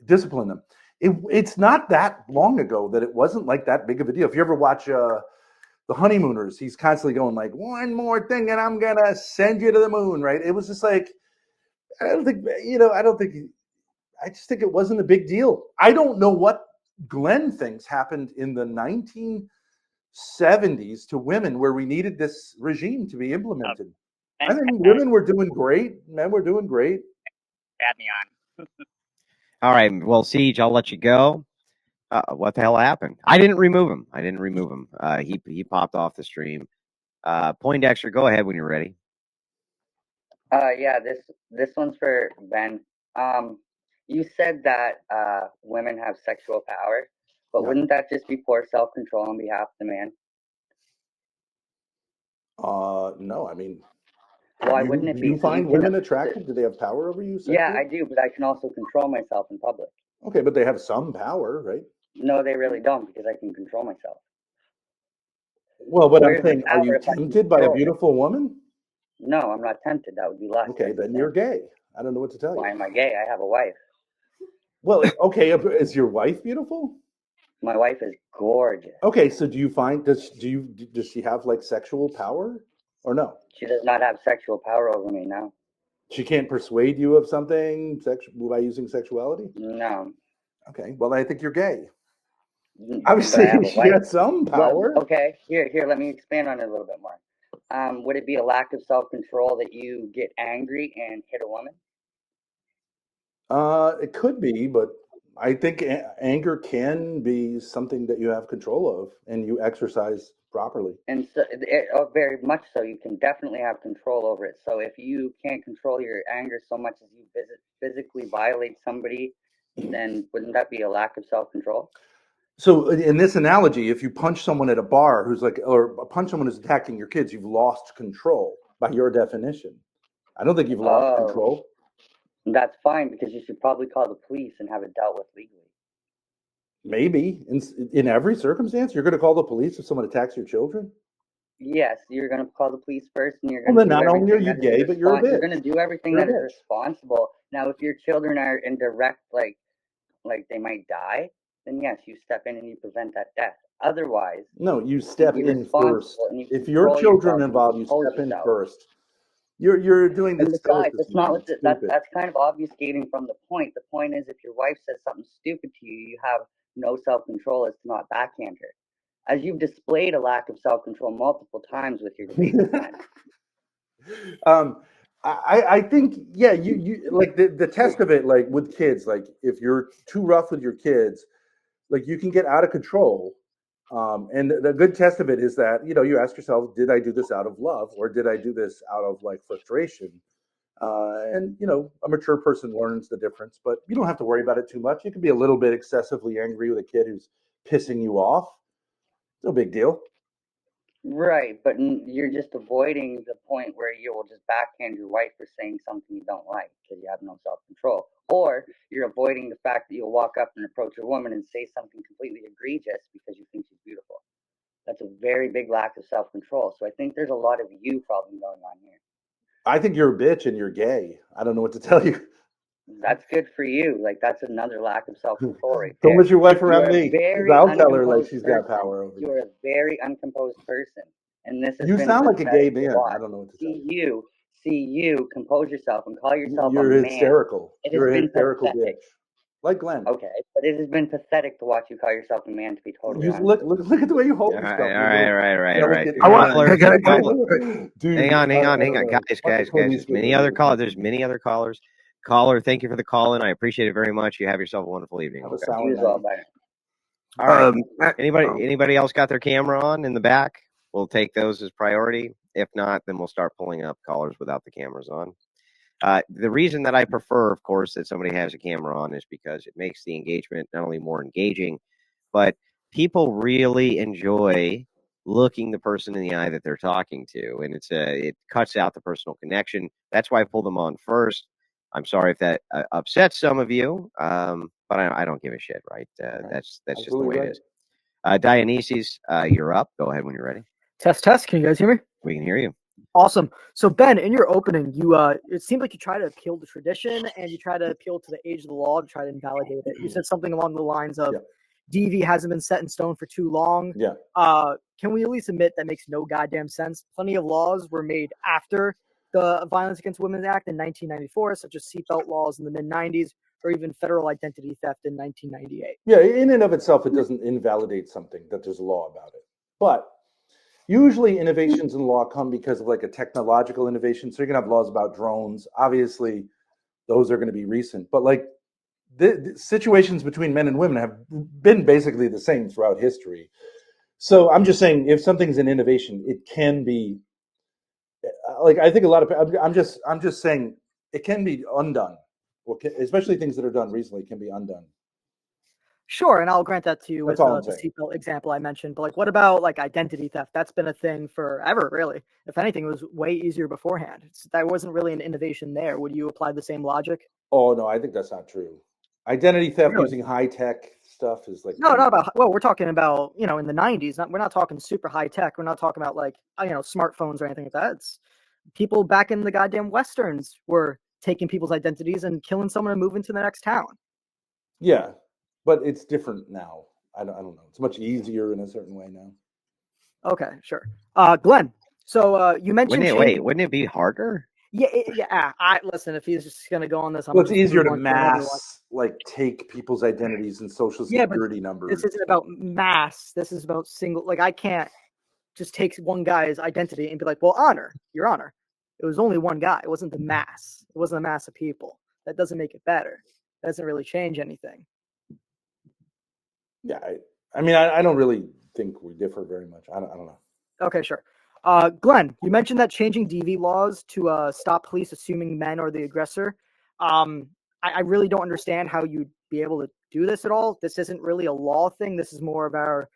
discipline them. It's not that long ago that it wasn't like that big of a deal. If you ever watch The Honeymooners, he's constantly going like, one more thing and I'm going to send you to the moon, right? It was just like, I just think it wasn't a big deal. I don't know what Glenn thinks happened in the 1970s to women where we needed this regime to be implemented. I think women were doing great. Men were doing great. Add me on. All right. Well, Siege, I'll let you go. What the hell happened? I didn't remove him. He popped off the stream. Poindexter, go ahead when you're ready. Yeah, this one's for Ben. You said that women have sexual power, but Yeah. wouldn't that just be poor self-control on behalf of the man? No, I mean, Why wouldn't it be? you find women attractive? Do they have power over you? Yeah, I do, but I can also control myself in public. Okay, but they have some power, right? No, they really don't, because I can control myself. Well, but Where's I'm the saying, are power you if I can tempted by a control it? beautiful woman? No, I'm not tempted. That would be lust. Okay, then you're gay. I don't know what to tell you. Why am I gay? I have a wife. Well, okay, is your wife beautiful? My wife is gorgeous. Okay, so do you find does she have like sexual power or no? She does not have sexual power over me now. She can't persuade you of something by using sexuality? No. Okay, well, I think you're gay. But I was I have saying a she wife. has some power. Well, okay, here, let me expand on it a little bit more. Would it be a lack of self-control that you get angry and hit a woman? It could be, but I think anger can be something that you have control of and you exercise properly. And so, very much so, you can definitely have control over it. So if you can't control your anger so much as you physically violate somebody, then wouldn't that be a lack of self-control? So in this analogy, if you punch someone at a bar or punch someone who's attacking your kids, you've lost control by your definition. I don't think you've lost control. That's fine, because you should probably call the police and have it dealt with legally. Maybe in every circumstance, you're going to call the police if someone attacks your children. Yes, you're going to call the police first, and you're going Well, to then do not only are everything you that gay, is but you're a bitch. You're going to do everything that is responsible. Now, if your children are in direct, like they might die, then yes, you step in and you prevent that death. Otherwise, no, you step in first. If your control children yourself involved, and you compose step in yourself. first. You're doing And this. besides, it's not what that's kind of obfuscating from the point. The point is, if your wife says something stupid to you, you have no self-control as to not backhand her. As you've displayed a lack of self-control multiple times with your debates, I think, yeah, you like the test of it, like with kids, like if you're too rough with your kids, like you can get out of control. And the good test of it is that, you ask yourself, did I do this out of love or did I do this out of like frustration? And a mature person learns the difference, but you don't have to worry about it too much. You can be a little bit excessively angry with a kid who's pissing you off. No big deal. Right, but you're just avoiding the point where you will just backhand your wife for saying something you don't like because you have no self-control. Or you're avoiding the fact that you'll walk up and approach a woman and say something completely egregious because you think she's beautiful. That's a very big lack of self-control. So I think there's a lot of you problem going on here. I think you're a bitch and you're gay. I don't know what to tell you. That's good for you. Like, that's another lack of self-control right Don't there. let your wife around me. I'll tell her like she's got person. power over You're a very uncomposed person. And this has you been sound like a gay pathetic to man. watch. I don't know what to tell you. See you, compose yourself and call yourself You're a man. hysterical. You're a hysterical pathetic. bitch. Like Glenn. Okay, but it has been pathetic to watch you call yourself a man, to be totally honest. Look at the way you hold yourself. All right. Dude, hang on. Guys, there's many other callers. Caller, thank you for the call in. I appreciate it very much. You have yourself a wonderful evening. You as well, bye. All right. Anybody else got their camera on in the back? We'll take those as priority. If not, then we'll start pulling up callers without the cameras on. The reason that I prefer, of course, that somebody has a camera on is because it makes the engagement not only more engaging, but people really enjoy looking the person in the eye that they're talking to, and it cuts out the personal connection. That's why I pull them on first. I'm sorry if that upsets some of you, but I don't give a shit, right? That's just the way it is. Dionysus, you're up. Go ahead when you're ready. Test. Can you guys hear me? We can hear you. Awesome. So Ben, in your opening, you it seemed like you try to appeal to tradition and you try to appeal to the age of the law to try to invalidate it. You said something along the lines of DV hasn't been set in stone for too long. Yeah. Can we at least admit that makes no goddamn sense? Plenty of laws were made after the Violence Against Women Act in 1994, such as seatbelt laws in the mid-90s, or even federal identity theft in 1998. Yeah, in and of itself, it doesn't invalidate something that there's a law about it. But usually innovations in law come because of like a technological innovation. So you're going to have laws about drones. Obviously, those are going to be recent. But like the situations between men and women have been basically the same throughout history. So I'm just saying, if something's an innovation, it can be like, I think a lot of, I'm just saying it can be undone, especially things that are done recently can be undone. Sure, and I'll grant that to you with That's all I'm the saying. seatbelt example I mentioned. But like, what about like identity theft? That's been a thing forever, really. If anything, it was way easier beforehand. That wasn't really an innovation there. Would you apply the same logic? Oh no, I think that's not true. Identity theft Really? using high tech stuff is like No, not about. Well, we're talking about in the 90s. We're not talking super high tech. We're not talking about like smartphones or anything like that. It's people back in the goddamn westerns were taking people's identities and killing someone and moving to the next town. Yeah, but it's different now. I don't know. It's much easier in a certain way now. Okay, sure. Glenn, so you mentioned Wouldn't it be harder? Yeah. I listen. If he's just gonna go on this, Well, it's easier to mass take people's identities and social security numbers. This isn't about mass. This is about single. Like, I can't just take one guy's identity and be like, "Well, your honor." It was only one guy. It wasn't the mass. It wasn't a mass of people. That doesn't make it better. That doesn't really change anything. Yeah, I mean, I don't really think we differ very much. I don't know. Okay, sure. Glenn, you mentioned that changing DV laws to stop police assuming men are the aggressor. I really don't understand how you'd be able to do this at all. This isn't really a law thing. This is more of our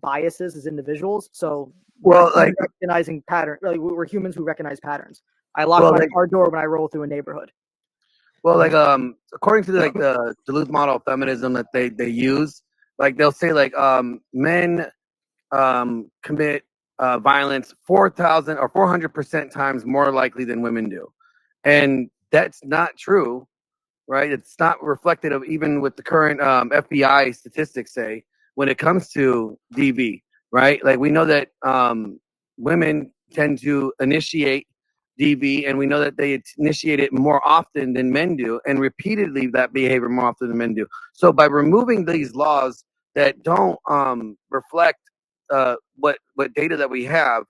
biases as individuals. So, like recognizing pattern. Like, we're humans who recognize patterns. I lock my car door when I roll through a neighborhood. Well, like according to like the Duluth model of feminism that they use, like they'll say like men commit violence 4,000 or 400% times more likely than women do, and that's not true, right? It's not reflected of even with the current FBI statistics say when it comes to DV, right? Like we know that women tend to initiate DV, and we know that they initiate it more often than men do, and repeatedly that behavior more often than men do. So by removing these laws that don't reflect what data that we have,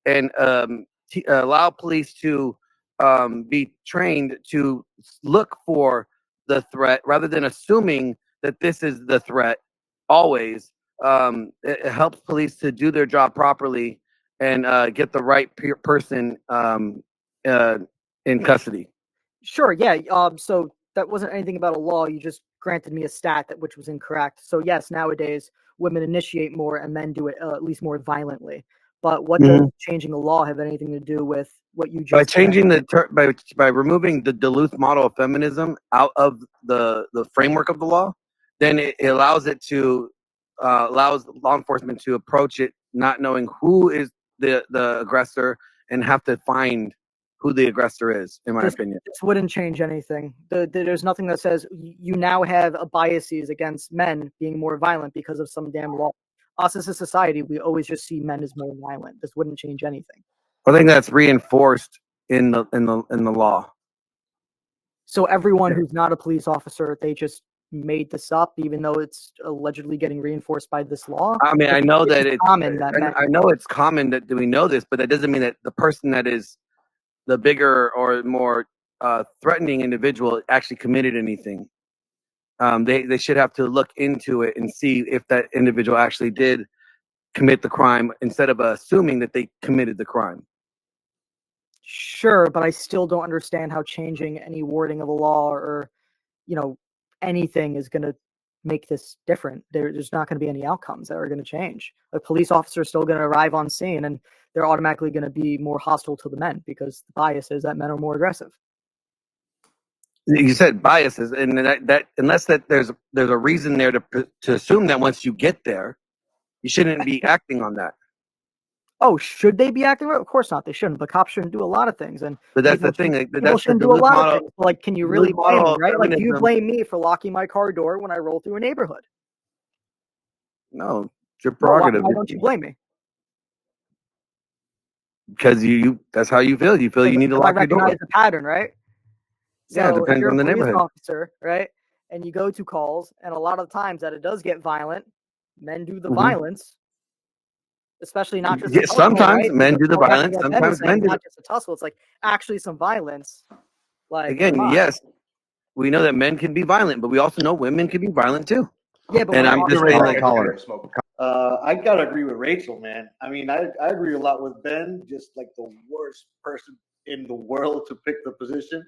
and allow police to be trained to look for the threat rather than assuming that this is the threat always, it helps police to do their job properly and get the right person in custody. Sure, yeah. So that wasn't anything about a law. You just granted me a stat which was incorrect. So yes, nowadays women initiate more and men do it at least more violently. But what does changing the law have anything to do with what you just by changing by removing the Duluth model of feminism out of the framework of the law? Then it allows it to allows law enforcement to approach it not knowing who is the aggressor and have to find who the aggressor is, in my opinion. This wouldn't change anything. There's nothing that says you now have a biases against men being more violent because of some damn law. Us as a society, we always just see men as more violent. This wouldn't change anything. I think that's reinforced in the law. So everyone who's not a police officer, they just made this up, even though it's allegedly getting reinforced by this law. I mean, I know that it's common. I know it's common that we know this, but that doesn't mean that the person that is the bigger or more threatening individual actually committed anything. They should have to look into it and see if that individual actually did commit the crime instead of assuming that they committed the crime. Sure, but I still don't understand how changing any wording of a law or, anything is going to make this different. There's not going to be any outcomes that are going to change. A police officer is still going to arrive on scene and they're automatically going to be more hostile to the men because the bias is that men are more aggressive. You said biases, and that unless that there's a reason there to assume that once you get there, you shouldn't be acting on that. Oh, should they be acting right? Of course not. They shouldn't. But cops shouldn't do a lot of things, and But that's people the thing. shouldn't- Like, people that's the shouldn't do a Duluth lot model. of things. Like, can you Duluth really blame model me, of right? Like, do you feminism. blame me for locking my car door when I roll through a neighborhood? No, it's your No, why, prerogative. why don't you blame me? Because you that's how you feel. You feel you need to Because I lock your door. recognize the pattern, right? Yeah, it So if depends you're on a the police neighborhood. officer, right, and you go to calls, and a lot of times that it does get violent, men do the Mhm. violence, especially not just a Yeah, tussle, sometimes right? men do the Going back to violence. what Ben was Sometimes men saying, do. not just a tussle. It's like actually some violence. Like, Again, come on. yes, we know that men can be violent, but we also know women can be violent too. Yeah, but And we're I'm talking just You're saying, right, like, Caller. Smoke. I gotta agree with Rachel, man. I mean, I agree a lot with Ben. Just like the worst person in the world to pick the position.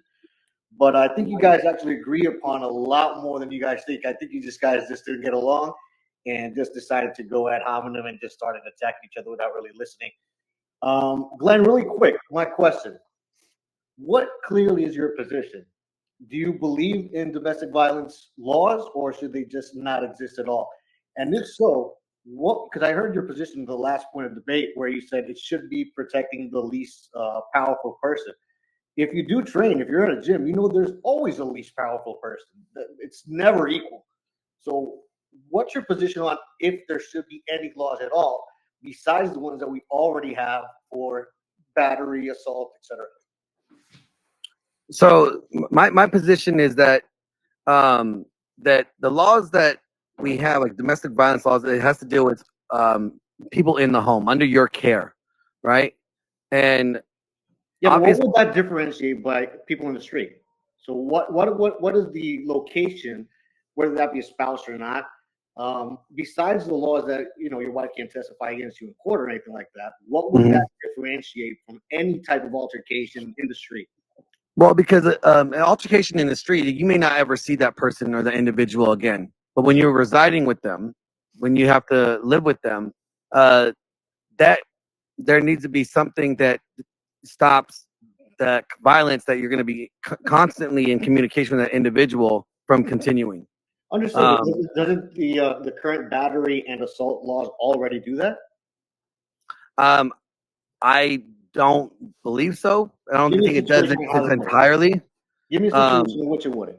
But I think you guys actually agree upon a lot more than you guys think. I think you guys just didn't get along and just decided to go ad hominem and just started attacking each other without really listening. Glenn, really quick, my question. What clearly is your position? Do you believe in domestic violence laws or should they just not exist at all? And if so, what, because I heard your position in the last point of debate where you said it should be protecting the least powerful person. If you do train, if you're in a gym, you know there's always a least powerful person. It's never equal. So, what's your position on if there should be any laws at all besides the ones that we already have for battery, assault, etc.? so my position is that that the laws that we have, like domestic violence laws, it has to deal with people in the home under your care, right? And Yeah, but what obviously, would that differentiate by people in the street? So what is the location, whether that be a spouse or not? Besides the laws that your wife can't testify against you in court or anything like that, what would that differentiate from any type of altercation in the street? well, because an altercation in the street, you may not ever see that person or the individual again. But when you're residing with them, when you have to live with them, that there needs to be something that stops the violence that you're going to be constantly in communication with that individual from continuing. Understood. Doesn't the current battery and assault laws already do that? I don't believe so. I don't Give me a think it does situation how they would. entirely. Give me a situation in which it wouldn't.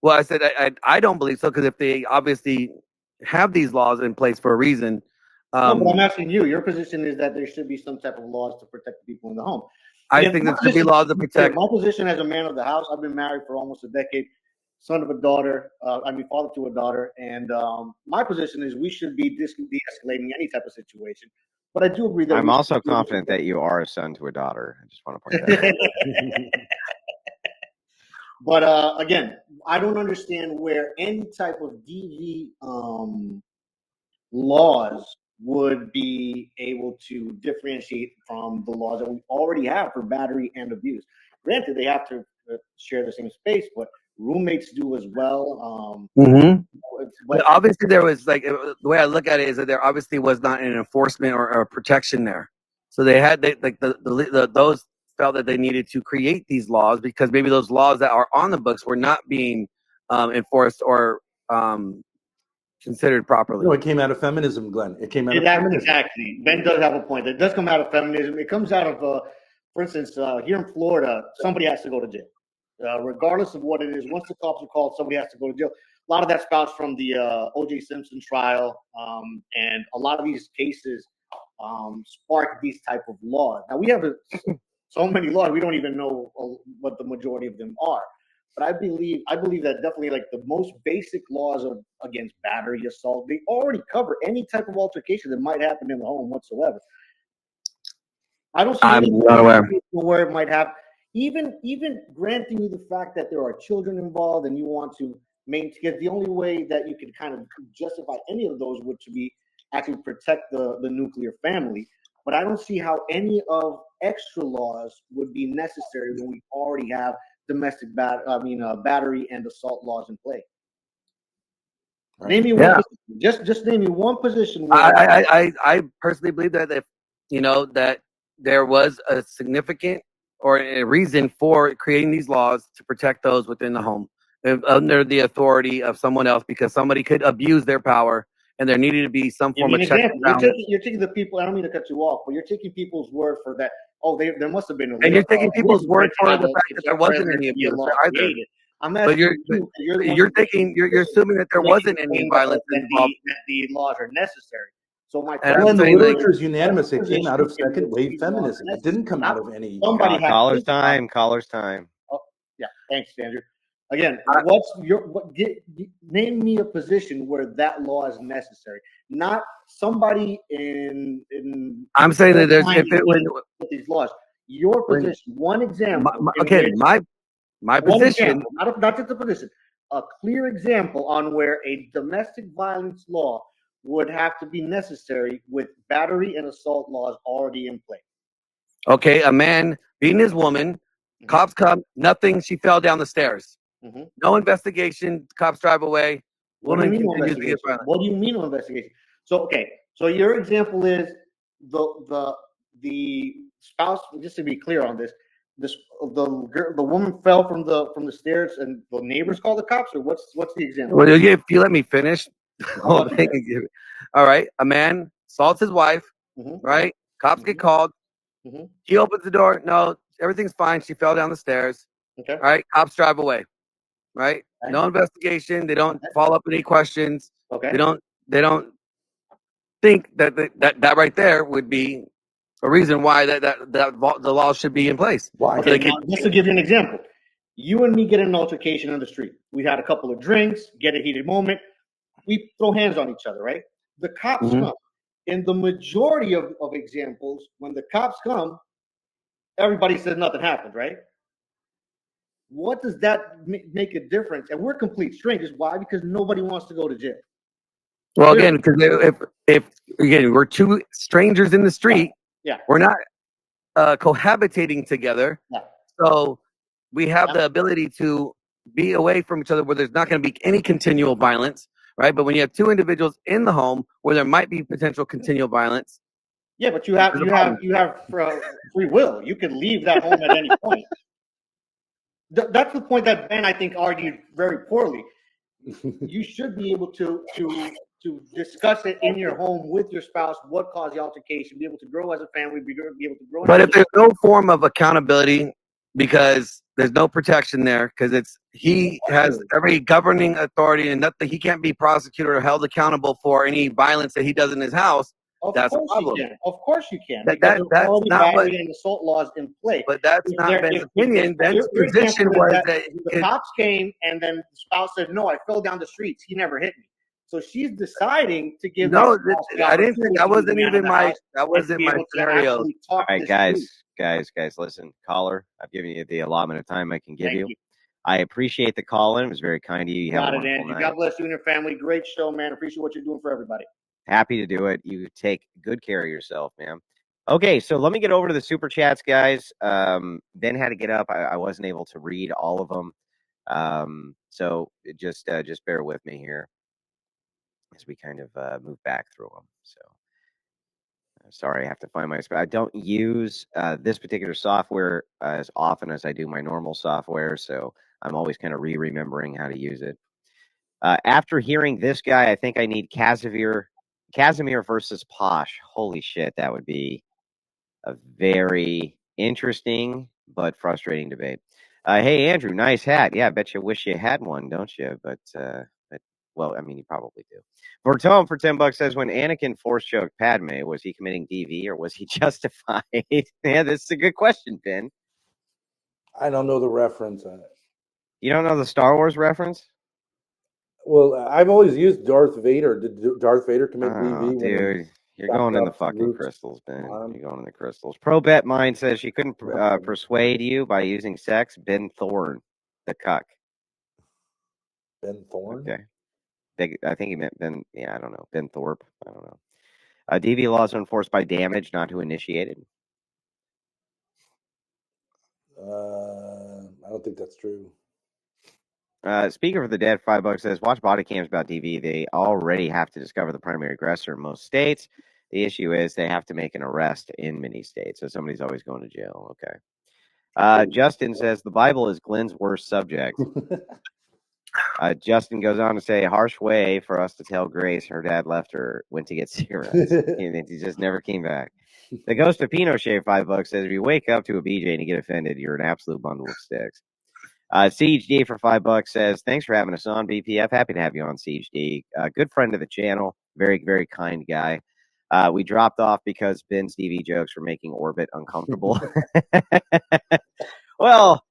Well, I said I don't believe so because if they obviously have these laws in place for a reason. No, but I'm asking you. Your position is that there should be some type of laws to protect the people in the home. I Again, think my there should be position- laws to protect. My position as a man of the house, I've been married for almost a decade, son of a daughter. Father to a daughter, and my position is we should be de-escalating any type of situation. But I do agree that I'm we also should be able to confident that you are a son to a daughter. I just want to point that out. But again, I don't understand where any type of DV laws would be able to differentiate from the laws that we already have for battery and abuse. Granted, they have to share the same space, but roommates do as well. But obviously, there was the way I look at it is that there obviously was not an enforcement or protection there. So they had those felt that they needed to create these laws because maybe those laws that are on the books were not being enforced or considered properly. No, it came out of feminism, Glenn. It came out of feminism. Exactly. Ben does have a point. It does come out of feminism. It comes out of, for instance, here in Florida, somebody has to go to jail. Regardless of what it is, once the cops are called, somebody has to go to jail. A lot of that spouts from the O.J. Simpson trial, and a lot of these cases spark these type of laws. Now, we have so many laws, we don't even know what the majority of them are. But I believe that definitely like the most basic laws against battery, assault, they already cover any type of altercation that might happen in the home whatsoever. I don't see I'm any not aware. where it might have even granting you the fact that there are children involved and you want to maintain, because the only way that you can kind of justify any of those would to be actually protect the nuclear family. But I don't see how any of extra laws would be necessary when we already have domestic battery and assault laws in play. Right. Name me one position. Just name me one position where I personally believe that if that there was a significant or a reason for creating these laws to protect those within the home under the authority of someone else because somebody could abuse their power and there needed to be some Give form me of an check example. and balance. You're taking the people. I don't mean to cut you off, but you're taking people's word for that. Oh, there must have been a And you're taking a people's word movement to for have the a fact that there wasn't any to be a abuse law either. created. I'm But asking you, 'cause you're the one you're who makes taking the you're decision assuming that there to let wasn't you any claim violence involved. that the laws are necessary. So my And question I'm Glenn, the saying like literature is is, unanimous. It what's came the out of position in second which wave these laws feminism. are It didn't come necessary? out Not of any. somebody has Caller's to think about it. time. Caller's time. Oh, yeah, thanks, Andrew. Again, what's your name me a position where that law is necessary, not somebody in I'm saying that there's behind if it when with these laws. Your when position, one example in okay which my one position. example, not just a position, a clear example on where a domestic violence law would have to be necessary with battery and assault laws already in place. Okay, a man beating his woman, cops come, nothing. She fell down the stairs. Mhm. No investigation. Cops drive away. What do you Woman mean no continues to get investigation? violent. What do you mean no investigation? So okay, so your example is the spouse. Just to be clear on this, the woman fell from the stairs and the neighbors call the cops, or what's the example? Well, if you let me finish the How whole about thing. that? All right, a man assaults his wife. Mhm, Right, cops get mhm, called. mhm. He opens the door. No, everything's fine. She fell down the stairs. Okay, All right, cops drive away. Right, okay, no investigation. They don't okay, follow up any questions. They okay. don't. They don't think that right there would be a reason why the law should be in place. Why? So they Okay, can, now just to give you an example, you and me get in an altercation on the street. We had a couple of drinks, get a heated moment. We throw hands on each other, right? The cops Mhm. come. In the majority of examples, when the cops come, everybody says nothing happened, right? What does that make a difference? And we're complete strangers. Why? Because nobody wants to go to jail. Well, Clearly. again, because if again we're two strangers in the street, Yeah, we're not cohabitating together, yeah. so we have Yeah. the ability to be away from each other where there's not going to be any continual violence, right? But when you have two individuals in the home where there might be potential continual violence, Yeah, but you there's a problem. have free will. You can leave that home at any point. That's the point that Ben, I think, argued very poorly. You should be able to discuss it in your home with your spouse. What caused the altercation? Be able to grow as a family. Be able to grow. But if there's no form of accountability because there's no protection there, because he has every governing authority and nothing, he can't be prosecuted or held accountable for any violence that he does in his house. Of That's a course you problem. can. Of course you can, That because that there's that's already not what. battery and assault laws in play. But that's If not there, Ben's if opinion. Ben's your position example is was that that the cops came and then the spouse said, "No, I fell down the streets. He never hit me." So she's deciding to give that no, spouse the I didn't think opportunity that to be the wasn't man in even the my house that and to wasn't be my able to scenario. actually All talk right, this through. guys, listen. Caller, I've given you the allotment of time I can give Thank you. you. I appreciate the call in. It was very kind of you. You have a Got it, wonderful Andrew. night. God bless you and your family. Great show, man. Appreciate what you're doing for everybody. Happy to do it. You take good care of yourself, man. Okay, so let me get over to the super chats, guys. Ben had to get up. I wasn't able to read all of them. So just bear with me here as we kind of move back through them. So sorry, I have to find my spot. I don't use this particular software as often as I do my normal software, so I'm always kind of remembering how to use it. After hearing this guy, I think I need Casimir versus Posh. Holy shit, that would be a very interesting but frustrating debate. Hey, Andrew, nice hat. Yeah, I bet you wish you had one, don't you? But well, I mean, you probably do. Vertome for $10 says, when Anakin force choked Padme, was he committing DV or was he justified? Yeah, this is a good question, Ben. I don't know the reference. You don't know the Star Wars reference? Well, I've always used Darth Vader. Did Darth Vader commit Oh, DV when he dude, you're chopped going in the off fucking Luke's crystals, Ben. arm? You're going in the crystals. Pro Bet Mine says she couldn't persuade you by using sex. Ben Thorne, the cuck. Ben Thorne? Okay. I think he meant Ben. Yeah, I don't know. Ben Thorpe. I don't know. DV laws are enforced by damage, not who initiated. I don't think that's true. Speaker for the Dead, $5 says, watch body cams about DV. They already have to discover the primary aggressor in most states. The issue is they have to make an arrest in many states, so somebody's always going to jail. Okay. Justin says, the Bible is Glenn's worst subject. Justin goes on to say, harsh way for us to tell Grace her dad left her, went to get cigarettes. He just never came back. The Ghost of Pinochet, $5, says, if you wake up to a BJ and you get offended, you're an absolute bundle of sticks. Siege D for $5 says, thanks for having us on, BPF. Happy to have you on, Siege D. Good friend of the channel. Very, very kind guy. We dropped off because Ben's DV jokes were making Orbit uncomfortable. Well,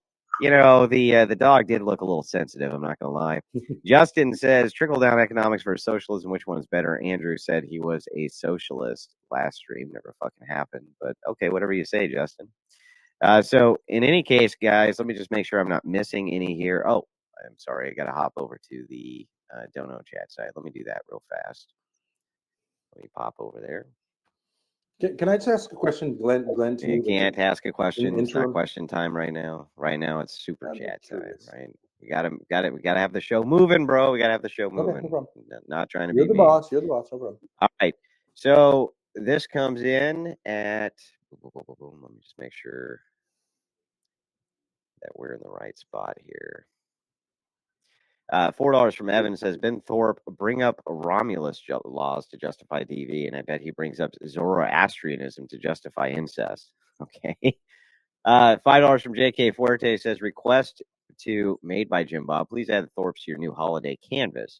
you know, the dog did look a little sensitive, I'm not going to lie. Justin says, trickle-down economics versus socialism, which one is better? Andrew said he was a socialist last stream. Never fucking happened. But, okay, whatever you say, Justin. So, in any case, guys, let me just make sure I'm not missing any here. Oh, I'm sorry. I got to hop over to the Dono chat site. Let me do that real fast. Let me pop over there. Can I just ask a question, Glenn? To You can't ask a question. It's not interim? question time right now. Right now, it's super I'm chat time. curious. Right? We gotta have the show moving, bro. We gotta have the show Okay, no moving. problem. Not trying to You're be the mean. boss. You're the boss. No problem. All right. So this comes in at. Let me just make sure that we're in the right spot here. $4 from Evan says, Ben Thorp, bring up Romulus laws to justify DV, and I bet he brings up Zoroastrianism to justify incest. Okay. $5 from JK Fuerte says, request to made by Jim Bob. Please add Thorpe to your new holiday canvas.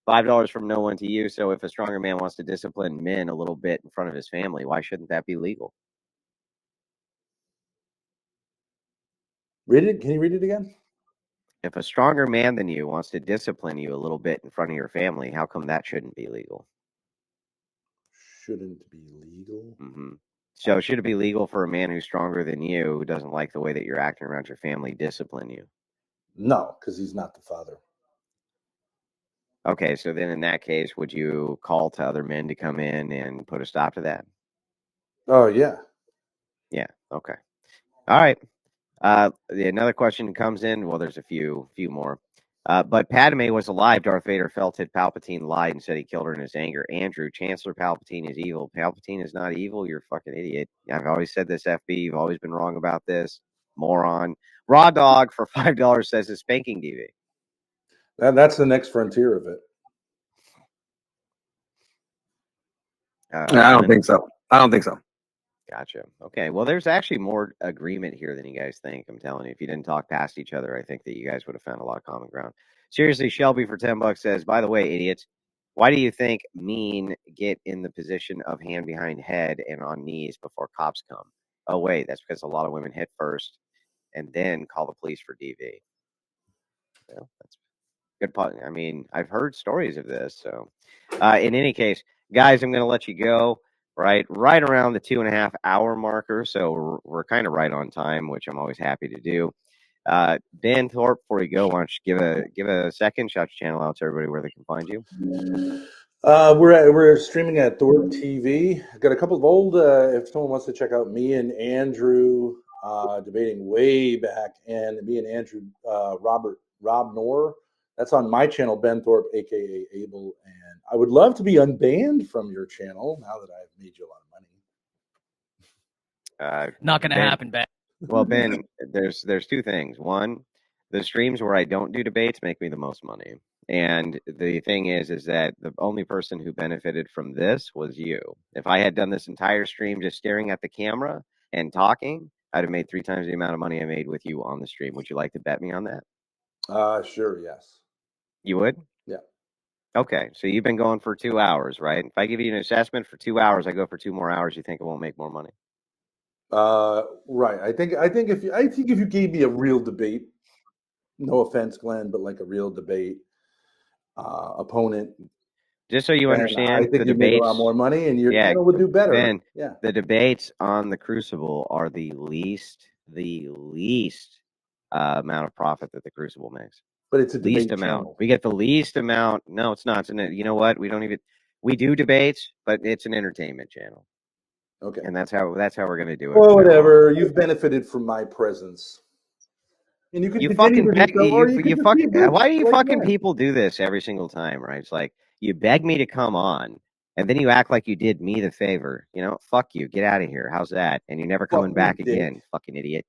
$5 from no one to you. So if a stronger man wants to discipline men a little bit in front of his family, why shouldn't that be legal? Read it. Can you read it again? If a stronger man than you wants to discipline you a little bit in front of your family, how come that shouldn't be legal? Shouldn't be legal. Mm-hmm. So should it be legal for a man who's stronger than you, who doesn't like the way that you're acting around your family, discipline you? No, because he's not the father. Okay, so then in that case, would you call to other men to come in and put a stop to that? Oh yeah. Yeah. Okay. All right. Another question comes in. Well, there's a few more. But Padme was alive. Darth Vader felt it. Palpatine lied and said he killed her in his anger. Andrew, Chancellor Palpatine is evil. Palpatine is not evil. You're a fucking idiot. I've always said this, FB. You've always been wrong about this. Moron. Raw Dog for $5 says it's spanking DV. That's the next frontier of it. I don't think so. I don't think so. Gotcha. Okay. Well, there's actually more agreement here than you guys think. I'm telling you, if you didn't talk past each other, I think that you guys would have found a lot of common ground. Seriously, Shelby for $10 says, by the way, idiots, why do you think mean get in the position of hand behind head and on knees before cops come? Oh, wait, that's because a lot of women hit first and then call the police for DV. Well, that's good point. I mean, I've heard stories of this. So, in any case, guys, I'm going to let you go. Right around the 2.5 hour marker, so we're kind of right on time, which I'm always happy to do. Ben Thorpe, before you go, why don't you give a second, shout your channel out to everybody where they can find you. We're streaming at Thorp TV. Got a couple of old. If someone wants to check out me and Andrew debating way back, and me and Andrew Rob Knorr. That's on my channel, Ben Thorpe, aka Abel. And I would love to be unbanned from your channel now that I've made you a lot of money. Not going to happen, Ben. Well, Ben, there's two things. One, the streams where I don't do debates make me the most money. And the thing is that the only person who benefited from this was you. If I had done this entire stream just staring at the camera and talking, I'd have made 3 times the amount of money I made with you on the stream. Would you like to bet me on that? Sure, yes. You would? Yeah. Okay, so you've been going for 2 hours, right? If I give you an assessment for 2 hours, I go for 2 more hours, you think it won't make more money? Right. I think if you gave me a real debate, no offense, Glenn, but like a real debate opponent. Just so you understand, I think you'd make a lot more money, and your channel would do better. Ben, yeah. The debates on the Crucible are the least amount of profit that the Crucible makes. But it's a least debate amount. channel. We get the least amount. No, it's not. You know what? We do debates, but it's an entertainment channel. Okay. And that's how we're going to do it. Well, whatever. You've benefited from my presence. And you can continue to do so, or you can just be a bitch why do you like fucking that. people do this every single time, right? It's like you beg me to come on, and then you act like you did me the favor. You know, fuck you. Get out of here. How's that? And you're never coming back again, fucking idiot.